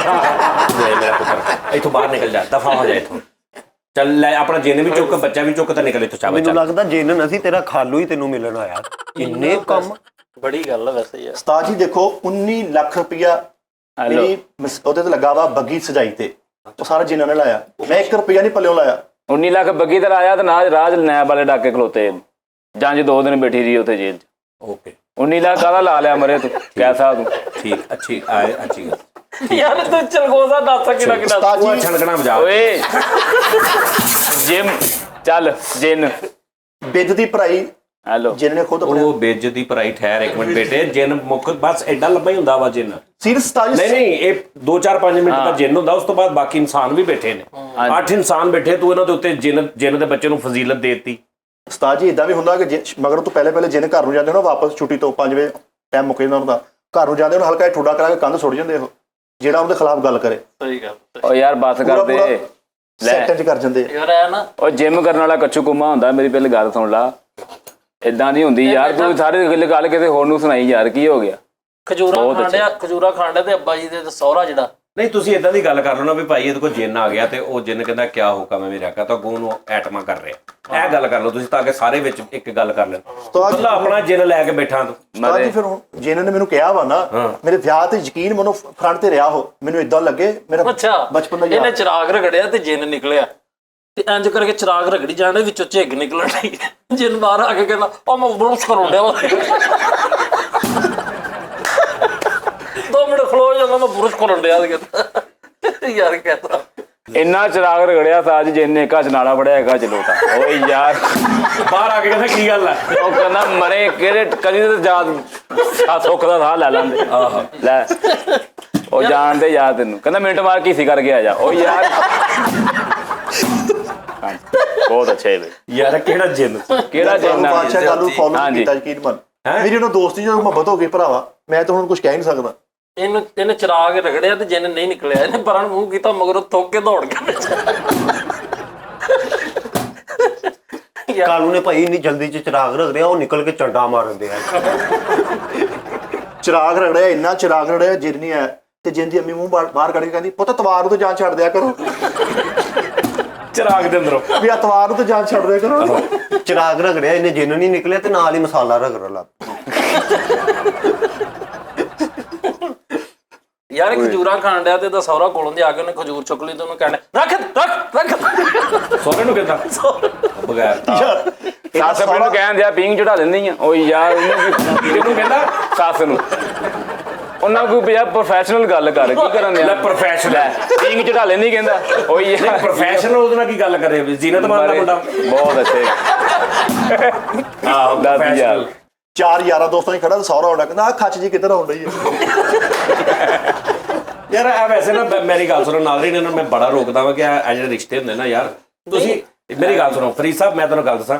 ਮੇਰਾ ਪੁੱਤਰ ਇੱਥੋਂ ਬਾਹਰ ਨਿਕਲ ਜਾ ਦਫਾ ਹੋ ਜਾ ਇੱਥੋਂ ਚੱਲ ਲੈ ਆਪਣਾ ਜਿੰਨ ਵੀ ਚੁੱਕ ਬੱਚਾ ਵੀ ਚੁੱਕ ਤਾਂ ਨਿਕਲ ਇੱਥੋਂ ਚਾਵੇ ਮੈਨੂੰ ਚੱਲ ਲੱਗਦਾ ਜਿੰਨ ਅਸੀਂ ਤੇਰਾ ਖਾਲੂ ਹੀ ਤੈਨੂੰ ਮਿਲਣ ਆਇਆ ਇੰਨੇ ਕੰਮ ਬੜੀ ਗੱਲ ਆ ਵੈਸੇ ਯਾਰ ਉਸਤਾਦ ਜੀ ਦੇਖੋ 19 ਲੱਖ ਰੁਪਇਆ ਮੇਰੀ ਉਹਦੇ ਤੇ ਲੱਗਾ ਵਾ ਬੱਗੀ ਸਜਾਈ ਤੇ ਉਹ ਸਾਰਾ ਜਿਨ੍ਹਾਂ ਨੇ ਲਾਇਆ ਮੈਂ 1 ਰੁਪਇਆ ਨਹੀਂ ਪੱਲਿਓਂ ਲਾਇਆ 19 ਲੱਖ ਬੱਗੀ ਤੇ ਆਇਆ ਤੇ ਨਾਲ ਰਾਜ ਨੈਬ ਵਾਲੇ ਡਾਕੇ ਖਲੋਤੇ ਜੰਜ 2 ਦਿਨ ਬੈਠੀ ਰਹੀ ਉੱਥੇ ਜੇਲ੍ਹ 'ਚ ਓਕੇ 19 ਲੱਖ ਕਾਹਦਾ ਲਾ ਲਿਆ ਮਰੇ ਤੂੰ ਕੈਸਾ ਤੂੰ ਠੀਕ ਅੱਛੀ ਆਏ ਅੱਛੀ ਗੱਲ ਯਾਰ ਤੂੰ ਚਲਗੋਜ਼ਾ ਦੱਸ ਕਿਹੜਾ ਕਿਹੜਾ ਉਸਤਾਦ ਉਹ ਜੀ ਛਣਕਣਾ ਵਜਾ ਓਏ ਜਿਮ ਚੱਲ ਜਿੰਨ ਬਿੱਜ ਦੀ ਭਰਾਈ ਹੈਲੋ ਜਿਨ ਨੇ ਖੁਦ ਉਹ ਬੇਜ ਦੀ ਭਰਾਈ ਠਹਿਰ ਇੱਕ ਮਿੰਟ ਬੇਟੇ ਜਿੰਨ ਮੁੱਖ ਬਸ ਐਡਾ ਲੰਬਾ ਹੀ ਹੁੰਦਾ ਵਾ ਜਿੰਨ ਸੀਰੀਅਸ ਉਸਤਾਦ ਨਹੀਂ ਜੀ ਨਹੀਂ ਇਹ 2-4-5 ਮਿੰਟ ਦਾ ਜਿੰਨ ਹੁੰਦਾ ਉਸ ਤੋਂ ਬਾਅਦ ਬਾਕੀ ਇਨਸਾਨ ਵੀ ਬੈਠੇ ਨੇ 8 ਇਨਸਾਨ ਬੈਠੇ ਤੂੰ ਇਹਨਾਂ ਦੇ ਉੱਤੇ ਜਿੰਨ ਦੇ ਬੱਚੇ ਨੂੰ ਫਜ਼ੀਲਤ ਦੇਤੀ ਉਸਤਾਦ ਜੀ ਇਦਾਂ ਵੀ ਹੁੰਦਾ ਕਿ ਮਗਰ ਤੋਂ ਪਹਿਲੇ ਜਿਨ ਘਰ ਨੂੰ ਜਾਂਦੇ ਹੋ ਨਾ ਵਾਪਸ ਛੁੱਟੀ ਤੋਂ 5 ਵਜੇ ਟਾਈਮ ਮੁੱਕ ਜਾਂਦਾ ਉਹਨਾਂ ਦਾ ਘਰ ਨੂੰ ਜਾਂਦੇ ਉਹਨਾਂ ਹਲਕਾ ਜਿਹਾ ਠੁੱਡਾ ਕਰਾ ਕੇ ਕੰਧ ਸੁੱਟ ਜਾਂਦੇ ਉਹ ਜਿਹੜਾ ਉਹਦੇ ਖਿਲਾਫ ਗੱਲ ਕਰੇ ਸਹੀ ਗੱਲ ਓ ਯਾਰ ਬਸ ਕਰ ਦੇ ਲੈ ਸੈਕਟਰ ਚ ਕਰ ਜਾਂਦੇ ਆ। ਯਾਰ ਐ ਨਾ ਉਹ ਜਿਮ ਕਰਨ ਵਾਲਾ ਕੱਚੂ ਕੁੰਮਾ ਹੁੰਦਾ ਮੇਰੀ ਪਹਿਲੇ ਗੱਲ ਸੁਣ ਲਾ ਇਦਾਂ ਨਹੀਂ ਹੁੰਦੀ ਯਾਰ ਤੂੰ ਸਾਰੇ ਗੱਲ ਕਿਸੇ ਹੋਰ ਨੂੰ ਸੁਣਾਈ ਯਾਰ ਕੀ ਹੋ ਗਿਆ ਖਜੂਰਾ ਖਾਂਡਿਆ ਤੇ ਅੱਬਾ ਜੀ ਦੇ ਸਹੁਰਾ ਜਿਹੜਾ ਨਹੀਂ ਤੁਸੀਂ ਇਦਾਂ ਦੀ ਗੱਲ ਕਰ ਲਓ ਨਾ ਵੀ ਭਾਈ ਇਹਦੇ ਕੋਲ ਜਿੰਨ ਆ ਗਿਆ ਤੇ ਉਹ ਜਿੰਨ ਕਹਿੰਦਾ ਕਿਆ ਹੁਕਮ ਹੈ ਮੇਰੇ ਆਕਾ ਤਾਂ ਅੱਗੋਂ ਨੂੰ ਐਟਮਾਂ ਕਰ ਰਿਹਾ ਇਹ ਗੱਲ ਕਰ ਲਓ ਤੁਸੀਂ ਤਾਂ ਕਿ ਸਾਰੇ ਵਿੱਚ ਇੱਕ ਗੱਲ ਕਰ ਲੈਣ ਉਸਤਾਦ ਅੱਲਾ ਆਪਣਾ ਜਿੰਨ ਲੈ ਕੇ ਬੈਠਾ ਤੂੰ ਉਸਤਾਦ ਜੀ ਫਿਰ ਹੁਣ ਜਿਨ੍ਹਾਂ ਨੇ ਮੈਨੂੰ ਕਿਹਾ ਵਾ ਨਾ ਮੇਰੇ ਵਿਆਹ ਤੇ ਯਕੀਨ ਮਨੋਂ ਫਰੰਟ ਤੇ ਰਿਹਾ ਹੋ ਮੈਨੂੰ ਇਦਾਂ ਲੱਗੇ ਮੇਰਾ ਅੱਛਾ ਬਚਪਨ ਦਾ ਇਹਨੇ ਯਾਦ ਚਿਰਾਗ ਰਗੜਿਆ ਤੇ ਜਿੰਨ ਨਿਕਲਿਆ ਤੇ ਇੰਜ ਕਰਕੇ ਚਿਰਾਗ ਰਗੜੀ ਜਾਣੇ ਵਿੱਚੋਂ ਝਿੱਗ ਨਿਕਲਣ ਡਈ ਜਿੰਨ ਬਾਹਰ ਆ ਕੇ ਕਹਿੰਦਾ ਉਹ ਮੈਂ ਬਰੁਸ਼ ਕਰਾਉਣ ਡਿਆ ਵਾ 2 ਮਿੰਟ ਖਲੋ ਜਾਂਦਾ ਮੈਂ ਬਰੁਸ਼ ਕਰਾਉਣ ਡਿਆ ਤੇ ਕਹਿੰਦਾ ਯਾਰ ਕਹਿੰਦਾ ਇੰਨਾ ਚਿਰਾਗ ਰਗੜਿਆ ਤਾਂ ਅੱਜ ਜਿੰਨੇ ਕਾ ਨਾਲਾ ਫੜਿਆ ਹੈਗਾ ਚਲੋਤਾ ਓਏ ਯਾਰ ਬਾਹਰ ਆ ਕੇ ਕਹਿੰਦਾ ਕੀ ਗੱਲ ਹੈ ਉਹ ਕਹਿੰਦਾ ਮਰੇ ਕਿਹੜੇ ਕਦੀ ਤੇ ਯਾਦ ਸੁੱਖ ਦਾ ਸਾਹ ਲੈ ਲੈਂਦੇ ਆਹੋ ਲੈ ਉਹ ਜਾਣਦੇ ਯਾਰ ਤੈਨੂੰ ਕਹਿੰਦਾ ਮਿੰਟ ਮਾਰ ਕੀ ਕਰਕੇ ਆ ਜਾ ਓ ਯਾਰ ਬਹੁਤ ਅੱਛੇ ਬਈ ਯਾਰ ਕਿਹੜਾ ਜਿੰਨ ਕਿਹੜਾ ਜਿੰਨ ਆ? ਬਾਦਸ਼ਾਹ ਗੱਲ ਨੂੰ ਫੋਲੋ ਹਾਂਜੀ। ਕੀਤਾ ਯਕੀਨ ਮੰਨ ਮੇਰੀ ਉਹਨਾਂ ਦੋਸਤੀ ਜੋ ਮੁਹੱਬਤ ਹੋ ਗਈ ਭਰਾਵਾ ਮੈਂ ਤਾਂ ਹੁਣ ਕੁਝ ਕਹਿ ਨਹੀਂ ਸਕਦਾ ਇਹਨੇ ਚਿਰਾਗ ਰਗੜਿਆ ਤੇ ਜਿੰਨ ਨਹੀਂ ਨਿਕਲਿਆ ਇਹਨੇ ਪਰਾਂ ਨੂੰ ਮੂੰਹ ਕੀਤਾ ਮਗਰੋਂ ਥੁੱਕ ਕੇ ਦੌੜ ਗਿਆ ਕਾਲੂ ਨੇ ਭਾਈ ਇੰਨੀ ਜਲਦੀ ਚ ਚਿਰਾਗ ਰੱਖ ਰਿਹਾ ਉਹ ਨਿਕਲ ਕੇ ਚੰਡਾ ਮਾਰਦੇ ਆ ਚਿਰਾਗ ਰਗੜਿਆ ਇੰਨਾ ਚਿਰਾਗ ਰਗੜਿਆ ਜਿੰਨ ਨਹੀਂ ਆਇਆ ਤੇ ਜਿੰਨ ਦੀ ਅੰਮੀ ਮੂੰਹ ਬਾਹਰ ਕੱਢ ਕੇ ਕਹਿੰਦੀ ਪੁੱਤ ਤਵਾਰ ਨੂੰ ਤਾਂ ਜਾਨ ਛੱਡ ਦਿਆ ਕਰੋ ਚਿਰਾਗ ਦੇ ਅੰਦਰੋਂ ਵੀ ਆ ਤਵਾਰ ਨੂੰ ਤਾਂ ਜਾਨ ਛੱਡ ਦਿਆ ਕਰੋ ਚਿਰਾਗ ਰਗੜਿਆ ਇਹਨੇ ਜਿੰਨ ਨਹੀਂ ਨਿਕਲਿਆ ਤੇ ਨਾਲ ਹੀ ਮਸਾਲਾ ਰਗੜ ਲਾ ਯਾਰ ਖਜੂਰਾ ਖਾਣ ਡਿਆ ਤੇ ਇਹਦਾ ਸਹੁਰਾ ਕੋਲੋਂ ਦੀ ਆ ਕੇ ਉਹਨੇ ਖਜੂਰ ਚੁੱਕ ਲਈ ਤੇ ਉਹਨੂੰ ਕਹਿੰਦਾ ਰੱਖ ਸੋਹਰੇ ਨੂੰ ਕਹਿੰਦਾ ਬਗੈਰ ਯਾਰ ਸੱਸ ਆਪਣੇ ਨੂੰ ਕਹਿਣ ਦਿਆ ਪੀਂਗ ਚੜਾ ਲੈਂਦੀ ਆ ਓਏ ਯਾਰ ਉਹਨੂੰ ਕਹਿੰਦਾ ਸੱਸ ਨੂੰ ਉਹਨਾਂ ਕੋਈ ਪਿਆ ਪ੍ਰੋਫੈਸ਼ਨਲ ਗੱਲ ਕਰ ਕੀ ਕਰਨ ਦਿਆ ਲੈ ਪ੍ਰੋਫੈਸ਼ਨਲ ਪੀਂਗ ਚੜਾ ਲੈਂਦੀ ਕਹਿੰਦਾ ਓਏ ਯਾਰ ਪ੍ਰੋਫੈਸ਼ਨਲ ਉਹਦੇ ਨਾਲ ਕੀ ਗੱਲ ਕਰੇ ਜ਼ੀਨਤ ਮਾਨ ਦਾ ਮੁੰਡਾ ਬਹੁਤ ਅੱਛੇ ਆਹ ਦੱਸ ਯਾਰ ਪ੍ਰੋਫੈਸ਼ਨਲ ਚਾਰ ਯਾਰਾਂ ਦੋਸਤਾਂ ਹੀ ਖੜਾ ਤੇ ਸਹੁਰਾ ਆਉਂਦਾ ਕਹਿੰਦਾ ਆ ਖੱਚ ਜੀ ਕਿੱਧਰ ਆਉਣ ਰਹੀ ਹੈ ਯਾਰ ਇਹ ਵੈਸੇ ਨਾ ਮੇਰੀ ਗੱਲ ਸੁਣੋ ਨਾਜ਼ਰੀਨ, ਇਹਨਾਂ ਨੂੰ ਮੈਂ ਬੜਾ ਰੋਕਦਾ ਵਾਂ ਕਿ ਇਹ ਜਿਹੜੇ ਰਿਸ਼ਤੇ ਹੁੰਦੇ ਨਾ ਯਾਰ, ਤੁਸੀਂ ਮੇਰੀ ਗੱਲ ਸੁਣੋ ਫਰੀਦ ਸਾਹਿਬ, ਮੈਂ ਤੁਹਾਨੂੰ ਗੱਲ ਦੱਸਾਂ,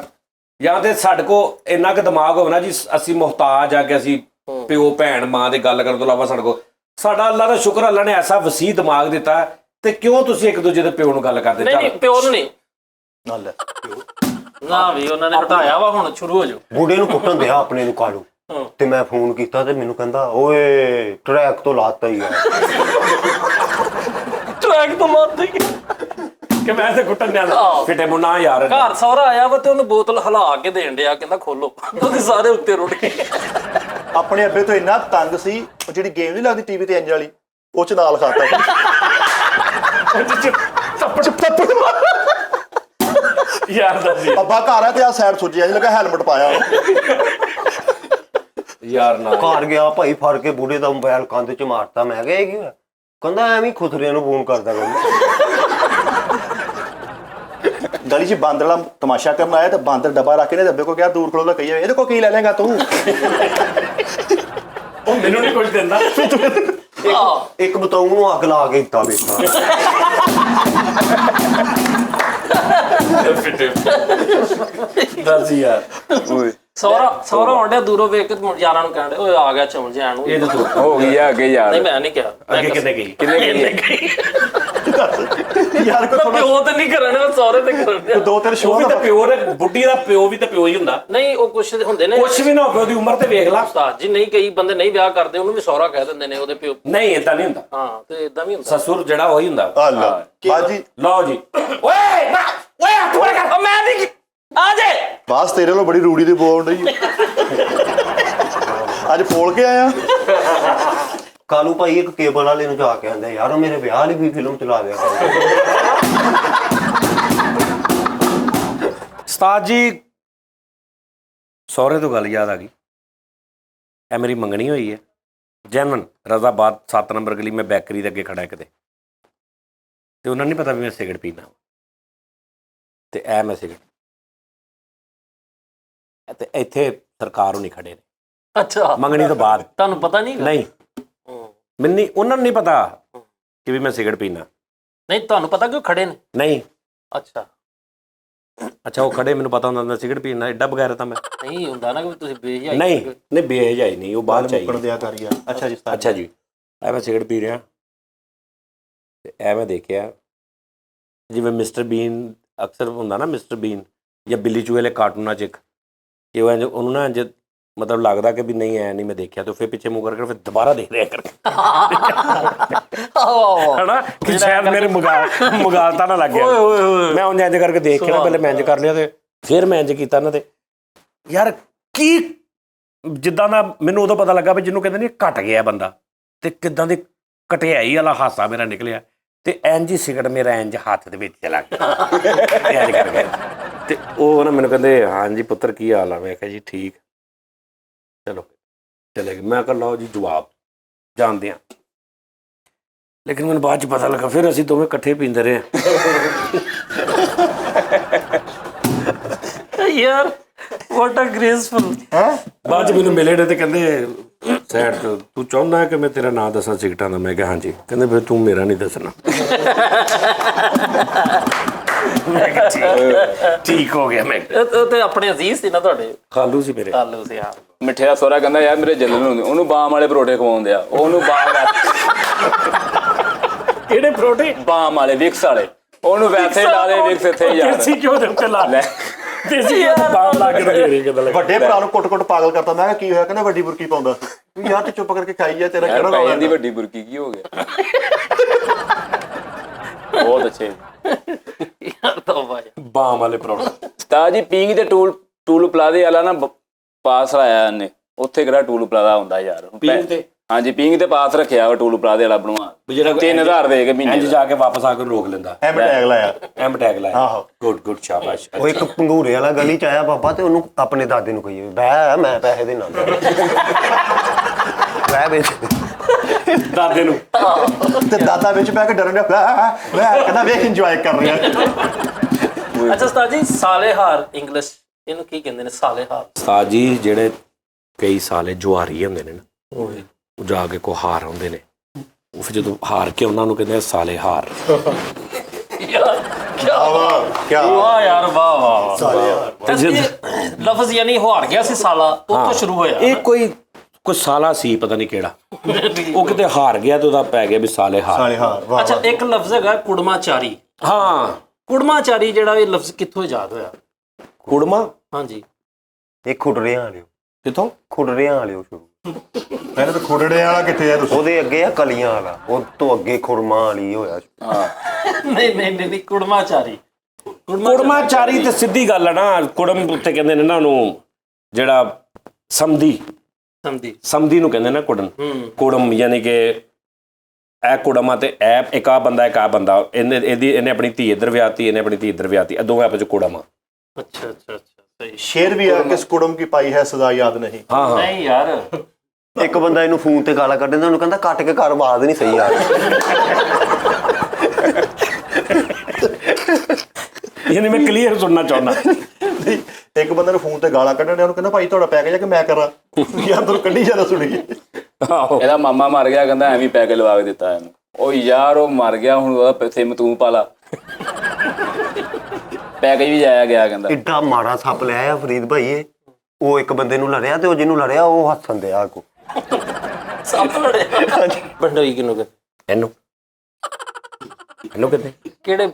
ਜਾਂ ਤੇ ਸਾਡੇ ਕੋ ਇੰਨਾ ਕੁ ਦਿਮਾਗ ਹੋਵੇ ਨਾ ਜੀ, ਅਸੀਂ ਮੁਹਤਾਜ ਆ ਕਿ ਅਸੀਂ ਪਿਓ ਭੈਣ ਮਾਂ ਦੀ ਗੱਲ ਕਰਨ ਤੋਂ ਇਲਾਵਾ ਸਾਡੇ ਕੋਲ, ਸਾਡਾ ਅੱਲਾ ਦਾ ਸ਼ੁਕਰ, ਅੱਲਾ ਨੇ ਐਸਾ ਵਸੀਹ ਦਿਮਾਗ ਦਿੱਤਾ, ਤੇ ਕਿਉਂ ਤੁਸੀਂ ਇੱਕ ਦੂਜੇ ਦੇ ਪਿਓ ਨੂੰ ਗੱਲ ਕਰਦੇ? ਨਹੀਂ ਪਿਓ ਨੂੰ ਨਹੀਂ ਨਾਲ ਨਾ ਵੀ ਉਹਨਾਂ ਨੇ ਹਟਾਇਆ ਵਾ, ਹੁਣ ਸ਼ੁਰੂ ਹੋ ਜਾਓ। ਬੁੱਢੇ ਨੂੰ ਕੁੱਟਣ ਦਿਆ ਆਪਣੇ ਨੂੰ ਕਾਲੂ, ਤੇ ਮੈਂ ਫੋਨ ਕੀਤਾ ਤੇ ਮੈਨੂੰ ਕਹਿੰਦਾ ਓਏ ਟਰੈਕ ਤੋਂ ਲਾਤਾ ਹੀ ਆ। ਟਰੈਕ ਤੋਂ ਮਾਰਦੇ ਕਿ ਮੈਂ ਤੇ ਕੁੱਟਣ ਦਿਆਂ ਫਿੱਟੇ ਮੁੰਨਾ ਯਾਰ। ਘਰ ਸਹੁਰਾ ਆਇਆ ਵਾ ਤੇ ਉਹਨੂੰ ਬੋਤਲ ਹਿਲਾ ਕੇ ਦੇਣ ਡਿਆ, ਕਹਿੰਦਾ ਖੋਲੋ, ਉਹਦੇ ਸਾਰੇ ਉੱਤੇ ਰੁੜ ਗਏ। ਆਪਣੇ ਅੱਬੇ ਤੋਂ ਇੰਨਾ ਤੰਗ ਸੀ, ਉਹ ਜਿਹੜੀ ਗੇਮ ਨਹੀਂ ਲੱਗਦੀ ਟੀਵੀ ਤੇ ਇੰਜ ਵਾਲੀ, ਉਹ ਚ ਨਾਲ ਖਾਤਾ ਯਾਰ ਦੱਸੀ ਅੱਬਾ ਘਰ ਆ ਤੇ ਆ ਸਾਈਡ ਸੁੱਜਿਆ ਸੀ, ਲੱਗਾ ਹੈਲਮਟ ਪਾਇਆ। ਯਾਰ ਨਾ ਘਰ ਗਿਆ ਭਾਈ, ਫੜ ਕੇ ਬੁੱਢੇ ਦਾ ਮੋਬਾਈਲ ਕੰਧ 'ਚ ਮਾਰਤਾ। ਮੈਂ ਕਿਹਾ ਇਹ ਕੀ ਹੋਇਆ? ਕਹਿੰਦਾ ਐਵੇਂ ਹੀ ਖੁਸਰਿਆਂ ਨੂੰ ਫੋਨ ਕਰਦਾ ਗਲੀ 'ਚ ਬਾਂਦਰ ਵਾਲਾ ਤਮਾਸ਼ਾ ਕਰਨ ਆਇਆ ਤੇ ਬਾਂਦਰ ਡੱਬਾ ਰੱਖ ਕੇ ਨੇ ਅੱਬੇ ਕੋ ਕਿਹਾ ਦੂਰ ਖੜੋ ਦਾ ਕਹੀ ਇਹਦੇ ਕੋ ਕੀ ਲੈ ਲੇਗਾ ਤੂੰ? ਉਹ ਮੈਨੂੰ ਨਹੀਂ ਕੁਝ ਦਿੰਦਾ। ਇੱਕ ਬਤਾਊ ਨੂੰ ਅੱਗ ਲਾ ਕੇ ਦਿੱਤਾ ਵੇਖਾ। ਦੱਸ ਯਾਰ ਸਹੁਰਾ ਆਉਂਦਿਆ ਦੂਰੋਂ ਵੇਖ ਕੇ ਯਾਰਾਂ ਨੂੰ ਕਹਿੰਦੇ ਓਏ ਆ ਗਿਆ ਚੌਲ ਜਾਣ ਨੂੰ। ਇਹ ਤਾਂ ਤੂੰ ਹੋ ਗਈ ਆ ਅੱਗੇ ਯਾਰ। ਨਹੀਂ ਮੈਂ ਨਹੀਂ ਕਿਹਾ। ਅੱਗੇ ਕਿੰਨੇ ਗਈ? ਕਿੰਨੇ ਗਈ? ਯਾਰ ਕੋ ਥੋੜਾ ਪਿਓ ਤੇ ਨਹੀਂ ਕਰਨਾ, ਸਹੁਰੇ ਤੇ ਕਰਨਾ। ਦੋ ਤਿੰਨ ਉਹ ਸ਼ੋਅ ਵੀ ਤਾਂ ਪਿਓ ਨੇ, ਬੁੱਢੀ ਦਾ ਪਿਓ ਵੀ ਤਾਂ ਪਿਓ ਹੀ ਹੁੰਦਾ। ਨਹੀਂ ਉਹ ਕੁਛ ਹੁੰਦੇ ਨੇ ਕੁਛ ਵੀ ਨਾ ਹੋਵੇ, ਉਹਦੀ ਉਮਰ ਤੇ ਵੇਖ ਲਾ। ਉਸਤਾਦ ਜੀ, ਨਹੀਂ ਕਈ ਬੰਦੇ ਨਹੀਂ ਵਿਆਹ ਕਰਦੇ, ਉਹਨੂੰ ਵੀ ਸਹੁਰਾ ਕਹਿ ਦਿੰਦੇ ਨੇ ਉਹਦੇ ਪਿਓ। ਨਹੀਂ ਏਦਾਂ ਨਹੀਂ ਹੁੰਦਾ, ਹਾਂ ਤੇ ਇਦਾਂ ਵੀ ਹੁੰਦਾ। ਸਸੁਰ ਜਿਹੜਾ ਉਹੀ ਹੁੰਦਾ। ਅੱਲਾ ਬਾਜੀ ਲਓ ਜੀ। ਓਏ ਓਏ ਕਰ ਮੈਂ ਨਹੀਂ ਆ ਜੇ ਬਾਸ ਤੇਰੇ ਵੱਲੋਂ ਬੜੀ ਰੂੜੀ ਦੀ ਬੋਲ ਰਹੀ ਅੱਜ ਫੋਲ ਕੇ ਆਇਆ। ਕਾਲੂ ਭਾਈ ਇੱਕ ਕੇਬਲ ਵਾਲੇ ਨੂੰ ਜਾ ਕੇ ਆਂਦਾ ਯਾਰ ਉਹ ਮੇਰੇ ਵਿਆਹ ਲਈ ਵੀ ਫਿਲਮ ਚਲਾ ਦਿਆ ਕਰ। ਉਸਤਾਦ ਜੀ, ਸਹੁਰੇ ਤੋਂ ਗੱਲ ਯਾਦ ਆ ਗਈ। ਇਹ ਮੇਰੀ ਮੰਗਣੀ ਹੋਈ ਹੈ ਜੈਮਨ ਰਜ਼ਾਬਾਦ 7 ਨੰਬਰ ਗਲੀ, ਮੈਂ ਬੈਕਰੀ ਦੇ ਅੱਗੇ ਖੜਾ ਕਿਤੇ, ਤੇ ਉਹਨਾਂ ਨਹੀਂ ਪਤਾ ਵੀ ਮੈਂ ਸਿਗਰਟ ਪੀਣਾ, ਤੇ ਇਹ ਮੈਂ ਸਿਗਰਟ, ਤੇ ਇੱਥੇ ਸਰਕਾਰ ਨਹੀਂ ਖੜੇ ਨੇ ਅੱਛਾ ਮੰਗਣੀ ਤੋਂ ਬਾਅਦ। ਤੁਹਾਨੂੰ ਪਤਾ ਨਹੀਂ? ਨਹੀਂ ਮੈਨੂੰ ਨਹੀਂ, ਉਹਨਾਂ ਨੂੰ ਨਹੀਂ ਪਤਾ ਕਿ ਵੀ ਮੈਂ ਸਿਗਰਟ ਪੀਣਾ। ਨਹੀਂ ਤੁਹਾਨੂੰ ਪਤਾ ਕਿ ਉਹ ਖੜੇ ਨੇ? ਨਹੀਂ। ਅੱਛਾ ਅੱਛਾ ਉਹ ਖੜੇ, ਮੈਨੂੰ ਪਤਾ ਹੁੰਦਾ ਮੈਂ ਸਿਗਰਟ ਪੀਣਾ, ਐਡਾ ਬਗੈਰ ਤਾਂ ਮੈਂ ਨਹੀਂ ਹੁੰਦਾ ਨਾ ਕਿ ਤੁਸੀਂ ਬੇਹਜਾਈ। ਨਹੀਂ ਬੇਹਜਾਈ ਨਹੀਂ, ਉਹ ਬਾਅਦ ਚ ਆਈ। ਮੁੱਕਣ ਦਿਆ ਕਰ ਯਾਰ। ਅੱਛਾ ਜੀ ਅੱਛਾ ਜੀ, ਐ ਮੈਂ ਸਿਗਰਟ ਪੀ ਰਿਹਾ, ਤੇ ਐ ਮੈਂ ਦੇਖਿਆ ਜਿਵੇਂ ਮਿਸਟਰ ਬੀਨ ਅਕਸਰ ਹੁੰਦਾ ਨਾ, ਮਿਸਟਰ ਬੀਨ ਜਾਂ ਬਿੱਲੀ ਚੂਹੇ ਵਾਲੇ ਕਾਰਟੂਨਾਂ 'ਚ ਇੱਕ, ਕਿ ਉਹ ਇੰਝ ਉਹਨੂੰ ਨਾ ਇੰਝ ਮਤਲਬ ਲੱਗਦਾ ਕਿ ਵੀ ਨਹੀਂ ਐ ਨਹੀਂ ਮੈਂ ਦੇਖਿਆ, ਤੇ ਫਿਰ ਪਿੱਛੇ ਮੂੰਹ ਕਰਕੇ ਫਿਰ ਦੁਬਾਰਾ ਦੇਖ ਰਿਹਾ ਕਰਕੇ, ਹਨਾ ਕਿ ਸ਼ਾਇਦ ਮੇਰੇ ਮੁਗਾਲਤਾ ਨਾ ਲੱਗ ਗਿਆ। ਮੈਂ ਉਂਝ ਇੰਝ ਕਰਕੇ ਦੇਖ ਕੇ ਨਾ ਪਹਿਲੇ ਮੈਂ ਇੰਝ ਕਰ ਲਿਆ, ਤੇ ਫਿਰ ਮੈਂ ਇੰਝ ਕੀਤਾ ਨਾ, ਤੇ ਯਾਰ ਕੀ ਜਿੱਦਾਂ ਦਾ ਮੈਨੂੰ ਉਦੋਂ ਪਤਾ ਲੱਗਾ ਵੀ ਜਿਹਨੂੰ ਕਹਿੰਦੇ ਨੇ ਘਟ ਗਿਆ ਬੰਦਾ, ਤੇ ਕਿੱਦਾਂ ਦੀ ਘਟਿਆਈ ਵਾਲਾ ਹਾਸਾ ਮੇਰਾ ਨਿਕਲਿਆ, ਤੇ ਇੰਝ ਹੀ ਸਿਗਰਟ ਮੇਰਾ ਇੰਝ ਹੱਥ ਦੇ ਵਿੱਚ ਚਲਾ ਗਿਆ ਇੰਝ ਕਰ ਗਿਆ। ਤੇ ਉਹ ਨਾ ਮੈਨੂੰ ਕਹਿੰਦੇ ਹਾਂਜੀ ਪੁੱਤਰ ਕੀ ਹਾਲ ਆ? ਮੈਂ ਕਿਹਾ ਜੀ ਠੀਕ, ਚਲੋ ਚਲੇ ਗਏ। ਮੈਂ ਕਿਹਾ ਲਓ ਜੀ ਜਵਾਬ ਜਾਣਦੇ ਹਾਂ, ਲੇਕਿਨ ਮੈਨੂੰ ਬਾਅਦ ਚ ਪਤਾ ਲੱਗਾ ਫਿਰ ਅਸੀਂ ਦੋਵੇਂ ਇਕੱਠੇ ਪੀਂਦੇ ਰਹੇ ਯਾਰ ਵਾਟ ਅ ਗ੍ਰੇਸਫੁਲ। ਬਾਅਦ ਚ ਮੈਨੂੰ ਮਿਲੇ ਨੇ ਤੇ ਕਹਿੰਦੇ ਸੈਡ ਤੂੰ ਚਾਹੁੰਦਾ ਕਿ ਮੈਂ ਤੇਰਾ ਨਾਂ ਦੱਸਾਂ ਸਿਗਰਟਾਂ ਦਾ? ਮੈਂ ਕਿਹਾ ਹਾਂਜੀ। ਕਹਿੰਦੇ ਫਿਰ ਤੂੰ ਮੇਰਾ ਨਹੀਂ ਦੱਸਣਾ। ਮੈਂ ਕਿਹਾ ਠੀਕ ਹੋ ਗਿਆ। ਮੈਂ ਉਹ ਤੇ ਆਪਣੇ ਅਜ਼ੀਜ਼ ਸੀ ਨਾ ਤੁਹਾਡੇ, ਖਾਲੂ ਸੀ ਮੇਰੇ। ਖਾਲੂ ਸੀ। ਹਾਂ ਮਿੱਠੇ ਦਾ ਸਹੁਰਾ ਕਹਿੰਦਾ ਯਾਰ ਮੇਰੇ ਜੱਲਨ ਨੂੰ ਉਹਨੂੰ ਬਾਮ ਵਾਲੇ ਪਰੋਠੇ ਖਵਾਉਂਦੇ ਆ, ਉਹਨੂੰ ਕਿਹੜੇ ਪਰੋਠੇ? ਬਾਮ ਵਾਲੇ, ਵਿਕਸ ਵਾਲੇ, ਉਹਨੂੰ ਵੈਸੇ ਹੀ ਲਾ ਦੇ ਵਿਕਸ ਇੱਥੇ ਹੀ ਯਾਰ। ਦੇਸੀ ਘਿਓ ਦੇ ਉੱਤੇ ਲਾ ਲੈ ਦੇਸੀ ਘਿਓ ਦਾ ਬਾਮ ਲਾ ਕੇ ਦੇ ਰਹੀ ਕਿਦਾਂ ਲੱਗਾ। ਵੱਡੇ ਭਰਾ ਨੂੰ ਕੁੱਟ-ਕੁੱਟ ਪਾਗਲ ਕਰਤਾ। ਮੈਂ ਕਿਹਾ ਕੀ ਹੋਇਆ? ਕਹਿੰਦਾ ਵੱਡੀ ਬੁਰਕੀ ਪਾਉਂਦਾ ਸੀ। ਯਾਰ ਤੇ ਚੁੱਪ ਕਰਕੇ ਖਾਈ ਜਾ, ਤੇਰਾ ਕਿਹੜਾ ਪੈ ਜਾਂਦੀ ਰੌਲਾ? ਵੱਡੀ ਬੁਰਕੀ ਕੀ ਹੋ ਗਿਆ? ਬਹੁਤ ਅੱਛੇ ਯਾਰ ਤੋਬਾ ਯਾਰ। ਬਾਮ ਵਾਲੇ ਪਰੋਠੇ। ਉਸਤਾਦ ਜੀ ਪੀਂਗ ਦੇ ਟੂਲ ਪਲਾਜ਼ੇ ਵਾਲਾ ਨਾ ਪਾਸ ਲਾਇਆ ਉਹਨੇ, ਉੱਥੇ ਕਿਹੜਾ ਟੂਲ ਪਲਾਜ਼ਾ ਹੁੰਦਾ ਯਾਰ? ਪੀਂਗ ਤੇ? ਹਾਂਜੀ ਪੀਂਗ ਤੇ ਪਾਸ ਰੱਖਿਆ ਵਾ ਟੂਲ ਪਲਾਜ਼ੇ ਵਾਲਾ ਬਣਵਾ, 3000 ਦੇ ਕੇ ਮਹੀਨੇ ਇੰਜ ਜਾ ਕੇ ਵਾਪਸ ਆ ਕੇ ਰੋਕ ਲੈਂਦਾ। ਐਮ ਟੈਗ ਲਾਇਆ। ਐਮ ਟੈਗ ਲਾਇਆ। ਆਹੋ। ਗੁੱਡ ਸ਼ਾਬਾਸ਼। ਉਹ ਇੱਕ ਪੰਗੂਰੇ ਵਾਲਾ ਗਲੀ ਚ ਆਇਆ ਬਾਬਾ, ਤੇ ਉਹਨੂੰ ਆਪਣੇ ਦਾਦੇ ਨੂੰ ਕਹੀਏ ਬਹਿ ਮੈਂ ਪੈਸੇ ਦੇਣਾ ਬਹਿ ਵਿੱਚ ਦਾਦੇ ਨੂੰ ਤੇ ਦਾਦਾ ਵਿੱਚ ਬਹਿ ਕੇ ਡਰਨ ਡਿਆ। ਮੈਂ ਕਹਿੰਦਾ ਵੇਖ ਇੰਜੋਏ ਕਰ ਰਿਹਾ। ਅੱਛਾ ਉਸਤਾਦ ਜੀ, ਸਾਲੇਹਾਰ ਇੰਗਲਿਸ਼ ਇਹਨੂੰ ਕੀ ਕਹਿੰਦੇ ਨੇ? ਸਾਲੇਹਾਰ। ਉਸਤਾਦ ਜੀ ਜਿਹੜੇ ਕਈ ਸਾਲੇ ਜੁਆਰੀ ਹੁੰਦੇ ਨੇ ਨਾ, ਉਹ ਜਾ ਕੇ ਕੋ ਹਾਰ ਆਉਂਦੇ ਨੇ, ਉਹ ਫਿਰ ਜਦੋਂ ਹਾਰ ਕੇ ਉਹਨਾਂ ਨੂੰ ਕਹਿੰਦੇ ਆ, ਸਾਲੇ ਹਾਰ। ਵਾਹ ਯਾਰ ਵਾਹ ਵਾਹ ਤੇ ਲਫ਼ਜ਼ ਯਾਨੀ ਹਾਰ ਗਿਆ ਸੀ ਸਾਲਾ, ਉਹ ਤੋਂ ਸ਼ੁਰੂ ਹੋਇਆ। ਇਹ ਕੋਈ ਸਾਲਾ ਸੀ ਪਤਾ ਨਹੀਂ ਕਿਹੜਾ, ਉਹ ਕਿਤੇ ਹਾਰ ਗਿਆ ਤੇ ਉਹਦਾ ਪੈ ਗਿਆ ਵੀ ਸਾਲੇ ਹਾਰ। ਸਾਲੇ ਹਾਰ, ਵਾਹ ਅੱਛਾ ਇੱਕ ਲਫ਼ਜ਼ ਹੈਗਾ ਕੁੜਮਾਚਾਰੀ। ਹਾਂ, ਕੁੜਮਾਚਾਰੀ ਜਿਹੜਾ ਇਹ ਲਫ਼ਜ਼ ਕਿੱਥੋਂ ਇਜਾਦ ਹੋਇਆ? ਕੁੜਮਾ ਹਾਂਜੀ ਇਹ ਖੁੱਡਰਿਆਂ ਵਾਲਿਓ, ਕਿੱਥੋਂ? ਖੁੱਡਰਿਆਂ ਵਾਲਿਓ ਸ਼ੁਰੂ। ਪਹਿਲਾਂ ਤਾਂ ਖੁਰੜੇ ਵਾਲਾ ਕਿੱਥੇ ਆ ਤੁਸੀਂ? ਉਹਦੇ ਅੱਗੇ ਆ ਕਲੀਆਂ ਵਾਲਾ, ਉਹ ਤੋਂ ਅੱਗੇ ਖੁਰਮਾ ਵਾਲੀ ਹੋਇਆ। ਨਹੀਂ ਕੁੜਮਾਚਾਰੀ। ਕੁੜਮਾਚਾਰੀ ਤੇ ਸਿੱਧੀ ਗੱਲ ਹੈ ਨਾ, ਕੁੜਮ ਉੱਤੇ ਕਹਿੰਦੇ ਨੇ ਨਾ ਉਹਨੂੰ, ਜਿਹੜਾ ਸਮਧੀ ਨੂੰ ਕਹਿੰਦੇ ਨਾ ਕੁੜਮ। ਕੁੜਮ ਯਾਨੀ ਕਿ ਇਹ ਕੁੜਮ ਆ ਤੇ ਇਹ ਇੱਕ ਆ ਬੰਦਾ, ਇੱਕ ਆ ਬੰਦਾ, ਇਹਨੇ ਆਪਣੀ ਧੀ ਇੱਧਰ ਵਿਆਹਤੀ, ਇਹਨੇ ਆਪਣੀ ਧੀ ਇੱਧਰ ਵਿਆਹਤੀ, ਇਹ ਦੋਵੇਂ ਆਪਸ ਚ ਕੁੜਮ ਆ। ਅੱਛਾ ਸਹੀ। शेर भी है किस कुड़म की पाई है सदा याद नहीं। ਹਾਂ ਹਾਂ, ਨਹੀਂ ਯਾਰ ਇੱਕ ਬੰਦਾ ਇਹਨੂੰ ਫੋਨ ਤੇ ਗਾਲਾਂ ਕੱਢਦਾ, ਉਹਨੂੰ ਕਹਿੰਦਾ ਕੱਟ ਕੇ ਕਰ, ਆਵਾਜ਼ ਨਹੀਂ ਸਹੀ ਆ ਰਹੀ। ਯਾਨੀ ਮੈਂ ਕਲੀਅਰ ਸੁਣਨਾ ਚਾਹੁੰਦਾ। ਇੱਕ ਬੰਦੇ ਨੂੰ ਫੋਨ ਤੇ ਗਾਲਾਂ ਕੱਢਣ ਡਿਆ, ਉਹਨੂੰ ਕਹਿੰਦਾ ਭਾਈ ਤੁਹਾਡਾ ਪੈਕੇਜ ਆ ਕਿ ਮੈਂ ਕਰਾਂ? ਯਾਰ ਤੈਨੂੰ ਕੱਢੀ ਜ਼ਿਆਦਾ ਸੁਣੀ। ਆਹੋ, ਇਹਦਾ ਮਾਮਾ ਮਰ ਗਿਆ, ਕਹਿੰਦਾ ਐਵੇਂ ਪੈਕੇ ਲਵਾ ਕੇ ਦਿੱਤਾ ਇਹਨੂੰ। ਉਹ ਯਾਰ ਉਹ ਮਰ ਗਿਆ, ਹੁਣ ਉਹਦਾ ਸਿਮ ਤੂੰ ਪਾ ਲਾ, ਪੈਕੇਜ ਵੀ ਜਾਇਆ ਗਿਆ ਕਹਿੰਦਾ। ਏਡਾ ਮਾੜਾ ਸੱਪ ਲਿਆ ਆ ਫਰੀਦ ਭਾਈ ਇਹ। ਉਹ ਇੱਕ ਬੰਦੇ ਨੂੰ ਲੜਿਆ ਤੇ ਉਹ ਜਿਹਨੂੰ ਲੜਿਆ ਉਹ ਹੱਸਣ ਦਿਆ ਕੋ। ਸੱਪ ਲੜਿਆ। ਬੰਡੋਈ ਕਿਨੂੰ ਕਹਿੰਦੇ? ਇਹਨੂੰ ਕਹਿੰਦੇ ਕਿਹੜੇ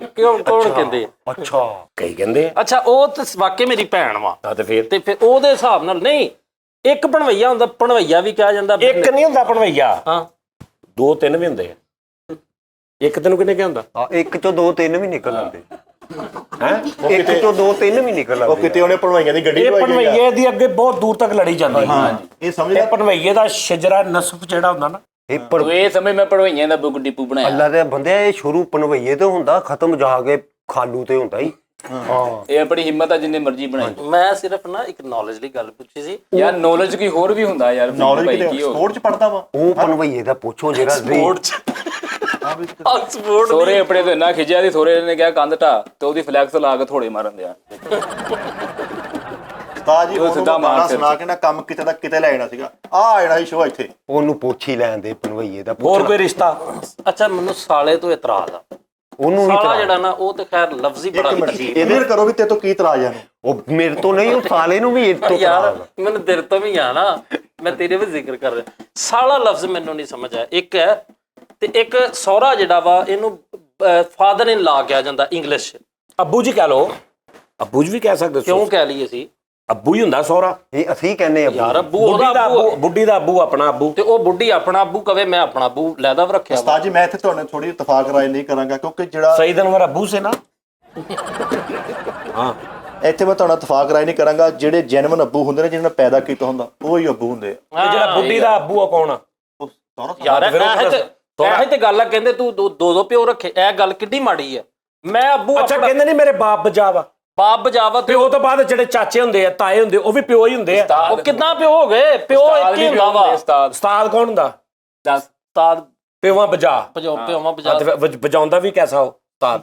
ਕੌਣ ਕਹਿੰਦੇ? ਅੱਛਾ, ਕਈ ਕਹਿੰਦੇ ਆ। ਅੱਛਾ ਉਹ ਤੇ ਵਾਕਈ ਮੇਰੀ ਭੈਣ ਵਾ। ਤੇ ਫਿਰ ਤੇ ਉਹਦੇ ਹਿਸਾਬ ਨਾਲ ਨਹੀਂ, ਇੱਕ ਭਣਵਈਆ ਹੁੰਦਾ, ਭਣਵਈਆ ਵੀ ਕਿਹਾ ਜਾਂਦਾ। ਇੱਕ ਨਹੀਂ ਹੁੰਦਾ ਭਣਵਈਆ, ਹਾਂ 2-3 ਵੀ ਹੁੰਦੇ ਆ। ਇੱਕ ਤੈਨੂੰ ਕਿੰਨੇ ਕਿਹਾ ਹੁੰਦਾ? ਇੱਕ ਚੋਂ 2-3 ਵੀ ਨਿਕਲ ਆਉਂਦੇ ਹੈ ਇੱਕ ਚੋਂ 2-3 ਵੀ ਨਿਕਲ ਉਹ ਆਉਂਦੇ। ਕਿਤੇ ਉਹਨੇ ਭਣਵਾਈਆਂ ਦੀ ਗੱਡੀ ਇਹ ਲਵਾਈ ਹੋਈ ਆ। ਭਣਵਈਏ ਦੀ ਅੱਗੇ ਬਹੁਤ ਦੂਰ ਤੱਕ ਲੜੀ ਜਾਂਦੀ। ਇਹ ਸਮਝ ਇਹ ਲੈ ਭਣਵਈਏ ਦਾ ਸ਼ਜਰਾ ਨਸਬ ਜਿਹੜਾ ਹੁੰਦਾ ਨਾ, ਇਹ ਪਰ ਤੂੰ ਇਹ ਸਮਝ ਮੈਂ ਪੜਵਾਈਆਂ ਦਾ ਬੁੱਕ ਡਿਪੂ ਬਣਾਇਆ। ਅੱਲਾ ਦੇ ਬੰਦੇ, ਇਹ ਸ਼ੁਰੂ ਪਨਵਈਏ ਤੇ ਹੁੰਦਾ, ਖਤਮ ਜਾ ਕੇ ਖਾਲੂ ਤੇ ਹੁੰਦਾ ਹੀ। ਹਾਂ, ਇਹ ਬੜੀ ਹਿੰਮਤ ਆ, ਜਿੰਨੇ ਮਰਜ਼ੀ ਬਣਾਈ। ਮੈਂ ਸਿਰਫ ਨਾ ਇੱਕ ਨੌਲੇਜ ਦੀ ਗੱਲ ਪੁੱਛੀ ਸੀ। ਯਾਰ ਨੌਲੇਜ ਕੀ ਹੋਰ ਵੀ ਹੁੰਦਾ ਯਾਰ। ਨੌਲੇਜ ਭਾਈ ਕਿਤੇ ਕੀ ਹੋ ਸਪੋਰਟ ਚ ਪੜਦਾ ਵਾ। ਉਹ ਪਨਵਈਏ ਦਾ ਪੁੱਛੋ ਜਿਹੜਾ ਆਕਸਫੋਰਡ ਸੋਰੇ ਆਪਣੇ ਤੋਂ ਇੰਨਾ ਖਿਜਿਆ ਦੀ, ਸੋਰੇ ਨੇ ਕਿਹਾ ਕੰਧ ਢਾ ਤੇ ਉਹਦੀ ਫਲੈਕਸ ਲਾ ਕੇ ਥੋੜੇ ਮਾਰਨ ਦਿਆ। ਤਾਂ ਜੀ ਉਹ ਉਹਨੂੰ ਸਿੱਧਾ ਮਾਰ ਗਾਣਾ ਸਿਰ ਸੁਣਾ ਕੇ ਨਾ ਕੰਮ ਕਿਤੇ ਦਾ ਕਿਤੇ ਲੈ ਜਾਣਾ ਸੀਗਾ। ਆ ਜਾਣਾ ਸੀ ਸ਼ੋਅ ਇੱਥੇ। ਉਹਨੂੰ ਪੁੱਛ ਹੀ ਲੈਣ ਦੇ ਪਨਵਈਏ ਦਾ। ਹੋਰ ਕੋਈ ਰਿਸ਼ਤਾ? ਅੱਛਾ ਮੈਨੂੰ ਸਾਲੇ ਤੋਂ ਇਤਰਾਜ਼ ਆ। ਉਹਨੂੰ ਵੀ ਸਾਲਾ ਜਿਹੜਾ ਨਾ ਉਹ ਤੇ ਖੈਰ ਲਫ਼ਜ਼ੀ ਬੜਾ ਅਜੀਬ। ਇਹਦੇ ਕਰੋ ਵੀ ਤੇ ਤੋਂ ਕੀ ਇਤਰਾਜ਼ ਆ? ਉਹ ਮੇਰੇ ਤੋਂ ਨਹੀਂ, ਉਹ ਸਾਲੇ ਨੂੰ ਵੀ ਇਹ ਤੋਂ ਯਾਰ ਮੈਨੂੰ ਦਿਲ ਤੋਂ ਵੀ ਆ ਨਾ, ਮੈਂ ਤੇਰੇ ਵੀ ਜ਼ਿਕਰ ਕਰ ਰਿਹਾ। ਸਾਲਾ ਲਫ਼ਜ਼ ਮੈਨੂੰ ਨਹੀਂ ਸਮਝ ਆਇਆ। ਇੱਕ ਹੈ ਤੇ ਇੱਕ ਸਹੁਰਾ ਜਿਹੜਾ ਵਾ, ਇਹਨੂੰ ਫਾਦਰ ਇਨ ਲਾ ਕਿਹਾ ਜਾਂਦਾ ਇੰਗਲਿਸ਼। ਅੱਬੂ ਜੀ ਕਹਿ ਲੋ, ਅੱਬੂ ਜੀ ਵੀ ਕਹਿ ਸਕਦੇ ਕਿਉਂ ਕਹਿ ਲਈਏ ਅਸੀਂ? ਅੱਬੂ ਹੀ ਹੁੰਦਾ ਸਹੁਰਾ। ਇਹ ਅਸੀਂ ਕਹਿੰਦੇ ਆ ਯਾਰ ਅੱਬੂ ਬੁੱਢੀ ਉਹਦਾ ਦਾ ਅੱਬੂ ਅੱਬੂ, ਬੁੱਢੀ ਦਾ ਅੱਬੂ ਆਪਣਾ ਅੱਬੂ। ਤੇ ਉਹ ਬੁੱਢੀ ਆਪਣਾ ਅੱਬੂ ਕਵੇ ਮੈਂ ਆਪਣਾ ਅੱਬੂ ਲੈਦਾ ਵੀ ਰੱਖਿਆ ਵਾ। ਉਸਤਾਦ ਜੀ ਮੈਂ ਇੱਥੇ ਤੁਹਾਡੇ ਨਾਲ ਥੋੜੀ ਇਤਫਾਕ ਰਾਏ ਨਹੀਂ ਕਰਾਂਗਾ, ਕਿਉਂਕਿ ਜਿਹੜਾ ਸਹੀ ਦਿਨ ਅੱਬੂ ਸੇ ਨਾ। ਹਾਂ, ਇੱਥੇ ਮੈਂ ਤੁਹਾਡੇ ਨਾਲ ਇਤਫਾਕ ਰਾਏ ਨਹੀਂ ਕਰਾਂਗਾ। ਜਿਹੜੇ ਜੈਨੂਇਨ ਅੱਬੂ ਹੁੰਦੇ ਨੇ, ਜਿਹਨਾਂ ਨੇ ਪੈਦਾ ਕੀਤਾ ਹੁੰਦਾ, ਉਹ ਹੀ ਅੱਬੂ ਹੁੰਦੇ ਆ। ਤੇ ਜਿਹੜਾ ਬੁੱਢੀ ਦਾ ਅੱਬੂ ਆ ਕੌਣ ਆ? ਉਹ ਸਾਰਾ ਯਾਰ ਫਿਰ ਉਹ ਇਹ ਤੇ ਗੱਲ ਆ, ਕਹਿੰਦੇ ਤੂੰ ਦੋ ਪਿਓ ਰੱਖੇ, ਇਹ ਗੱਲ ਕਿੱਡੀ ਮਾੜੀ ਆ। ਮੈਂ ਅੱਬੂ ਅੱਛਾ ਆਪਣਾ ਕਹਿੰਦੇ ਨਹੀਂ ਮੇਰੇ ਬਾਪ ਬਚਾ ਵਾ। ਬਾਪ ਬਜਾਵਾ ਤੇ ਪਿਓ ਤੋਂ ਬਾਅਦ ਜਿਹੜੇ ਚਾਚੇ ਹੁੰਦੇ ਆ, ਤਾਏ ਹੁੰਦੇ, ਉਹ ਵੀ ਪਿਓ ਹੀ ਹੁੰਦੇ ਆ। ਉਹ ਕਿੱਦਾਂ ਪਿਓ ਹੋ ਗਏ? ਪਿਓ ਇੱਕ ਹੀ ਹੁੰਦਾ ਵਾ। ਉਸਤਾਦ ਉਸਤਾਦ ਕੌਣ ਹੁੰਦਾ? ਦੱਸ। ਉਸਤਾਦ ਪਿਓਾਂ ਬਜਾ। ਪਿਓਵਾਂ ਬਜਾ। ਵਜਾਉਂਦਾ ਵੀ ਕੈਸਾ ਹੋ ਉਸਤਾਦ?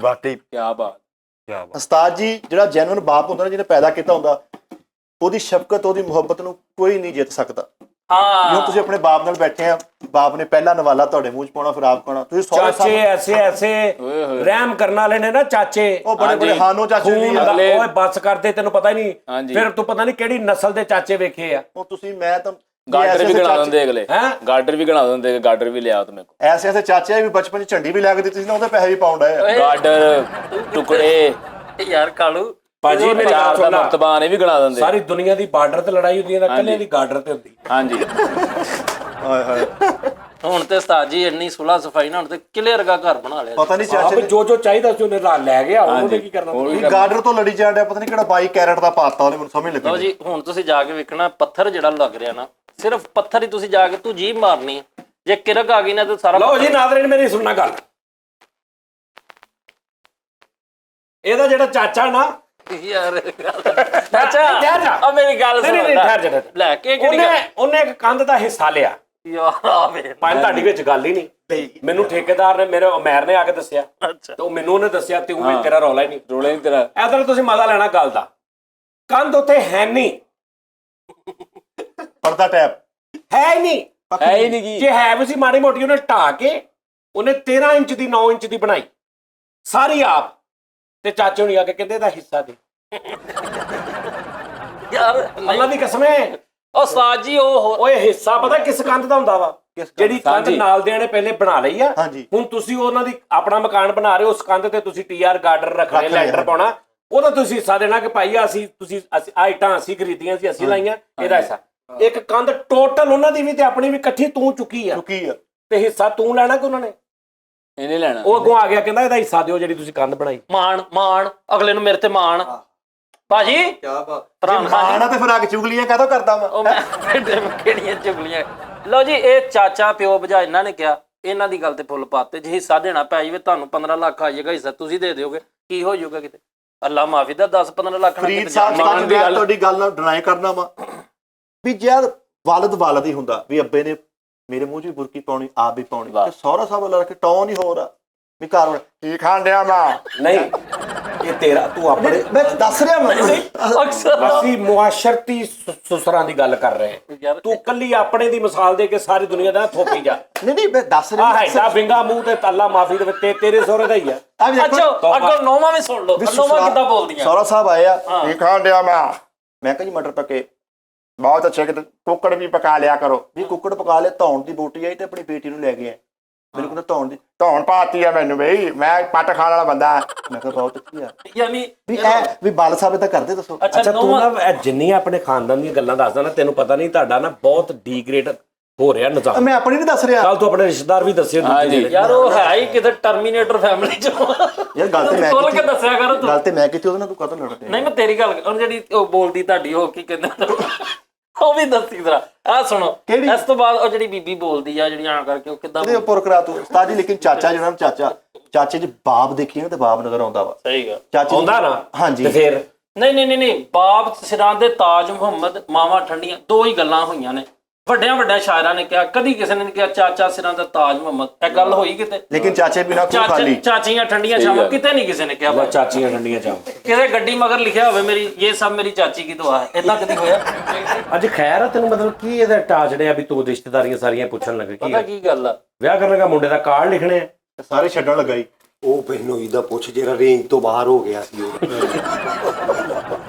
ਬਾਕੀ ਕੀ ਬਾਤ। ਉਸਤਾਦ ਜੀ ਜਿਹੜਾ ਜੈਨੂਇਨ ਬਾਪ ਹੁੰਦਾ ਨਾ, ਜਿਹਨੇ ਪੈਦਾ ਕੀਤਾ ਹੁੰਦਾ, ਉਹਦੀ ਸ਼ਫਕਤ, ਉਹਦੀ ਮੁਹੱਬਤ ਨੂੰ ਕੋਈ ਨਹੀਂ ਜਿੱਤ ਸਕਦਾ। ਜਿਉਂ ਤੁਸੀਂ ਆਪਣੇ ਬਾਪ ਨਾਲ ਬੈਠੇ ਆ, ਬਾਪ ਨੇ ਪਹਿਲਾ ਨਵਾਲਾ ਤੁਹਾਡੇ ਮੂੰਹ 'ਚ ਪਾਉਣਾ, ਫਿਰ ਆਪ ਖਾਣਾ। ਤੁਸੀਂ ਸਹੁਰੇ ਚਾਚੇ ਐਸੇ ਐਸੇ ਰਹਿਮ ਕਰਨ ਵਾਲੇ ਨੇ ਨਾ ਚਾਚੇ। ਉਹ ਬੜੇ ਬੜੇ ਹਾਨੋ ਚਾਚੇ ਵੀ ਆ। ਓਏ ਬੱਸ ਕਰਦੇ, ਤੈਨੂੰ ਪਤਾ ਹੀ ਨਹੀਂ। ਫਿਰ ਤੂੰ ਪਤਾ ਨਹੀਂ ਕਿਹੜੀ ਨਸਲ ਦੇ ਚਾਚੇ ਵੇਖੇ ਆ। ਉਹ ਤੁਸੀਂ ਮੈਂ ਤਾਂ ਗਾਰਡਰ ਵੀ ਗਣਾ ਦਿੰਦੇ ਅਗਲੇ। ਹੈਂ? ਗਾਰਡਰ ਵੀ ਗਣਾ ਦਿੰਦੇ, ਗਾਰਡਰ ਵੀ ਲਿਆ ਤੂੰ ਐਸੇ ਐਸੇ ਚਾਚੇ ਆ ਵੀ ਬਚਪਨ 'ਚ ਝੰਡੀ ਵੀ ਲਿਆ ਕੇ ਦਿੱਤੀ ਸੀ ਨਾ, ਉਹਦੇ ਪੈਸੇ ਵੀ ਪਾਉਂਦਾ ਹੈ। ਗਾਰਡਰ ਟੁਕੜੇ ਯਾਰ ਕਾਲੂ ਭਾਜੀ ਮੇਰੀ ਗੱਲ ਚਾਰ ਦਾ ਸੁਣ ਲਾ, ਮਰਤਬਾ ਨੇ ਵੀ ਗਣਾ ਦਿੰਦੇ। ਸਾਰੀ ਦੁਨੀਆ ਦੀ ਬਾਰਡਰ ਤੇ ਲੜਾਈ ਹੁੰਦੀ ਹੈ, ਤਾਂ ਕੱਲੇ ਦੀ ਗਾਰਡਰ ਤੇ ਹੁੰਦੀ। ਹਾਂਜੀ ਹਾਏ ਹਾਏ, ਹੁਣ ਤੇ ਉਸਤਾਦ ਜੀ ਇੰਨੀ ਸੁਲਾ ਸਫਾਈ ਨਾਲ ਤੇ ਕਿਲੇ ਵਰਗਾ ਘਰ ਬਣਾ ਲਿਆ। ਪਤਾ ਨਹੀਂ ਆਪ ਚਾਚੇ ਜੋ ਚਾਹੀਦਾ ਸੀ ਉਹਨੇ ਲੈ ਗਿਆ, ਉਹਨੇ ਕੀ ਕਰਨਾ? ਨੇ ਗਾਰਡਰ ਤੋਂ ਲੜੀ ਜਾਣ ਡਿਆ, ਪਤਾ ਨਹੀਂ ਕਿਹੜਾ 22 ਕੈਰਟ ਦਾ ਪਾਤਾ ਉਹਨੇ, ਮੈਨੂੰ ਸਮਝ ਲਓ ਲੱਗੀ। ਜੀ ਹੁਣ ਤੁਸੀਂ ਜਾ ਕੇ ਵੇਖਣਾ, ਪੱਥਰ ਜਿਹੜਾ ਲੱਗ ਰਿਹਾ ਨਾ, ਸਿਰਫ ਪੱਥਰ ਹੀ ਤੁਸੀਂ ਜਾ ਕੇ ਤੂੰ ਜੀਭ ਮਾਰਨੀ, ਜੇ ਕਿਰਕ ਆ ਗਈ ਨਾ ਤੇ ਸਾਰਾ। ਲਓ ਜੀ ਨਾਜ਼ਰੀਨ ਮੇਰੀ ਸੁਣਨਾ ਗੱਲ, ਇਹਦਾ ਜਿਹੜਾ ਚਾਚਾ ਨਾ, ਯਾਰ ਅੱਛਾ ਆ ਮੇਰੀ ਗੱਲ ਸੁਣ। ਠਹਿਰ ਜਾ। ਲੈ ਕੇ ਕਿਹੜੀ ਗੱਲ? ਉਹਨੇ ਇੱਕ ਕੰਧ ਦਾ ਹਿੱਸਾ ਲਿਆ। ਯਾਰ ਆਵੇ ਭਾਵੇਂ ਤੁਹਾਡੀ ਵਿੱਚ ਗੱਲ ਹੀ ਨਹੀਂ, ਮੈਨੂੰ ਠੇਕੇਦਾਰ ਨੇ, ਮੇਰੇ ਉਮੈਰ ਨੇ ਆ ਕੇ ਦੱਸਿਆ, ਅੱਛਾ ਤੇ ਉਹ ਮੈਨੂੰ ਉਹਨੇ ਦੱਸਿਆ, ਤੇ ਉਹ ਵੀ ਤੇਰਾ ਰੌਲਾ ਹੀ ਨਹੀਂ। ਰੋਲੇ ਨਹੀਂ ਤੇਰਾ। ਇਧਰ ਤੁਸੀਂ ਮਜ਼ਾ ਲੈਣਾ ਗੱਲ ਦਾ। ਕੰਧ ਉੱਥੇ ਹੈ ਨਹੀਂ, ਪਰਦਾ ਟੈਪ ਹੈ ਹੀ ਨਹੀਂ। ਹੈ ਹੀ ਨਹੀਂ ਗੀ। ਜੇ ਹੈ ਵੀ ਸੀ ਮਾੜੀ ਮੋਟੀ ਉਹਨੇ ਢਾ ਕੇ ਉਹਨੇ 13 ਇੰਚ ਦੀ 9 ਇੰਚ ਦੀ ਬਣਾਈ ਸਾਰੀ ਆਪ, ਤੇ ਚਾਚੇ ਨੂੰ ਆ ਕੇ ਕਹਿੰਦੇ ਇਹਦਾ ਹਿੱਸਾ ਦੇ। ਯਾਰ ਅੱਲਾ ਦੀ ਕਸਮ ਹੈ। ਉਸਤਾਦ ਜੀ ਉਹ ਓਏ ਹਿੱਸਾ ਪਤਾ ਕਿਸ ਕੰਧ ਦਾ ਹੁੰਦਾ ਵਾ? ਜਿਹੜੀ ਕੰਧ ਹਾਂਜੀ। ਨਾਲ ਦਿਆਂ ਨੇ ਪਹਿਲੇ ਬਣਾ ਲਈ ਆ, ਹਾਂਜੀ। ਹੁਣ ਤੁਸੀਂ ਉਹਨਾਂ ਦੀ ਆਪਣਾ ਮਕਾਨ ਬਣਾ ਰਹੇ ਹੋ, ਉਸ ਕੰਧ ਤੇ ਤੁਸੀਂ TR ਗਾਰਡਰ ਰੱਖਣੇ, ਰੱਖ ਲੈਂਟਰ ਲਿਆ। ਪਾਉਣਾ, ਉਹਦਾ ਤੁਸੀਂ ਹਿੱਸਾ ਦੇਣਾ ਕਿ ਭਾਈ ਆਹ ਇੱਟਾਂ ਅਸੀਂ ਖਰੀਦੀਆਂ ਸੀ, ਅਸੀਂ ਲਾਈਆਂ, ਇਹਦਾ ਹਿੱਸਾ। ਇੱਕ ਕੰਧ ਟੋਟਲ ਉਹਨਾਂ ਦੀ ਵੀ ਤੇ ਆਪਣੀ ਵੀ ਇਕੱਠੀ ਤੂੰ ਚੁੱਕੀ ਆ, ਚੁੱਕੀ ਆ। ਤੇ ਹਿੱਸਾ ਤੂੰ ਲੈਣਾ ਕਿ ਉਹਨਾਂ ਨੇ? ਇਹਨੇ ਲੈਣਾ। ਉਹ ਅੱਗੋਂ ਆ ਗਿਆ ਕਹਿੰਦਾ ਇਹਦਾ ਹਿੱਸਾ ਦਿਓ ਜਿਹੜੀ ਤੁਸੀਂ ਕੰਧ ਬਣਾਈ। ਮਾਣ ਅਗਲੇ ਨੂੰ ਮੇਰੇ ਤੇ ਮਾਣ। ਭਾਜੀ ਮਾਣਾ ਤੇ ਫਿਰ ਆ ਕੇ ਚੁਗਲੀਆਂ ਕਾਹਤੋਂ ਕਰਦਾ ਵਾ? ਉਹ ਮੈਂ ਕਿਹੜੀਆਂ ਚੁਗਲੀਆਂ। ਲਓ ਜੀ, ਇਹ ਚਾਚਾ ਪਿਓ ਬਜਾ ਇਹਨਾਂ ਨੇ ਕਿਹਾ, ਇਹਨਾਂ ਦੀ ਗੱਲ ਤੇ ਫੁੱਲ ਪਾਤੇ। ਜੇ ਹਿੱਸਾ ਦੇਣਾ ਪੈ ਜਾਵੇ ਤੁਹਾਨੂੰ 15 ਲੱਖ ਆ ਜਾਏਗਾ, ਹਿੱਸਾ ਤੁਸੀਂ ਦੇ ਦਿਓਗੇ, ਕੀ ਹੋ ਜਾਊਗਾ ਕਿਤੇ? ਅੱਲਾ ਮਾਫੀ ਦਾ 10-15 ਲੱਖ ਨਾਲ ਫਰੀਦ ਕਿਤੇ ਸਾਹਿਬ ਜਾਣ ਮੈਂ ਤੁਹਾਡੀ ਗੱਲ ਨਾਲ ਡਿਨਾਈ ਕਰਨਾ ਵਾ ਵੀ ਯਾਰ ਵਾਲਦ ਹੀ ਹੁੰਦਾ ਵੀ ਅੱਬੇ ਨੇ ਮੇਰੇ ਮੂੰਹ 'ਚ ਵੀ ਬੁਰਕੀ ਪਾਉਣੀ, ਆਪ ਵੀ ਪਾਉਣੀ, ਤੇ ਸਹੁਰਾ ਸਾਹਿਬ ਵਾਲਾ ਰੱਖ ਕੇ ਟੌਨ ਹੀ ਹੋਰ ਆ ਵੀ ਘਰ ਹੁਣ ਕੀ ਖਾਣ ਡਿਆ ਮੈਂ। ਨਹੀਂ, ਇਹ ਤੇਰਾ ਤੂੰ ਆਪਣੇ ਮੈਂ ਦੱਸ ਰਿਹਾ ਮੈਂ ਅਕਸਰ ਅਸੀਂ ਮੁਆਸ਼ਰਤੀ ਸੁਸਰਾਂ ਦੀ ਗੱਲ ਕਰ ਰਹੇ ਹਾਂ। ਯਾਰ ਤੂੰ ਕੱਲੀ ਆਪਣੇ ਦੀ ਮਿਸਾਲ ਦੇ ਕੇ ਸਾਰੀ ਦੁਨੀਆ ਦਾ ਥੋਪੀ ਜਾ। ਨਹੀਂ ਮੈਂ ਦੱਸ ਰਿਹਾ ਆਹ ਹੈਗਾ ਬਿੰਗਾ ਮੂੰਹ ਤੇ ਤਾਲਾ ਮਾਫੀ ਦੇ ਤੇ ਤੇਰੇ ਸਹੁਰੇ ਦਾ ਹੀ ਆ। ਆ ਵੀ ਅੱਛਾ ਅੱਗੋਂ ਨੌਵਾਂ ਵੀ ਸੁਣ ਲਓ, ਨੌਵਾਂ ਕਿੱਦਾਂ ਬੋਲਦੀਆਂ। ਸਹੁਰਾ ਸਾਹਿਬ ਆਏ ਆ, ਕੀ ਖਾਣ ਡਿਆ ਮੈਂ ਕਿਹਾ ਜੀ ਮਟਰ ਪੱਕੇ ਬਹੁਤ ਅੱਛੇ, ਕਿਤੇ ਕੁੱਕੜ ਵੀ ਪਕਾ ਲਿਆ ਕਰੋ। ਵੀ ਕੁੱਕੜ ਪਕਾ ਲਿਆ, ਧੌਣ ਦੀ ਬੋਟੀ ਆਈ ਤੇ ਆਪਣੀ ਬੇਟੀ ਨੂੰ ਲੈ ਗਿਆ, ਮੈਨੂੰ ਕਹਿੰਦਾ ਧੌਣ ਪਾਤੀ ਆ ਮੈਨੂੰ, ਬਈ ਮੈਂ ਪੱਟ ਖਾਣ ਵਾਲਾ ਬੰਦਾ। ਮੈਂ ਕਿਹਾ ਬਹੁਤ ਅੱਛੀ ਆ। ਯਾਨੀ ਵੀ ਐ ਵੀ ਬਾਲ ਸਾਹਿਬ ਤਾਂ ਕਰਦੇ ਦੱਸੋ। ਅੱਛਾ ਤੂੰ ਨਾ ਜਿੰਨੀ ਆਪਣੇ ਖਾਨਦਾਨ ਦੀਆਂ ਗੱਲਾਂ ਦੱਸਦਾ ਨਾ, ਤੈਨੂੰ ਪਤਾ ਨਹੀਂ ਤੁਹਾਡਾ ਨਾ ਬਹੁਤ ਡੀਗ੍ਰੇਡ ਹੋ ਰਿਹਾ ਨਿਜ਼ਾਮ। ਮੈਂ ਆਪਣੀ ਨਹੀਂ ਦੱਸ ਰਿਹਾ ਕੱਲ ਤੂੰ ਆਪਣੇ ਰਿਸ਼ਤੇਦਾਰ ਵੀ ਦੱਸਿਓ ਦੂਜੇ ਨੇ। ਯਾਰ ਉਹ ਹੈ ਹੀ ਕਿਤੇ ਟਰਮੀਨੇਟਰ ਫੈਮਿਲੀ ਚੋਂ। ਯਾਰ ਗੱਲ ਤੇ ਮੈਂ ਖੁੱਲ ਕੇ ਦੱਸਿਆ ਕਰ ਤੂੰ। ਗੱਲ ਤੇ ਮੈਂ ਕੀਤੀ, ਉਹਦੇ ਨਾਲ ਤੂੰ ਕਾਹਤੋਂ ਲੜਦੇ? ਨਹੀਂ ਮੈਂ ਤੇਰੀ ਗੱਲ ਉਹ ਜਿਹੜੀ ਉਹ ਬੋਲਦੀ ਤੁਹਾਡੀ ਉਹ ਕੀ ਕਹਿੰਦੇ ਉਹ ਵੀ ਦੱਸੀ ਜ਼ਰਾ। ਆਹ ਸੁਣੋ, ਇਸ ਤੋਂ ਬਾਅਦ ਉਹ ਜਿਹੜੀ ਬੀਬੀ ਬੋਲਦੀ ਆ ਜਿਹੜੀ ਆਂ ਕਰਕੇ ਉਹ ਕਿੱਦਾਂ ਇਹਦੇ ਉੱਪਰ ਕਰਾ ਤੂੰ ਉਸਤਾਦ ਜੀ। ਲੇਕਿਨ ਚਾਚਾ ਜਿਹੜਾ ਚਾਚੇ 'ਚ ਬਾਪ ਦੇਖੀ ਨਾ ਤੇ ਬਾਪ ਨਜ਼ਰ ਆਉਂਦਾ ਵਾ। ਸਹੀ ਗੱਲ ਚਾਚੇ ਆਉਂਦਾ ਨਾ। ਹਾਂਜੀ। ਤੇ ਫਿਰ ਨਹੀਂ ਬਾਪ ਸਿਰਾਂ ਦੇ ਤਾਜ ਮੁਹੰਮਦ, ਮਾਵਾਂ ਠੰਡੀਆਂ, ਦੋ ਹੀ ਗੱਲਾਂ ਹੋਈਆਂ ਨੇ। ਵੱਡਿਆਂ ਸ਼ਾਇਰਾਂ ਨੇ ਕਿਹਾ, ਕਦੀ ਕਿਸੇ ਨੇ ਨਹੀਂ ਕਿਹਾ ਚਾਚਾ ਸਿਰਾਂ ਦਾ ਤਾਜ ਮੁਹੰਮਦ। ਇਹ ਗੱਲ ਹੋਈ ਕਿਤੇ? ਲੇਕਿਨ ਚਾਚੇ ਬਿਨਾ ਕੋਈ ਖਾਲੀ। ਚਾਚੀਆਂ ਠੰਡੀਆਂ ਛਾਵਾਂ, ਕਿਤੇ ਨਹੀਂ ਕਿਸੇ ਨੇ ਕਿਹਾ। ਚਾਚੀਆਂ ਠੰਡੀਆਂ ਚਾਹ ਕਿਸੇ ਗੱਡੀ ਮਗਰ ਲਿਖਿਆ ਹੋਵੇ ਮੇਰੀ ਇਹ ਸਭ ਮੇਰੀ ਚਾਚੀ ਕੀ ਦੁਆ ਹੈ, ਏਦਾਂ ਕਦੀ ਹੋਇਆ? ਅੱਜ ਖੈਰ ਆ ਤੈਨੂੰ, ਮਤਲਬ ਕੀ ਇਹਦਾ ਟਾਚੜਿਆ ਵੀ ਤੂੰ ਰਿਸ਼ਤੇਦਾਰੀਆਂ ਸਾਰੀਆਂ ਪੁੱਛਣ ਲੱਗਾ ਪਤਾ ਕੀ ਗੱਲ ਆ? ਵਿਆਹ ਕਰਨ ਲੱਗਾ ਮੁੰਡੇ ਦਾ ਕਾਰਡ ਲਿਖਣੇ ਆ, ਸਾਰੇ ਛੱਡਣ ਲਗਾਈ। ਉਹ ਪਹਿਲੋਂ ਇਹਦਾ ਪੁੱਛ ਜਿਹੜਾ ਰੇਂਜ ਤੋਂ ਬਾਹਰ ਹੋ ਗਿਆ ਸੀ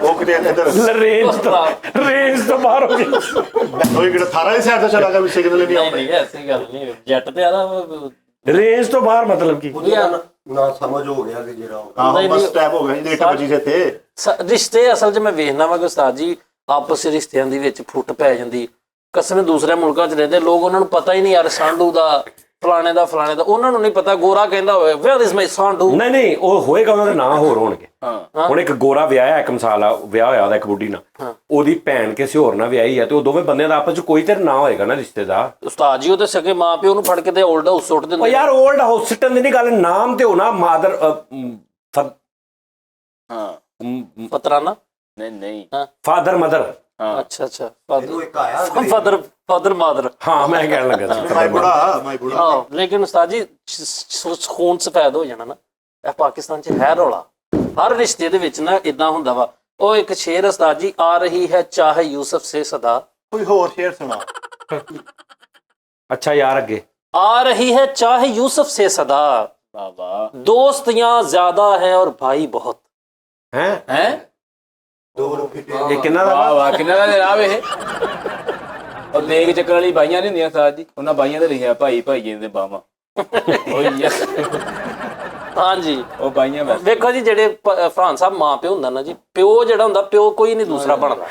ਉਹ ਕਿਤੇ ਇੱਧਰ ਰੇਂਜ ਤੋਂ ਬਾਹਰ ਹੋ ਗਿਆ। ਉਹ ਕਿਹੜਾ 18 ਦੀ ਸਾਈਡ ਤੋਂ ਚਲਾ ਗਿਆ ਵੀ ਸਿਗਨਲ ਨਹੀਂ ਆਉਂਦਾ। ਨਹੀਂ ਐਸੀ ਗੱਲ ਨਹੀਂ, ਜੱਟ ਤੇ ਆਦਾ ਰੇਂਜ ਤੋਂ ਬਾਹਰ ਮਤਲਬ ਕੀ? ਨਾ ਸਮਝ ਹੋ ਗਿਆ ਕਿ ਜਿਹੜਾ ਆਹੋ ਬਸ ਟੈਪ ਹੋ ਗਿਆ ਜੀ, ਡੇਟ ਵਜੀ ਇੱਥੇ। ਰਿਸ਼ਤੇ ਅਸਲ 'ਚ ਮੈਂ ਵੇਖਣਾ ਵਾ ਕਿ ਉਸਤਾਦ ਜੀ ਆਪਸ ਰਿਸ਼ਤਿਆਂ ਦੇ ਵਿੱਚ ਫੁੱਟ ਪੈ ਜਾਂਦੀ। ਕਸਮ ਦੂਸਰੇ ਮੁਲਕਾਂ 'ਚ ਰਹਿੰਦੇ ਲੋਕ, ਉਹਨਾਂ ਨੂੰ ਪਤਾ ਹੀ ਨਹੀਂ ਯਾਰ ਸਾਂਢੂ ਦਾ ਫਲਾਣੇ ਦਾ ਉਹਨਾਂ ਨੂੰ ਨਹੀਂ ਪਤਾ। ਗੋਰਾ ਕਹਿੰਦਾ ਹੋਵੇ ਵੇਅਰ ਇਜ਼ ਮਾਈ ਸਾਂਢੂ। ਨਹੀਂ ਉਹ ਹੋਏਗਾ, ਉਹਨਾਂ ਦੇ ਨਾਂ ਹੋਰ ਹੋਣਗੇ। ਹੁਣ ਇੱਕ ਗੋਰਾ ਵਿਆਹਿਆ, ਇੱਕ ਮਿਸਾਲ ਆ ਵਿਆਹ ਹੋਇਆ ਉਹਦਾ ਇੱਕ ਬੁੱਢੀ ਨਾਲ, ਉਹਦੀ ਭੈਣ ਕਿਸੇ ਹੋਰ ਨਾਲ ਵਿਆਹੀ ਆ, ਤੇ ਉਹ ਦੋਵੇਂ ਬੰਦਿਆਂ ਦਾ ਆਪਸ 'ਚ ਕੋਈ ਤੇ ਨਾਂ ਹੋਏਗਾ ਨਾ ਰਿਸ਼ਤੇ ਦਾ। ਉਸਤਾਦ ਜੀ ਉਹ ਤੇ ਸਕੇ ਮਾਂ ਪਿਓ ਨੂੰ ਫੜ ਕੇ ਤੇ ਓਲਡ ਹਾਊਸ ਸੁੱਟ ਦਿੰਦੇ। ਉਹ ਯਾਰ ਓਲਡ ਹਾਊਸ ਸਿੱਟਣ ਦੀ ਨਹੀਂ ਗੱਲ, ਨਾਮ ਤੇ ਹੋਣਾ ਮਾਦਰ ਪਤਰਾਨਾ ਨਹੀਂ ਫਾਦਰ ਮਦਰ। ਅੱਛਾ ਇੱਕ ਆਇਆ ਫਾਦਰ ਮਾਦਰ। ਹਾਂ ਮੈਂ ਕਹਿਣ ਲੱਗਾ ਸੀ ਮਾਈ ਬੁੜਾ ਹਾਂ ਲੇਕਿਨ ਉਸਤਾਦ ਜੀ ਖੂਨ ਸਫੈਦ ਹੋ ਜਾਣਾ ਨਾ, ਇਹ ਪਾਕਿਸਤਾਨ 'ਚ ਹੈ ਰੌਲਾ। ਹਰ ਰਿਸ਼ਤੇ ਦੇ ਵਿੱਚ ਨਾ ਇਦਾਂ ਹੁੰਦਾ ਵਾ। ਉਹ ਇੱਕ ਸ਼ੇਰ ਉਸਤਾਦ ਜੀ, ਆ ਰਹੀ ਹੈ ਚਾਹੇ ਯੂਸਫ ਸੇ ਸਦਾ। ਕੋਈ ਹੋਰ ਸ਼ੇਰ ਸੁਣਾ। ਅੱਛਾ ਯਾਰ ਅੱਗੇ आ रही है चाहे यूसुफ से सदा, दोस्तियां ज्यादा है और भाई बहुत। हैं ਇਹ ਕਿੰਨਾ ਦਾ ਵਾਹ ਵਾਹ ਕਿੰਨਾ ਦਾ ਜਨਾਬ ਇਹ। ਉਹ ਦੇਖ ਚੱਕਰ ਵਾਲੀ ਬਾਈਆਂ ਨਹੀਂ ਹੁੰਦੀਆਂ ਸਾਜ ਜੀ, ਉਹਨਾਂ ਬਾਈਆਂ ਤੇ ਲਿਖਿਆ ਭਾਈ ਜੀ ਦੇ ਬਾਵਾ। ਉਹੀ ਆ हाँ जी ਉਹ ਬਾਈਆਂ ਬਸ। ਵੇਖੋ ਜੀ ਜਿਹੜੇ ਫਰਾਨ ਸਾਹਿਬ ਮਾਂ ਪਿਓ ਹੁੰਦਾ ਨਾ ਜੀ, ਪਿਓ ਜਿਹੜਾ ਹੁੰਦਾ ਪਿਓ ਕੋਈ ਨਹੀਂ ਦੂਸਰਾ ਬਣਦਾ।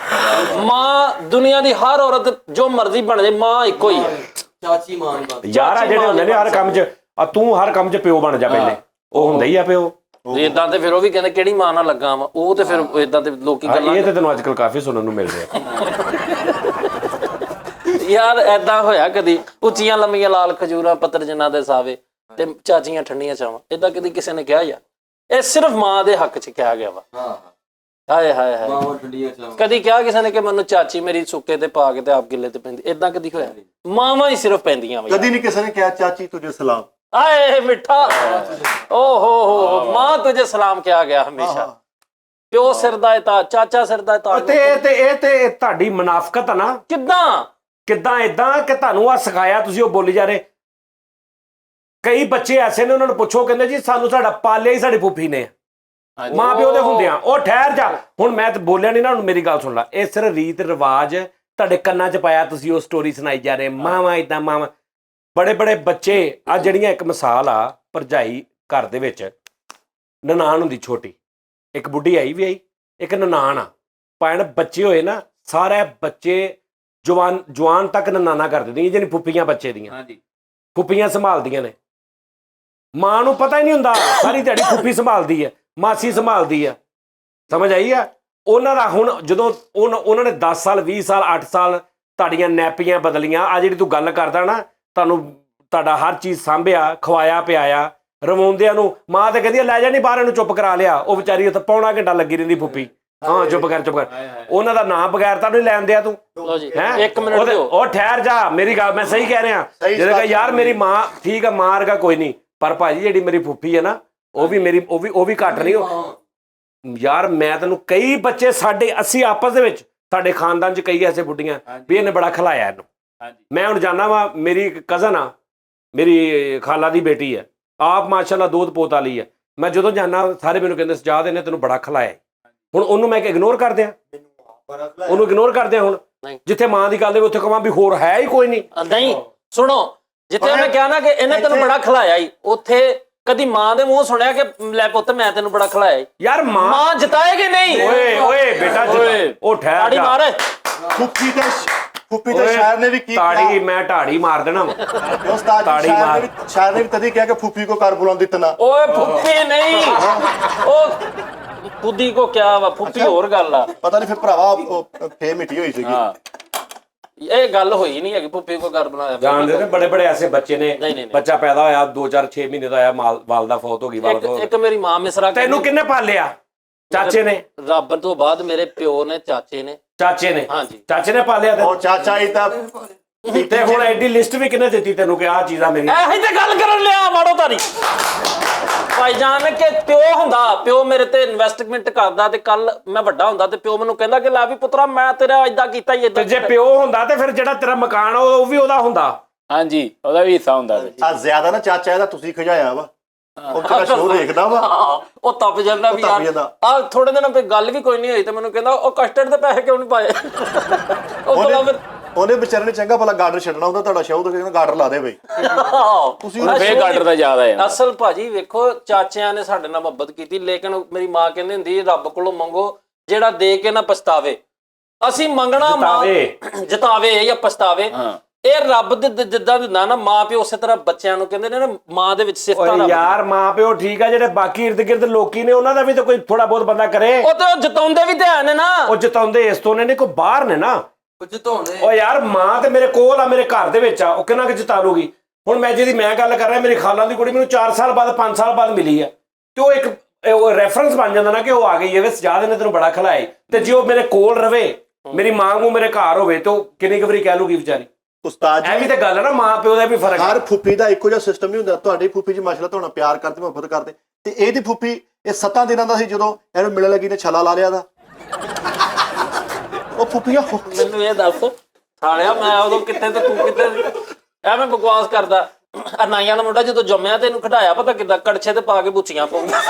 ਮਾਂ ਦੁਨੀਆ ਦੀ ਹਰ ਔਰਤ ਜੋ ਮਰਜ਼ੀ ਬਣ ਜਾਏ, ਮਾਂ ਇੱਕੋ ਹੀ ਹੈ। ਚਾਚੀ ਮਾਂ ਯਾਰ ਆ ਜਿਹੜੇ ਹੁੰਦੇ ਨੇ ਹਰ ਕੰਮ 'ਚ, ਆ ਤੂੰ ਹਰ ਕੰਮ 'ਚ ਪਿਓ ਬਣ ਜਾ ਪਹਿਲੇ, ਉਹ ਹੁੰਦਾ ਹੀ ਆ ਪਿਓ। ਇਦਾਂ ਤੇ ਫਿਰ ਉਹ ਵੀ ਕਹਿੰਦੇ ਕਿਹੜੀ ਮਾਂ ਨਾਲ ਲੱਗਾ ਵਾ, ਉਹ ਤੇ ਫਿਰ ਇਦਾਂ ਤੇ ਲੋਕੀ ਗੱਲਾਂ। ਇਹ ਤੇ ਤੈਨੂੰ ਅੱਜ ਕੱਲ ਕਾਫੀ ਸੁਣਨ ਨੂੰ ਮਿਲ ਰਿਹਾ ਯਾਰ ਏਦਾਂ ਹੋਇਆ ਕਦੀ ਉੱਚੀਆਂ ਲੰਮੀਆਂ ਲਾਲ ਖਜੂਰਾਂ ਪੱਤਰ ਜਿਨ੍ਹਾਂ ਦੇ ਸਾਵੇ ਤੇ ਚਾਚੀਆਂ ਠੰਡੀਆਂ ਚਾਵਾਂ, ਏਦਾਂ ਕਦੀ ਕਿਸੇ ਨੇ ਕਿਹਾ ਯਾਰ? ਇਹ ਸਿਰਫ ਮਾਂ ਦੇ ਹੱਕ 'ਚ ਕਿਹਾ ਗਿਆ ਵਾ। ਹਾਏ ਹਾਏ ਹਾਏ, ਮਾਂ ਠੰਡੀਆਂ ਚਾਵਾਂ। ਕਦੀ ਕਿਹਾ ਕਿਸੇ ਨੇ ਕਿ ਮੈਨੂੰ ਚਾਚੀ ਮੇਰੀ ਸੁੱਕੇ ਤੇ ਪਾ ਕੇ ਤੇ ਆਪ ਗਿੱਲੇ ਤੇ ਪੈਂਦੀ? ਏਦਾਂ ਕਦੀ ਹੋਇਆ? ਮਾਵਾਂ ਹੀ ਸਿਰਫ ਪੈਂਦੀਆਂ ਵਾ। ਕਦੀ ਨਹੀਂ ਕਿਸੇ ਨੇ ਕਿਹਾ ਚਾਚੀ ਤੁਝੇ ਸਲਾਮ। ਆਏ ਮਿੱਠਾ, ਓ ਹੋ ਮਾਂ ਤੁਝੇ ਸਲਾਮ ਕਿਹਾ ਗਿਆ ਹਮੇਸ਼ਾ। ਪਿਓ ਸਿਰ ਦਾ ਤਾ, ਚਾਚਾ ਸਿਰ ਦਾ ਤਾ। ਤੇ ਇਹ ਤੁਹਾਡੀ ਮੁਨਾਫਕਤ ਆ ਨਾ। ਕਿੱਦਾਂ ਕਿੱਦਾਂ ਇਦਾਂ ਕਿ ਤੁਹਾਨੂੰ ਆ ਸਿਖਾਇਆ ਤੁਸੀਂ ਉਹ ਬੋਲੀ ਜਾ ਰਹੇ। ਕਈ ਬੱਚੇ ਐਸੇ ਨੇ ਉਹਨਾਂ ਨੂੰ ਪੁੱਛੋ ਕਹਿੰਦੇ ਜੀ ਸਾਨੂੰ ਸਾਡਾ ਪਾਲਿਆ ਹੀ ਸਾਡੀ ਫੁੱਫੀ ਨੇ ਮਾਂ ਪਿਓ ਦੇ ਹੁੰਦਿਆਂ। ਉਹ ਠਹਿਰ ਜਾ ਹੁਣ ਮੈਂ ਤੇ ਬੋਲਿਆ ਨਹੀਂ ਨਾ ਹੁਣ ਮੇਰੀ ਗੱਲ ਸੁਣ ਲੈ। ਇਹ ਸਿਰ ਰੀਤ ਰਿਵਾਜ ਤੁਹਾਡੇ ਕੰਨਾਂ 'ਚ ਪਾਇਆ ਤੁਸੀਂ ਉਹ ਸਟੋਰੀ ਸੁਣਾਈ ਜਾ ਰਹੇ ਮਾਵਾਂ ਇਦਾਂ ਮਾਵਾਂ ਬੜੇ ਬੜੇ ਬੱਚੇ ਆ ਜਿਹੜੀਆਂ ਇੱਕ ਮਿਸਾਲ ਆ ਭਰਜਾਈ ਘਰ ਦੇ ਵਿੱਚ ਨਨਾਣ ਹੁੰਦੀ ਛੋਟੀ ਇੱਕ ਬੁੱਢੀ ਆਈ ਵੀ ਆਈ ਇੱਕ ਨਨਾਣ ਆ ਭੈਣ ਬੱਚੇ ਹੋਏ ਨਾ ਸਾਰੇ ਬੱਚੇ ਜਵਾਨ ਤੱਕ ਨਨਾਣਾ ਕਰ ਦਿੰਦੀਆਂ ਜਿਹਨੇ ਫੁੱਫੀਆਂ ਬੱਚੇ ਦੀਆਂ ਫੁੱਫੀਆਂ ਸੰਭਾਲਦੀਆਂ ਨੇ ਮਾਂ ਨੂੰ ਪਤਾ ਹੀ ਨਹੀਂ ਹੁੰਦਾ ਸਾਰੀ ਦਿਹਾੜੀ ਫੁੱਫੀ ਸੰਭਾਲਦੀ ਹੈ ਮਾਸੀ ਸੰਭਾਲਦੀ ਆ ਸਮਝ ਆਈ ਆ। ਉਹਨਾਂ ਦਾ ਹੁਣ ਜਦੋਂ ਉਹਨਾਂ ਨੇ 10 ਸਾਲ 20 ਸਾਲ 8 ਸਾਲ ਤੁਹਾਡੀਆਂ ਨੈਪੀਆਂ ਬਦਲੀਆਂ ਆ ਜਿਹੜੀ ਤੂੰ ਗੱਲ ਕਰਦਾ ਨਾ ਤੁਹਾਨੂੰ ਤੁਹਾਡਾ ਹਰ ਚੀਜ਼ ਸਾਂਭਿਆ ਖਵਾਇਆ ਪਿਆਇਆ ਰਵਾਉਂਦਿਆਂ ਨੂੰ ਮਾਂ ਤੇ ਕਹਿੰਦੀ ਲੈ ਜਾ ਨਹੀਂ ਬਾਹਰ ਇਹਨੂੰ ਚੁੱਪ ਕਰਾ ਲਿਆ ਉਹ ਵਿਚਾਰੀ ਉੱਥੇ ਪੌਣਾ ਘੰਟਾ ਲੱਗੀ ਰਹਿੰਦੀ ਫੁੱਫੀ ਹਾਂ ਚੁੱਪ ਕਰ ਉਹਨਾਂ ਦਾ ਨਾਂ ਬਗੈਰ ਤਾਂ ਨਹੀਂ ਲੈਣ ਦਿਆ ਤੂੰ ਹੈਂ 1 ਮਿੰਟ ਦਿਓ ਉਹ ਠਹਿਰ ਜਾ ਮੇਰੀ ਗੱਲ ਮੈਂ ਸਹੀ ਕਹਿ ਰਿਹਾ ਜਿਹਦੇ ਕਹ ਯਾਰ ਮੇਰੀ ਮਾਂ ਠੀਕ ਆ ਮਾਂ ਵਰਗਾ ਕੋਈ ਨਹੀਂ ਪਰ ਭਾਜੀ ਜਿਹੜੀ ਮੇਰੀ ਫੁੱਫੀ ਹੈ ਨਾ ਉਹ ਵੀ ਘੱਟ ਨਹੀਂ ਯਾਰ ਮੈਂ ਤੈਨੂੰ ਕਈ ਬੱਚੇ ਸਾਡੇ ਅਸੀਂ ਆਪਸ ਦੇ ਵਿੱਚ ਸਾਡੇ ਖਾਨਦਾਨ 'ਚ ਕਈ ਐਸੇ ਬੁੱਢੀਆਂ ਵੀ ਇਹਨੇ ਬੜਾ ਖਿਲਾਇਆ ਇਹਨੂੰ ਮੈਂ ਹੁਣ ਜਾਣਾ ਵਾ ਮੇਰੀ ਇੱਕ ਕਜ਼ਨ ਆ ਮੇਰੀ ਖਾਲਾ ਦੀ ਬੇਟੀ ਹੈ ਆਪ ਮਾਸ਼ਾਅੱਲਾ ਦੁੱਧ ਪੋਤ ਵਾਲੀ ਹੈ ਮੈਂ ਜਦੋਂ ਜਾਣਾ ਸਾਰੇ ਮੈਨੂੰ ਕਹਿੰਦੇ ਸਜਾਦ ਇਹਨੇ ਤੈਨੂੰ ਬੜਾ ਖਿਲਾਇਆ ਹੁਣ ਉਹਨੂੰ ਮੈਂ ਇਗਨੋਰ ਕਰ ਦਿਆਂ ਉਹਨੂੰ ਇਗਨੋਰ ਕਰਦੇ ਆ ਹੁਣ ਜਿੱਥੇ ਮਾਂ ਦੀ ਗੱਲ ਦੇ ਉੱਥੇ ਕਹਾਂ ਵੀ ਹੋਰ ਹੈ ਹੀ ਕੋਈ ਨਹੀਂ ਸੁਣੋ ਜਿੱਥੇ ਉਹਨੇ ਕਿਹਾ ਨਾ ਕਿ ਇਹਨੇ ਤੈਨੂੰ ਬੜਾ ਖਿਲਾਇਆ ਹੀ ਉੱਥੇ ਕਦੀ ਮਾਂ ਦੇ ਮੂੰਹ ਸੁਣਿਆ ਕਿ ਲੈ ਪੁੱਤ ਮੈਂ ਤੈਨੂੰ ਬੜਾ ਖਿਲਾਇਆ ਯਾਰ ਮਾਂ ਜਿਤਾਏਗੀ ਨਹੀਂ ਓਏ ਬੇਟਾ ਉਹ ਠਹਿਰ ਤਾੜੀ ਜਾ ਮਾਰ ਫੁੱਫੀ ਤੇ ਸ਼ਾਇਰ ਨੇ ਵੀ ਕੀ ਤਾੜੀ ਮੈਂ ਢਾੜੀ ਮਾਰ ਦੇਣਾ ਵਾ ਉਸਤਾਦ ਤਾੜੀ ਮਾਰ ਸ਼ਾਇਰ ਨੇ ਵੀ ਤਦੀ ਕਿਹਾ ਕਿ ਫੁੱਫੀ ਕੋ ਕਰ ਬੁਲਾਉਂਦੀ ਤਨਾ ਓਏ ਫੁੱਫੀ ਨਹੀਂ ਉਹ ਫੁੱਦੀ ਕੋ ਕਿਹਾ ਵਾ ਫੁੱਫੀ ਹੋਰ ਗੱਲ ਆ ਪਤਾ ਨਹੀਂ ਫਿਰ ਭਰਾਵਾ ਫੇ ਮਿੱਟੀ ਹੋਈ ਸੀਗੀ ਇਹ ਗੱਲ ਹੋਈ ਨਹੀਂ ਹੈਗੀ ਫੁੱਫੀ ਕੋ ਕਰ ਬਣਾਇਆ ਜਾਣਦੇ ਨੇ ਬੜੇ ਬੜੇ ਐਸੇ ਬੱਚੇ ਨੇ ਬੱਚਾ ਪੈਦਾ ਹੋਇਆ 2-4-6 ਮਹੀਨੇ ਦਾ ਹੋਇਆ ਵਾਲਦਾ ਫੌਤ ਹੋ ਗਈ ਇੱਕ ਮੇਰੀ ਮਾਂ ਮਿਸਰਾ ਤੈਨੂੰ ਕਿੰਨੇ ਪਾਲਿਆ ਚਾਚੇ ਨੇ ਰੱਬ ਤੋਂ ਬਾਅਦ ਮੇਰੇ ਪਿਓ ਨੇ ਚਾਚੇ ਨੇ ਹਾਂਜੀ ਚਾਚੇ ਨੇ ਪਾਲਿਆ ਉਹ ਚਾਚਾ ਹੀ ਤਾਂ ਤੇ ਹੁਣ ਐਡੀ ਲਿਸਟ ਵੀ ਕਿੰਨੇ ਦਿੱਤੀ ਤੈਨੂੰ ਕਿ ਆਹ ਚੀਜ਼ਾਂ ਮੇਰੀ ਇਹੀ ਤੇ ਗੱਲ ਕਰਨ ਲਿਆ ਮਾੜੋ ਤਾਰੀ ਭਾਈ ਜਾਨ ਕਿ ਪਿਓ ਮੇਰੇ ਤੇ ਇਨਵੈਸਟਮੈਂਟ ਕਰਦਾ ਤੇ ਕੱਲ ਮੈਂ ਵੱਡਾ ਹੁੰਦਾ ਤੇ ਪਿਓ ਮੈਨੂੰ ਕਹਿੰਦਾ ਕਿ ਲੈ ਵੀ ਪੁੱਤਰਾ ਮੈਂ ਤੇਰਾ ਇਦਾਂ ਕੀਤਾ ਹੀ ਇਦਾਂ ਜੇ ਪਿਓ ਹੁੰਦਾ ਤੇ ਫਿਰ ਜਿਹੜਾ ਤੇਰਾ ਮਕਾਨ ਉਹ ਵੀ ਉਹਦਾ ਹੁੰਦਾ ਹਾਂਜੀ ਉਹਦਾ ਵੀ ਹਿੱਸਾ ਹੁੰਦਾ ਆ ਜ਼ਿਆਦਾ ਨਾ ਚਾਚਾ ਇਹਦਾ ਤੁਸੀਂ ਖਜਾਇਆ ਵਾ ਉਹ ਤੇਰਾ ਸ਼ੋਅ ਦੇਖਦਾ ਵਾ ਉਹ ਤਪ ਜਾਂਦਾ ਵੀ ਯਾਰ ਆ ਥੋੜੇ ਦਿਨ ਪਹਿਲਾਂ ਗੱਲ ਵੀ ਕੋਈ ਨਹੀਂ ਹੋਈ ਤੇ ਮੈਨੂੰ ਕਹਿੰਦਾ ਉਹ ਕਸਟਰਡ ਦੇ ਪੈਸੇ ਕਿਉਂ ਨਹੀਂ ਪਾਏ ਉਹਨੇ ਵਿਚਾਰੇ ਨੇ ਚੰਗਾ ਭਲਾ ਗਾਰਡਰ ਛੱਡਣਾ ਹੁੰਦਾ ਤੁਹਾਡਾ ਸ਼ੋਅ ਤੋਂ ਕਹਿੰਦਾ ਗਾਰਡਰ ਲਾ ਦੇ ਬਈ ਤੁਸੀਂ ਫੇਰ ਗਾਰਡਰ ਦਾ ਜ਼ਿਆਦਾ ਹੈ ਅਸਲ ਭਾਜੀ ਵੇਖੋ ਚਾਚਿਆਂ ਨੇ ਸਾਡੇ ਨਾਲ ਮੁਹੱਬਤ ਕੀਤੀ ਲੇਕਿਨ ਮੇਰੀ ਮਾਂ ਕਹਿੰਦੀ ਹੁੰਦੀ ਰੱਬ ਕੋਲੋਂ ਮੰਗੋ ਜਿਹੜਾ ਦੇ ਕੇ ਨਾ ਪਛਤਾਵੇ ਅਸੀਂ ਮੰਗਣਾ ਜਿਤਾਵੇ ਜਾਂ ਪਛਤਾਵੇ ਇਹ ਰੱਬ ਦੇ ਜਿੱਦਾਂ ਦਿੰਦਾ ਨਾ ਮਾਂ ਪਿਓ ਉਸੇ ਤਰ੍ਹਾਂ ਬੱਚਿਆਂ ਨੂੰ ਕਹਿੰਦੇ ਨੇ ਨਾ ਮਾਂ ਦੇ ਵਿੱਚ ਸਿਫਤਾਂ ਰੱਬ ਯਾਰ ਮਾਂ ਪਿਓ ਠੀਕ ਆ ਜਿਹੜੇ ਬਾਕੀ ਇਰਦ ਗਿਰਦ ਲੋਕੀ ਨੇ ਉਹਨਾਂ ਦਾ ਵੀ ਤਾਂ ਕੋਈ ਥੋੜਾ ਬਹੁਤ ਬੰਦਾ ਕਰੇ ਉਹ ਤੇ ਜਿਤਾਉਂਦੇ ਵੀ ਧਿਆਨ ਨੇ ਨਾ ਉਹ ਜਿਤਾਉਂਦੇ ਇਸ ਤੋਂ ਨੇ ਕੋਈ ਬਾਹਰ ਨੇ ਨਾ ਉਹ ਯਾਰ ਮਾਂ ਤੇ ਮੇਰੇ ਕੋਲ ਆ ਮੇਰੇ ਘਰ ਦੇ ਵਿੱਚ ਆ ਉਹ ਕਿੰਨਾ ਕਿ ਜਿਤਾ ਲੂਗੀ ਹੁਣ ਮੈਂ ਜਿਹਦੀ ਮੈਂ ਗੱਲ ਕਰ ਰਿਹਾ ਮੇਰੀ ਖਾਲਾਂ ਦੀ ਕੁੜੀ ਮੈਨੂੰ 4 ਸਾਲ ਬਾਅਦ 5 ਸਾਲ ਬਾਅਦ ਮਿਲੀ ਆ ਤੇ ਉਹ ਇੱਕ ਰੈਫਰੈਂਸ ਬਣ ਜਾਂਦਾ ਨਾ ਕਿ ਉਹ ਆ ਗਈ ਹੈ ਵੇ ਸਜਾਦ ਨੇ ਤੈਨੂੰ ਬੜਾ ਖਿਲਾਇਆ ਤੇ ਜੇ ਉਹ ਮੇਰੇ ਕੋਲ ਰਵੇ ਮੇਰੀ ਮਾਂ ਨੂੰ ਮੇਰੇ ਘਰ ਹੋਵੇ ਤੇ ਉਹ ਕਿੰਨੀ ਕੁ ਵਾਰੀ ਕਹਿ ਲੂਗੀ ਵਿਚਾਰੀ ਉਸਤਾਦ ਜੀ ਇਹ ਵੀ ਤਾਂ ਗੱਲ ਹੈ ਨਾ ਮਾਂ ਪਿਓ ਦਾ ਵੀ ਫਰਕ ਹਰ ਫੁੱਫੀ ਦਾ ਇੱਕੋ ਜਿਹਾ ਸਿਸਟਮ ਨਹੀਂ ਹੁੰਦਾ ਤੁਹਾਡੀ ਫੁੱਫੀ ਜੀ ਮਾਸ਼ਾਅੱਲਾ ਤੁਹਾਨੂੰ ਪਿਆਰ ਕਰਦੇ ਮੁਹੱਬਤ ਕਰਦੇ ਤੇ ਇਹਦੀ ਫੁੱਫੀ ਇਹ 7 ਦਿਨਾਂ ਦਾ ਸੀ ਜਦੋਂ ਇਹਨੂੰ ਮਿਲਣ ਲੱਗੀ ਨੇ ਛਾਲਾ ਲਾ ਲਿਆ ਦਾ ਉਹ ਫੁੱਫੀਆਂ ਮੈਨੂੰ ਇਹ ਦੱਸ ਸਾਲਿਆ ਮੈਂ ਉਦੋਂ ਕਿੱਥੇ ਤੇ ਤੂੰ ਕਿੱਥੇ ਐਵੇਂ ਬਕਵਾਸ ਕਰਦਾ ਨਾਈਆਂ ਦਾ ਮੁੰਡਾ ਜਦੋਂ ਜੰਮਿਆ ਤੇ ਇਹਨੂੰ ਖੜਾਇਆ ਪਤਾ ਕਿੱਦਾਂ ਕੜਛੇ ਤੇ ਪਾ ਕੇ ਬੁੱਚੀਆਂ ਪਾਉਂਦਾ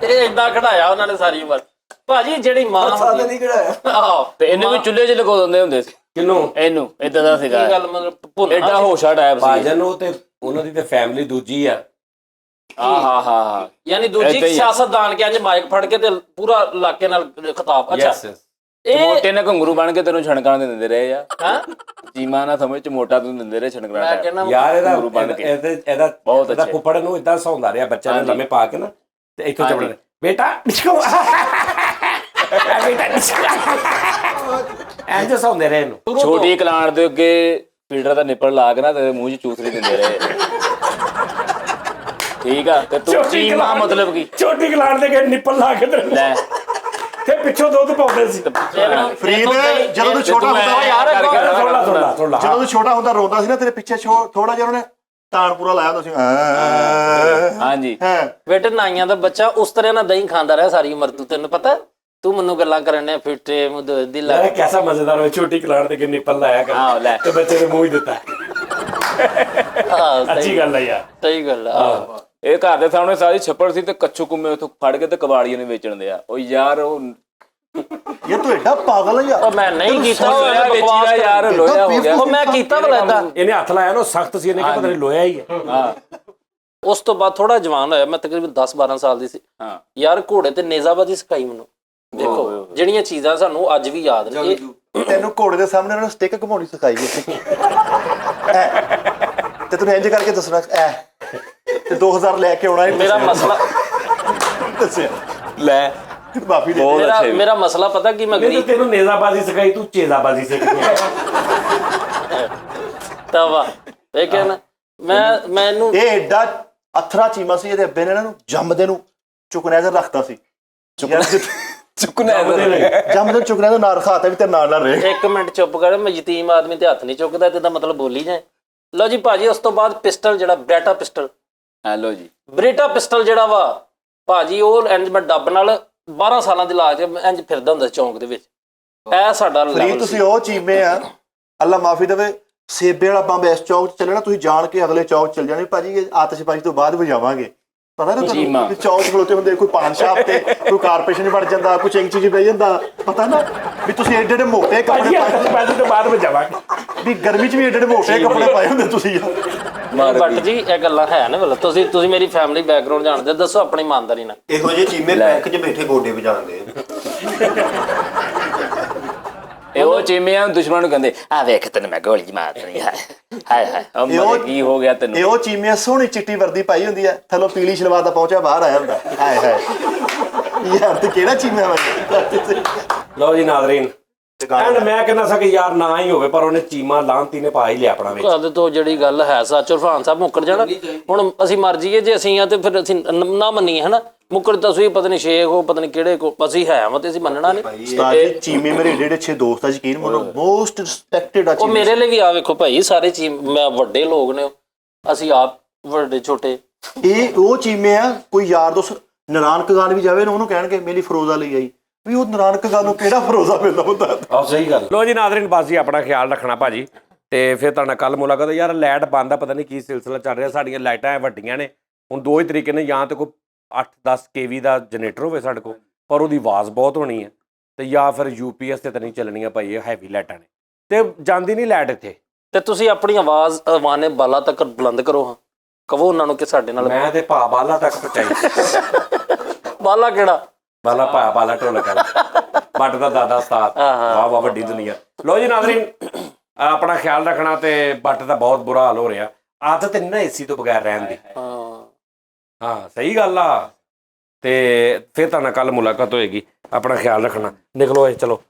ਇਹ ਏਦਾਂ ਖੜਾਇਆ ਉਹਨਾਂ ਨੇ ਸਾਰੀ ਉਮਰ ਭਾਜੀ ਜਿਹੜੀ ਮਾਂ ਹੁੰਦੀ ਆਹੋ ਤੇ ਇਹਨੂੰ ਵੀ ਚੁੱਲ੍ਹੇ 'ਚ ਲਗੋ ਦਿੰਦੇ ਹੁੰਦੇ ਸੀ ਕਿਨੂੰ ਇਹਨੂੰ ਇਦਾਂ ਦਾ ਸੀਗਾ ਇਹ ਗੱਲ ਮਤਲਬ ਐਡਾ ਹੋਸ਼ਾ ਟਾਈਪ ਸੀ ਭਾਜਨ ਉਹ ਤੇ ਉਹਨਾਂ ਦੀ ਤੇ ਫੈਮਿਲੀ ਦੂਜੀ ਆ ਹਾਂ ਯਾਨੀ ਦੂਜੀ ਸਿਆਸਤਦਾਨ ਕੇ ਅੱਜ ਮਾਈਕ ਫੜ ਕੇ ਤੇ ਪੂਰਾ ਇਲਾਕੇ ਨਾਲ ਖਿਤਾਬ ਅੱਛਾ ਇਹ ਮੋਟੇ ਨੇ ਘੁੰਗਰੂ ਬਣ ਕੇ ਤੈਨੂੰ ਛਣਕਾਂ ਦਿੰਦੇ ਰਹੇ ਆ ਹਾਂ ਜੀਮਾ ਨਾ ਸਮਝ ਚ ਮੋਟਾ ਤੂੰ ਦਿੰਦੇ ਰਹੇ ਛਣਕਾਂ ਯਾਰ ਇਹਦਾ ਫੁੱਫੜ ਨੂੰ ਇਦਾਂ ਸੌਂਦਾ ਰਿਹਾ ਬੱਚਾ ਨੂੰ ਲੰਮੇ ਪਾ ਕੇ ਨਾ ਤੇ ਇੱਥੋਂ ਚਪੜ ਬੇਟਾ ਐਂ ਜੇ ਸੌਂਦੇ ਰਹੇ ਇਹਨੂੰ ਛੋਟੀ ਕਲਾਣ ਦੇ ਅੱਗੇ ਫਿਲਟਰ ਦਾ ਨਿੱਪਲ ਲਾ ਕੇ ਨਾ ਤੇ ਮੂੰਹ 'ਚ ਚੂਸਰੀ ਦਿੰਦੇ ਰਹੇ ਠੀਕ ਆ ਤੇ ਤੂੰ ਜੀਮਾ ਮਤਲਬ ਕੀ ਛੋਟੀ ਕਲਾਣ ਦੇ ਅੱਗੇ ਨਿੱਪਲ ਲਾ ਕੇ ਲੈ ਤੇ ਪਿੱਛੋਂ ਦੁੱਧ ਪਾਉਂਦੇ ਸੀ ਫਰੀਦ ਜਦੋਂ ਤੂੰ ਛੋਟਾ ਹੁੰਦਾ ਯਾਰ ਜਦੋਂ ਤੂੰ ਛੋਟਾ ਹੁੰਦਾ ਰੋਂਦਾ ਸੀ ਨਾ ਤੇਰੇ ਪਿੱਛੇ ਥੋੜਾ ਜਿਹਾ ਉਹਨੇ ਤਾਨਪੂਰਾ ਲਾਇਆ ਹੁੰਦਾ ਸੀ ਹਾਂਜੀ ਬੇਟੇ ਨਾਈਆਂ ਦਾ ਬੱਚਾ ਉਸ ਤਰ੍ਹਾਂ ਨਾਲ ਦਹੀਂ ਖਾਂਦਾ ਰਿਹਾ ਸਾਰੀ ਉਮਰ ਤੈਨੂੰ ਪਤਾ ਤੂੰ ਮੈਨੂੰ ਗੱਲਾਂ ਕਰਨੇ ਫਿੱਟੇ ਮੁੱਦ ਦੀ ਲੈ ਲੱਗ ਕਿਹਦਾ ਮਜ਼ੇਦਾਰ ਹੋਇਆ ਛੋਟੀ ਕਲਾੜ ਤੇ ਕਿ ਨਿੱਪਲ ਲਾਇਆ ਹਾਂ, ਲੈ। ਕਰ ਤੇ ਬੱਚੇ ਨੇ ਮੂੰਹ ਹੀ ਦਿੱਤਾ ਹਾਂ ਅੱਛੀ ਗੱਲ ਹੈ ਯਾਰ ਸਹੀ ਗੱਲ ਆ ਇਹ ਘਰ ਦੇ ਸਾਹਮਣੇ ਸਾਰੀ ਛੱਪੜ ਸੀ ਤੇ ਕੱਛੂ ਕੁੰਮੇ ਉੱਥੋਂ ਫੜ ਕੇ ਤੇ ਕਬਾੜੀਆਂ ਨੂੰ ਵੇਚਣ ਦੇ ਆ ਉਹ ਯਾਰ ਉਹ ਯਾਰ ਤੂੰ ਐਡਾ ਪਾਗਲ ਹੈ ਯਾਰ ਉਹ ਮੈਂ ਨਹੀਂ ਕੀਤਾ ਲੋਇਆ ਵੇਚੀ ਦਾ ਯਾਰ ਲੋਇਆ ਹੋ ਗਿਆ ਉਹ ਮੈਂ ਕੀਤਾ ਭਲਾ ਏਦਾਂ ਇਹਨੇ ਹੱਥ ਲਾਇਆ ਨਾ ਸਖਤ ਸੀ ਇਹਨੇ ਕਿ ਪਤਾ ਨਹੀਂ ਲੋਇਆ ਹੀ ਹੈ ਹਾਂ ਉਸ ਤੋਂ ਬਾਅਦ ਥੋੜਾ ਜਵਾਨ ਹੋਇਆ ਮੈਂ ਤਕਰੀਬਨ 10-12 ਸਾਲ ਦੀ ਸੀ ਹਾਂ ਯਾਰ ਘੋੜੇ ਤੇ ਨੇਜ਼ਾਬਾਜ਼ੀ ਸਿਖਾਈ ਮੈਨੂੰ ਦੇਖੋ ਜਿਹੜੀਆਂ ਚੀਜ਼ਾਂ ਸਾਨੂੰ ਅੱਜ ਵੀ ਯਾਦ ਨੇ ਇਹ ਤੈਨੂੰ ਘੋੜੇ ਦੇ ਸਾਹਮਣੇ ਉਹਨਾਂ ਨੂੰ ਸਟਿੱਕ ਘਮਾਉਣੀ ਸਿਖਾਈ ਗਈ ਤੇ ਤੂੰ ਇੰਜ ਕਰਕੇ ਦੱਸਣਾ ਐ ਤੇ 2000 ਲੈ ਕੇ ਆਉਣਾ ਮੇਰਾ ਮਸਲਾ ਦੱਸਿਆ ਲੈ ਮਾਫੀ ਦੇ ਬਹੁਤ ਅੱਛੇ ਮੇਰਾ ਮਸਲਾ ਪਤਾ ਕੀ ਮੈਂ ਨਹੀਂ ਗਰੀਬ ਤੈਨੂੰ ਨੇਜ਼ਾਬਾਜ਼ੀ ਸਿਖਾਈ ਤੂੰ ਚੇਜ਼ਾਬਾਜ਼ੀ ਸਿੱਖ ਗਿਆ ਤਵਾ ਇਹ ਕਹਿਣਾ ਮੈਨੂੰ ਇਹ ਐਡਾ ਅਥਰਾ ਚੀਮਾ ਸੀ ਇਹਦੇ ਅੱਬੇ ਨੇ ਇਹਨਾਂ ਨੂੰ ਜੰਮਦੇ ਨੂੰ ਚੁਕਨੈਜ਼ਰ ਰੱਖਤਾ ਸੀ ਚੁੱਕਣਾ ਜੰਮਦੇ ਨੂੰ ਚੁਕਨੈਜ਼ਰ ਨਾਲ ਰਖਾਤਾ ਵੀ ਤੇਰੇ ਨਾਲ ਨਾਲ ਰਹੇ ਇੱਕ ਮਿੰਟ ਚੁੱਪ ਕਰ ਮੈਂ ਯਤੀਮ ਆਦਮੀ ਤੇ ਹੱਥ ਨਹੀਂ ਚੁੱਕਦਾ ਤੇ ਦਾ ਮਤਲਬ ਬੋਲੀ ਜਾਏ ਲਓ ਜੀ ਭਾਜੀ ਉਸ ਤੋਂ ਬਾਅਦ ਪਿਸਟਲ ਜਿਹੜਾ ਬ੍ਰੇਟਾ ਪਿਸਟਲ ਹੈਲੋ ਜੀ ਬ੍ਰੇਟਾ ਪਿਸਟਲ ਜਿਹੜਾ ਵਾ ਭਾਜੀ ਉਹ ਇੰਜ ਮੈਂ ਡੱਬ ਨਾਲ 12 ਸਾਲਾਂ ਦੀ ਲਾ ਕੇ ਇੰਜ ਫਿਰਦਾ ਹੁੰਦਾ ਚੌਂਕ ਦੇ ਵਿੱਚ ਇਹ ਸਾਡਾ ਫਰੀ ਲੈਵਲ ਤੁਸੀਂ ਸੀ ਉਹ ਚੀਮੇ ਆ ਅੱਲਾ ਮਾਫੀ ਦੇਵੇ ਸੇਬੇ ਵਾਲਾ ਬੰਬ ਇਸ ਚੌਕ 'ਚ ਚੱਲਣਾ ਤੁਸੀਂ ਜਾਣ ਕੇ ਅਗਲੇ ਚੌਕ 'ਚ ਚੱਲ ਜਾਣੇ ਭਾਜੀ ਇਹ ਆਤਿਸ਼ਬਾਜ਼ੀ ਤੋਂ ਬਾਅਦ ਵਜਾਵਾਂਗੇ ਪਤਾ ਨਾ ਤੁਹਾਨੂੰ ਵੀ ਚੌਕ 'ਚ ਖਲੋਤੇ ਹੁੰਦੇ ਕੋਈ ਪਾਨ ਸ਼ਾਪ ਤੇ ਕੋਈ ਕਾਰਪੋਰੇਸ਼ਨ 'ਚ ਵੜ ਜਾਂਦਾ ਕੋਈ ਚਿੰਗ ਚੀਜ਼ ਬਹਿ ਜਾਂਦਾ ਪਤਾ ਨਾ ਵੀ ਤੁਸੀਂ ਏਡੇ ਏਡੇ ਮੋਟੇ ਕੱਪੜੇ ਪਾਏ ਪੈਸੇ ਤੋਂ ਬਾਅਦ ਵਜਾਵਾਂਗੇ ਵੀ ਗਰਮੀ 'ਚ ਵੀ ਏਡੇ ਏਡੇ ਮੋਟੇ ਕੱਪੜੇ ਪਾਏ ਹੁੰਦੇ ਤੁਸੀਂ ਬਟ ਜੀ ਇਹ ਗੱਲਾਂ ਹੈ ਨਾ ਮਤਲਬ ਤੁਸੀਂ ਮੇਰੀ ਫੈਮਿਲੀ ਬੈਕਗ੍ਰਾਉਂਡ ਜਾਣਦੇ ਦੱਸੋ ਆਪਣੀ ਇਮਾਨਦਾਰੀ ਨਾਲ ਇਹੋ ਜਿਹੇ ਚੀਮੇ ਬੈਂਕ 'ਚ ਬੈਠੇ ਗੋਡੇ ਵਜਾਉਂਦੇ ਇਹ ਉਹ ਚੀਮਿਆਂ ਦੁਸ਼ਮਣ ਨੂੰ ਕਹਿੰਦੇ ਆ ਵੇਖ ਤੈਨੂੰ ਮੈਂ ਗੋਲੀ ਮਾਰਨੀ ਹੈ ਹਾਏ ਹਾਏ ਉਹ ਮਰੇ ਕੀ ਹੋ ਗਿਆ ਤੈਨੂੰ ਇਹ ਉਹ ਚੀਮੇ ਸੋਹਣੀ ਚਿੱਟੀ ਵਰਦੀ ਪਾਈ ਹੁੰਦੀ ਹੈ ਥੱਲੋਂ ਪੀਲੀ ਸ਼ਲਵਾਰ ਦਾ ਪਹੁੰਚਿਆ ਬਾਹਰ ਆਇਆ ਹੁੰਦਾ ਹਾਏ ਹਾਏ ਯਾਰ ਤੇ ਕਿਹੜਾ ਚੀਮਾ ਵਾ ਲਓ ਜੀ ਨਾਜ਼ਰੀਨ ਐਂਡ ਮੈਂ ਕਹਿੰਦਾ ਸਾਂ ਕਿ ਯਾਰ ਨਾ ਹੀ ਹੋਵੇ ਪਰ ਉਹਨੇ ਚੀਮਾ ਲਾਂਤੀ ਨੇ ਪਾ ਹੀ ਲਿਆ ਆਪਣਾ ਵਿੱਚ ਕਦ ਤੋਂ ਜਿਹੜੀ ਗੱਲ ਹੈ ਸੱਚ ਉਰਫਾਨ ਸਾਹਿਬ ਮੁੱਕਰ ਜਾਣਾ ਹੁਣ ਅਸੀਂ ਮਰ ਜਾਈਏ ਜੇ ਅਸੀਂ ਆ ਤੇ ਫਿਰ ਅਸੀਂ ਨਾ ਮੰਨੀਏ ਹਨਾ ਮੁੱਕਰ ਤੁਸੀਂ ਪਤਾ ਨਹੀਂ ਸ਼ੇਖ ਹੋ ਪਤਾ ਨਹੀਂ ਕਿਹੜੇ ਕੋ ਅਸੀਂ ਹੈ ਵਾ ਤੇ ਅਸੀਂ ਮੰਨਣਾ ਨਹੀਂ ਉਸਤਾਦ ਜੀ ਚੀਮੇ ਮੇਰੇ ਏਡੇ ਅੱਛੇ ਦੋਸਤ ਆ ਯਕੀਨ ਮੰਨੋ ਮੋਸਟ ਰਿਸਪੈਕਟਡ ਆ ਉਹ ਮੇਰੇ ਲਈ ਵੀ ਆ ਵੇਖੋ ਭਾਈ ਸਾਰੇ ਚੀਮ ਮੈਂ ਵੱਡੇ ਲੋਕ ਨੇ ਅਸੀਂ ਆਪ ਵੱਡੇ ਛੋਟੇ ਇਹ ਉਹ ਚੀਮੇ ਆ ਕੋਈ ਯਾਰ ਦੋਸਤ ਨਾਨਕ ਗਾਨ ਵੀ ਜਾਵੇ ਨਾ ਉਹਨੂੰ ਕਹਿਣਗੇ ਮੇਰੀ ਫਰੋਜ਼ਾ ਲਈ ਆਈ ਵੀ ਉਹ ਨਾਨਕ ਗਾਨ ਨੂੰ ਕਿਹੜਾ ਫਰੋਜ਼ਾ ਮਿਲਦਾ ਹੁੰਦਾ ਆਹ ਸਹੀ ਗੱਲ ਲੋ ਜੀ ਨਾਜ਼ਰੀਨ ਬਸ ਜੀ ਆਪਣਾ ਖਿਆਲ ਰੱਖਣਾ ਭਾਜੀ ਤੇ ਫਿਰ ਤੁਹਾਡਾ ਕੱਲ ਮੁਲਾਕਾਤ ਯਾਰ ਲਾਈਟ ਬੰਦ ਆ ਪਤਾ ਨਹੀਂ ਕੀ ਸਿਲਸਿਲਾ ਚੱਲ ਰਿਹਾ ਸਾਡੀਆਂ ਲਾਈਟਾਂ ਵੱਡੀਆਂ ਨੇ ਹੁਣ ਦੋ ਹੀ ਤਰੀਕੇ ਨੇ ਜਾਂ ਤੇ ਕੋਈ 8-10 kV ਦਾ ਜਨਰੇਟਰ ਹੋਵੇ ਸਾਡੇ ਕੋਲ ਪਰ ਉਹਦੀ ਆਵਾਜ਼ ਬਹੁਤ ਹੋਣੀ ਹੈ ਤੇ ਜਾਂ ਫਿਰ UPS ਤੇ ਤਾਂ ਨਹੀਂ ਚੱਲਣੀਆਂ ਭਾਈ ਇਹ ਹੈਵੀ ਲਾਈਟਾਂ ਨੇ ਤੇ ਜਾਂਦੀ ਨਹੀਂ ਲਾਈਟ ਇੱਥੇ ਤੇ ਤੁਸੀਂ ਆਪਣੀ ਆਵਾਜ਼ ਅਵਾਨੇ ਬਾਲਾ ਤੱਕ ਬੁਲੰਦ ਕਰੋ ਹਾਂ ਕਹੋ ਉਹਨਾਂ ਨੂੰ ਕਿ ਸਾਡੇ ਨਾਲ ਮੈਂ ਤੇ ਭਾ ਬਾਲਾ ਤੱਕ ਪਹੁੰਚਾਈ ਬਾਲਾ ਕਿਹੜਾ ਬਾਲਾ ਭਾ ਬਾਲਾ ਢੋਲਕ ਬੱਟ ਦਾ ਦਾਦਾ ਉਸਤਾਦ ਵਾਹ ਵਾਹ ਵੱਡੀ ਦੁਨੀਆ ਲੋ ਜੀ ਨਾਜ਼ਰੀਨ ਆਪਣਾ ਖਿਆਲ ਰੱਖਣਾ ਤੇ ਬੱਟ ਦਾ ਬਹੁਤ ਬੁਰਾ ਹਾਲ ਹੋ ਰਿਹਾ ਆਦਤ ਨਹੀਂ ਨਾ ਏਸੀ ਤੋਂ ਬਗੈਰ ਰਹਿਣ ਦੀ ਹਾਂ ਸਹੀ ਗੱਲ ਆ ਤੇ ਫਿਰ ਤਾਂ ਕੱਲ ਮੁਲਾਕਾਤ ਹੋਏਗੀ ਆਪਣਾ ਖਿਆਲ ਰੱਖਣਾ ਨਿਕਲੋ ਚਲੋ